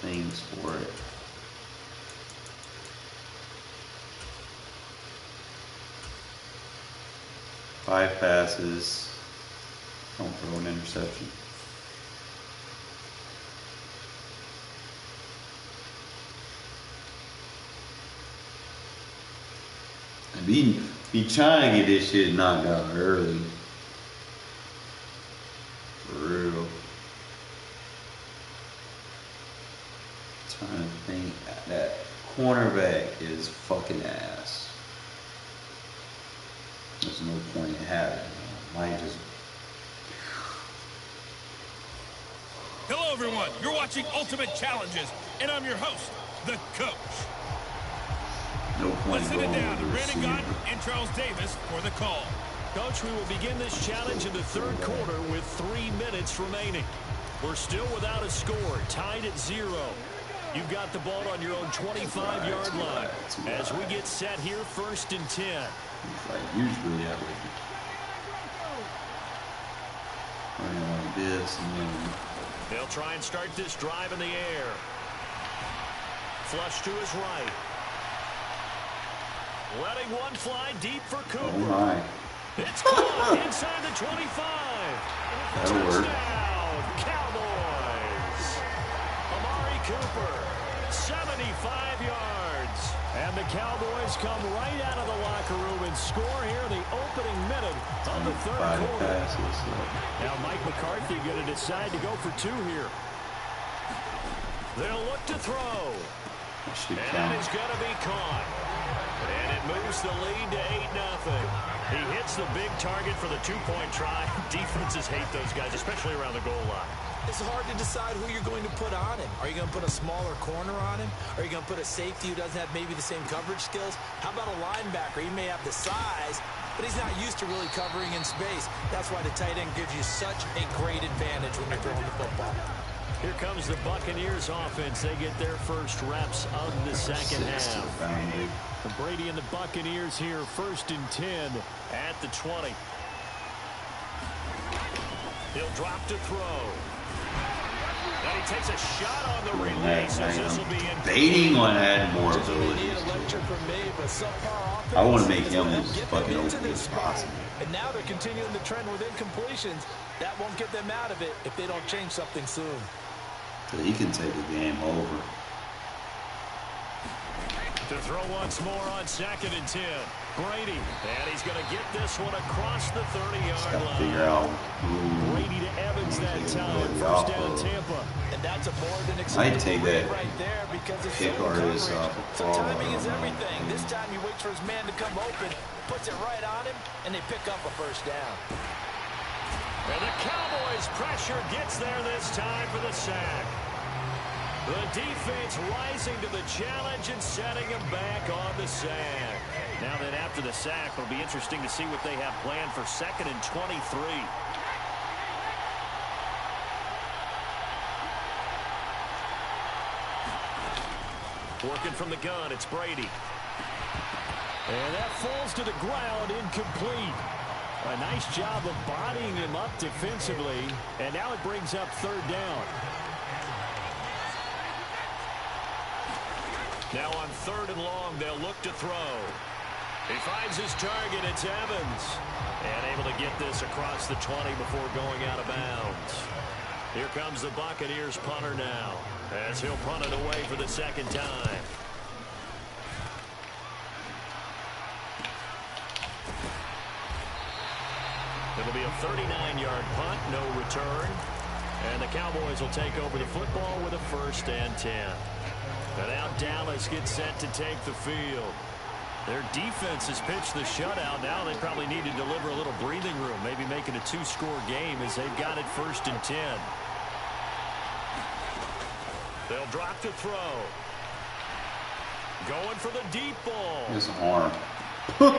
D: things for it. Five passes, don't throw an interception. Be trying to get this shit knocked out early. For real. Trying to think. That cornerback is fucking ass. There's no point in having it. Might just.
E: Hello, everyone. You're watching Ultimate Challenges, and I'm your host, the Coach.
D: No point
E: Let's sit it down to Brandon Godden and Charles Davis for the call.
B: Coach, we will begin this challenge in the third quarter with 3 minutes remaining. We're still without a score, tied at 0. You've got the ball on your own 25-yard line. As we get set here, 1st and 10.
D: Like usually that way. Running like this and then.
B: They'll try and start this drive in the air. Flush to his right. Letting one fly deep for Cooper.
D: Oh my.
B: It's caught inside the 25.
D: That'll work.
B: Touchdown, Cowboys. Amari Cooper, 75 yards. And the Cowboys come right out of the locker room and score here in the opening minute of the third quarter. Now Mike McCarthy going to decide to go for 2 here. They'll look to throw. And it's going to be caught. And it moves the lead to 8-0. He hits the big target for the 2-point try. Defenses hate those guys, especially around the goal line.
C: It's hard to decide who you're going to put on him. Are you going to put a smaller corner on him? Are you going to put a safety who doesn't have maybe the same coverage skills? How about a linebacker? He may have the size, but he's not used to really covering in space. That's why the tight end gives you such a great advantage when you're throwing the football.
B: Here comes the Buccaneers offense. They get their first reps of the second half. Brady and the Buccaneers here, 1st and 10 at the 20. He'll drop to throw. Now he takes a shot on the release. This will be
D: baiting on add more abilities. I want to make him as fucking open as possible.
C: And now they're continuing the trend with incompletions. That won't get them out of it if they don't change something soon.
D: So he can take the game over.
B: To throw once more on 2nd and 10. Brady, and he's going to get this one across the 30-yard line.
D: Figure out
B: Brady to Evans that time. 1st down Tampa.
C: And that's a more than
D: I'd take that
C: right there because it's
D: pick artist off of
C: so timing is everything. This time he waits for his man to come open, puts it right on him, and they pick up a 1st down.
B: And the Cowboys pressure gets there this time for the sack. The defense rising to the challenge and setting him back on the sack. Now then, after the sack, it'll be interesting to see what they have planned for 2nd and 23. Working from the gun, it's Brady. And that falls to the ground, incomplete. A nice job of bodying him up defensively. And now it brings up 3rd down. Now on 3rd and long, they'll look to throw. He finds his target, it's Evans. And able to get this across the 20 before going out of bounds. Here comes the Buccaneers punter now, as he'll punt it away for the second time. It'll be a 39-yard punt, no return. And the Cowboys will take over the football with a 1st and 10. And now Dallas gets set to take the field. Their defense has pitched the shutout. Now they probably need to deliver a little breathing room, maybe make it a 2-score game as they've got it 1st and 10. They'll drop the throw. Going for the deep ball.
D: There's an arm.
B: Man,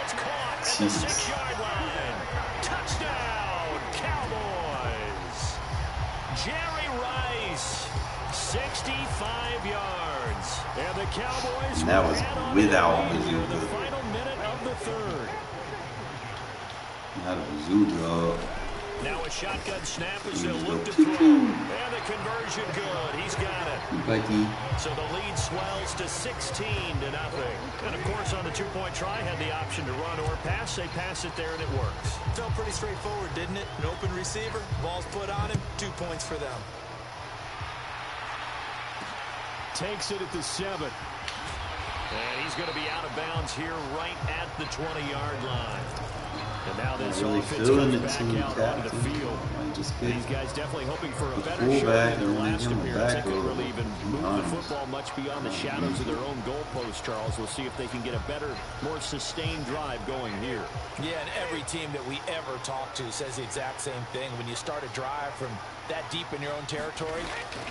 B: it's caught at the 6-yard line. Touchdown, Cowboys. Jerry Rice, 65 yards. And the Cowboys
D: And that was without
B: in the
D: Bazooka.
B: final minute of the 3rd.
D: Not a Bazooka.
B: Now a shotgun snap as they'll look to throw. And the conversion good. He's got it. So the lead swells to 16-0. And of course on the 2-point try had the option to run or pass. They pass it there and it works.
C: Felt pretty straightforward, didn't it? An open receiver, ball's put on him, 2 points for them.
B: Takes it at the 7. And he's going to be out of bounds here right at the 20-yard line. And now this offense comes back out onto the field. These guys definitely hoping for a better showing than their last appearance. They couldn't really even move the football much beyond the shadows of their own goalpost, Charles. We'll see if they can get a better, more sustained drive going here.
C: Yeah, and every team that we ever talk to says the exact same thing. When you start a drive from that deep in your own territory,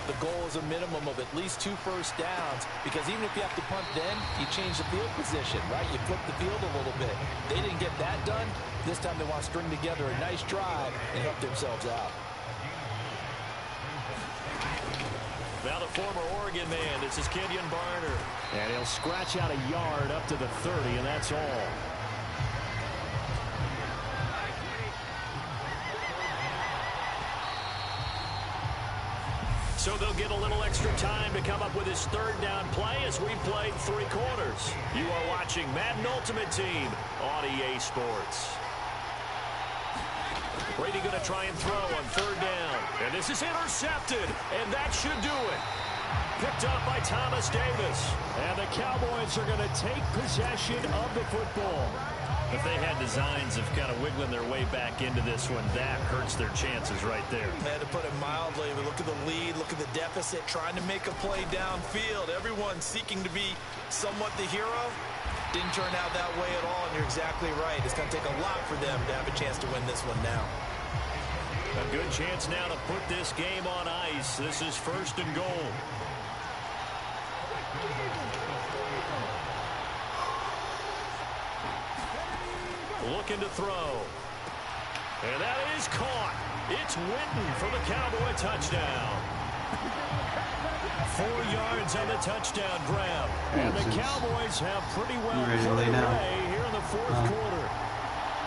C: the goal is a minimum of at least 2 first downs, because even if you have to punt then, you change the field position, right? You flip the field a little bit. They didn't get that done. This time they want to string together a nice drive and help themselves out.
B: Now the former Oregon man, this is Kenyon Barner. And he'll scratch out a yard up to the 30, and that's all. So they'll get a little extra time to come up with his 3rd down play as we played 3 quarters. You are watching Madden Ultimate Team on EA Sports. Brady going to try and throw on 3rd down. And this is intercepted, and that should do it. Picked up by Thomas Davis. And the Cowboys are going to take possession of the football. If they had designs of kind of wiggling their way back into this one, that hurts their chances right there.
C: Man, to put it mildly, but look at the lead, look at the deficit, trying to make a play downfield. Everyone seeking to be somewhat the hero. Didn't turn out that way at all, and you're exactly right. It's going to take a lot for them to have a chance to win this one now.
B: A good chance now to put this game on ice. This is 1st and goal. Looking to throw. And that is caught. It's Witten for the Cowboy touchdown. 4 yards on the touchdown grab. And the Cowboys have pretty well put it away here in the 4th quarter.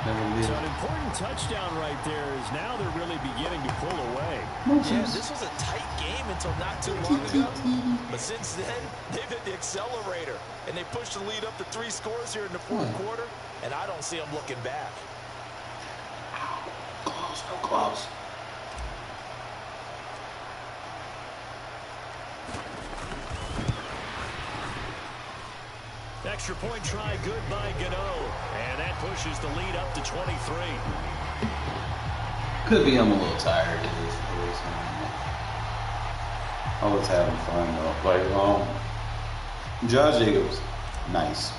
B: So an important touchdown right there is now they're really beginning to pull away.
C: Yeah, this was a tight game until not too long ago. But since then, they've hit the accelerator. And they pushed the lead up to 3 scores here in the 4th quarter. And I don't see them looking back.
D: Close, so close.
B: Extra point try good by Gano. And that pushes the lead up to 23.
D: Could be I'm a little tired of this. I was having fun though. Like, Josh Jacobs, nice.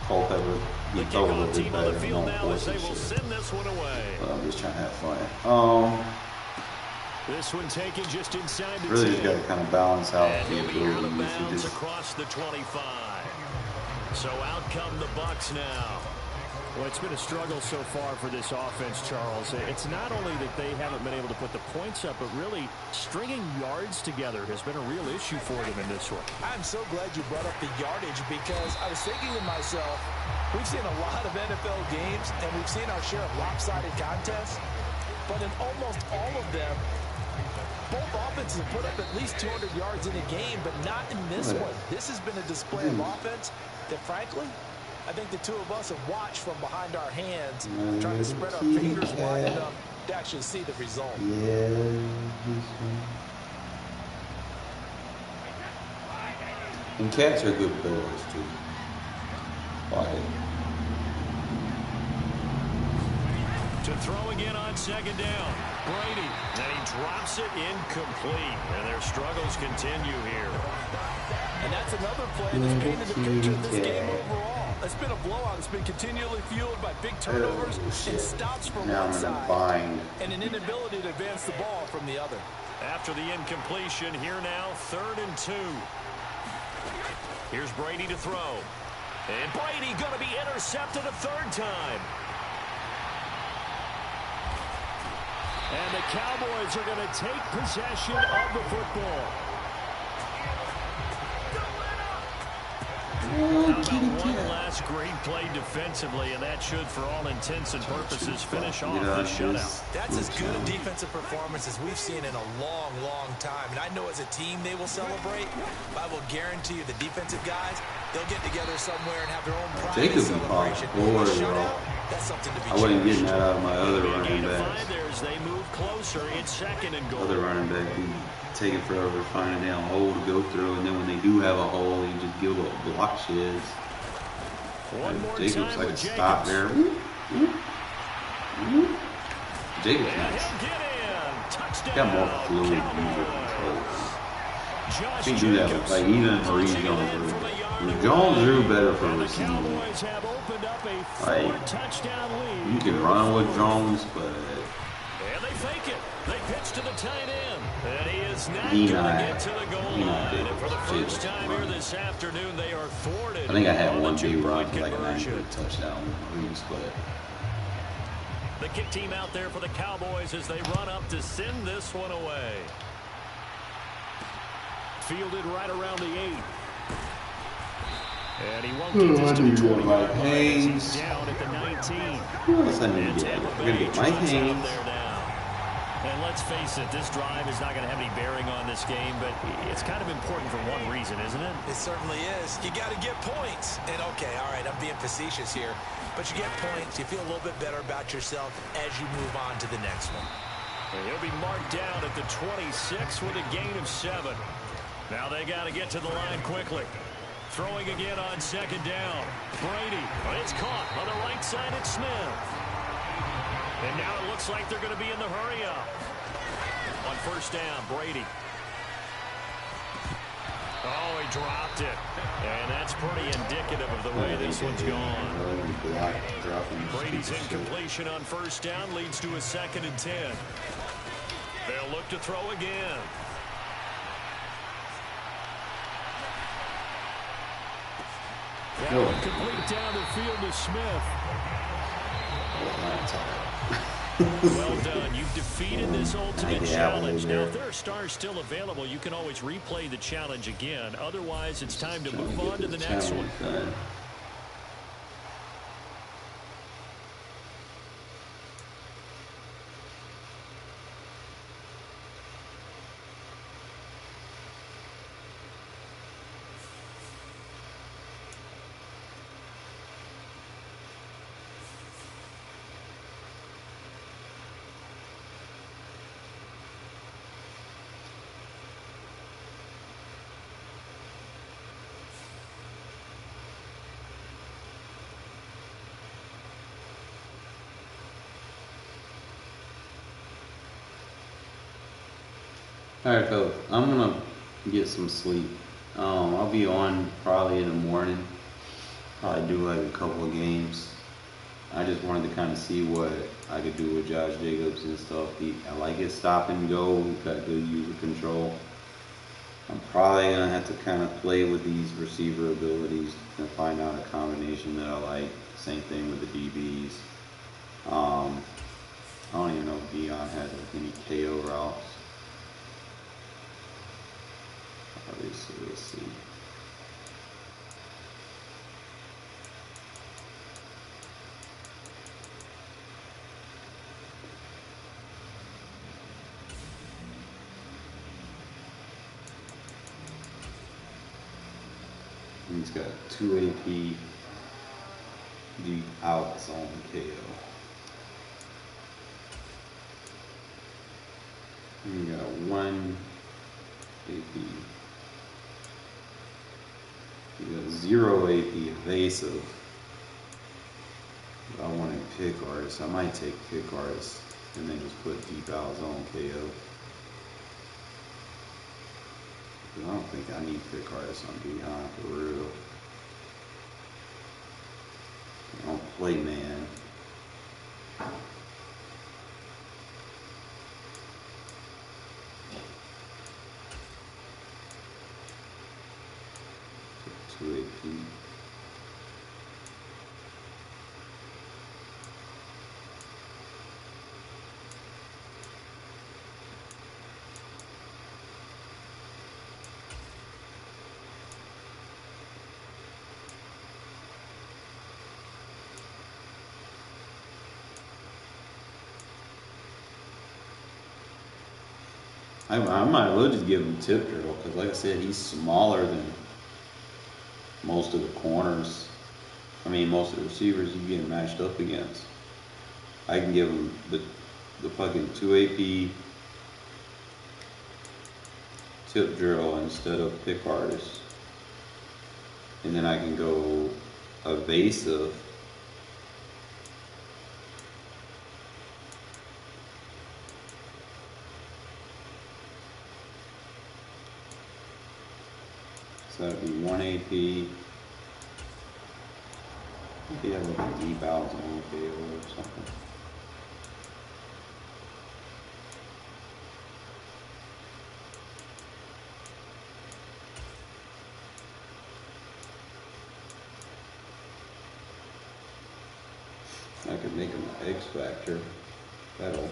D: Culpepper, he throw a little bit better.
B: Field now as they will send this one away.
D: But I'm just trying to have fun.
B: This one taken just inside the
D: really
B: 10.
D: just got to kind of balance out
B: and
D: the
B: he'll be out of
D: ability to
B: bounds
D: just
B: across the 25. So out come the Bucs now. Well, it's been a struggle so far for this offense, Charles. It's not only that they haven't been able to put the points up, but really stringing yards together has been a real issue for them in this one.
C: I'm so glad you brought up the yardage, because I was thinking to myself, we've seen a lot of NFL games, and we've seen our share of lopsided contests, but in almost all of them, both offenses have put up at least 200 yards in a game, but not in this one. This has been a display of offense that, frankly, I think the two of us have watched from behind our hands, trying to spread our fingers wide enough to actually see the result.
A: Yeah.
D: And cats are good players too. Quiet.
B: To throw again on second down. Brady. Then he drops it incomplete. And their struggles continue here.
C: And that's another play that's painted the picture of this game overall. It's been a blowout. It's been continually fueled by big turnovers and stops from one side and an inability to advance the ball from the other.
B: After the incompletion, here now, 3rd and 2. Here's Brady to throw. And Brady going to be intercepted a 3rd time. And the Cowboys are going to take possession of the football. One last great play defensively, and that should, for all intents and purposes, finish off the shutout.
C: That's as good a defensive performance as we've seen in a long, long time. And I know as a team they will celebrate, but I will guarantee you the defensive guys, they'll get together somewhere and have their own private celebration. That's something to be
A: I wasn't getting that out of my other running back.
B: They move closer. It's 2nd and goal.
A: Other running back who take it forever to find a damn hole to go through, and then when they do have a hole, they just give up block sheds. Jacobs, I can stop there. Jacobs nice. Got more fluid and more control. Can't do that with, like, even Marie Jones. Jones drew better for receiving. Like, you can run with Jones, but
B: and they fake it. They pitch to the tight end. And he is not going to get to the goal line. And for the first time here this afternoon, they are thwarted.
A: I think I had one big run for like a 9-yard touchdown.
B: The kick team out there for the Cowboys as they run up to send this one away. Fielded right around the 8. And he won't get this to the 20-yard line. He's down at the 19.
A: Who else I need to get? We're going to get Mike Haynes.
B: And let's face it, this drive is not going to have any bearing on this game, but it's kind of important for one reason, isn't it?
C: It certainly is. You got to get points. And okay, all right, I'm being facetious here, but you get points, you feel a little bit better about yourself as you move on to the next one.
B: And he'll be marked down at the 26 with a gain of 7. Now they got to get to the line quickly. Throwing again on 2nd down. Brady, it's caught on the right side at Smith. And now it looks like they're going to be in the hurry up. On 1st down, Brady. Oh, he dropped it. And that's pretty indicative of the way this one's gone. Brady's incompletion on 1st down leads to a 2nd and 10. They'll look to throw again. That one complete down the field to Smith. Well done. You've defeated this ultimate challenge. Now, if there are stars still available, you can always replay the challenge again. Otherwise, it's time to move on to the next one.
A: Alright, folks, I'm gonna get some sleep. I'll be on probably in the morning. Probably do like a couple of games. I just wanted to kind of see what I could do with Josh Jacobs and stuff. I like his stop and go. He's got good user control. I'm probably gonna have to kind of play with these receiver abilities and find out a combination that I like. Same thing with the DBs. I don't even know if Dion had any KO routes. Let's see. He's got 2 AP, the outs on KO. And you got 1 AP. You got 0 AP evasive. But I want to pick artist. I might take pick artist and then just put deep out zone KO. But I don't think I need pick artist on behind for real. I don't play man. Took 2 AP. I might as well just give him tip drill because, like I said, he's smaller than most of the corners. I mean, most of the receivers you get matched up against. I can give him the fucking 2 AP tip drill instead of pick artist, and then I can go evasive. So that'd be 1 AP. Maybe have like a deep out zone KO or something. I could make him an X Factor. That'll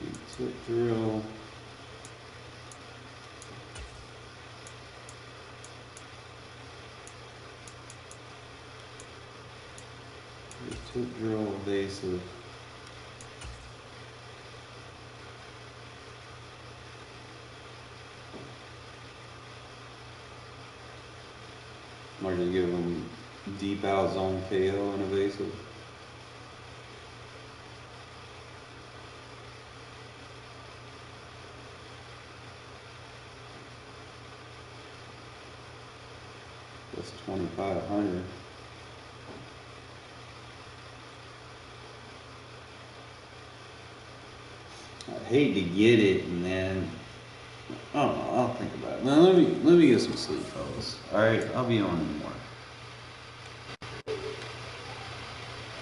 A: be tip drill. Tip drill evasive. Or just give him deep out zone KO and evasive. That's 2,500. I hate to get it and then I don't know. I'll think about it. Now let me get some sleep, fellas. All right, I'll be on in the morning.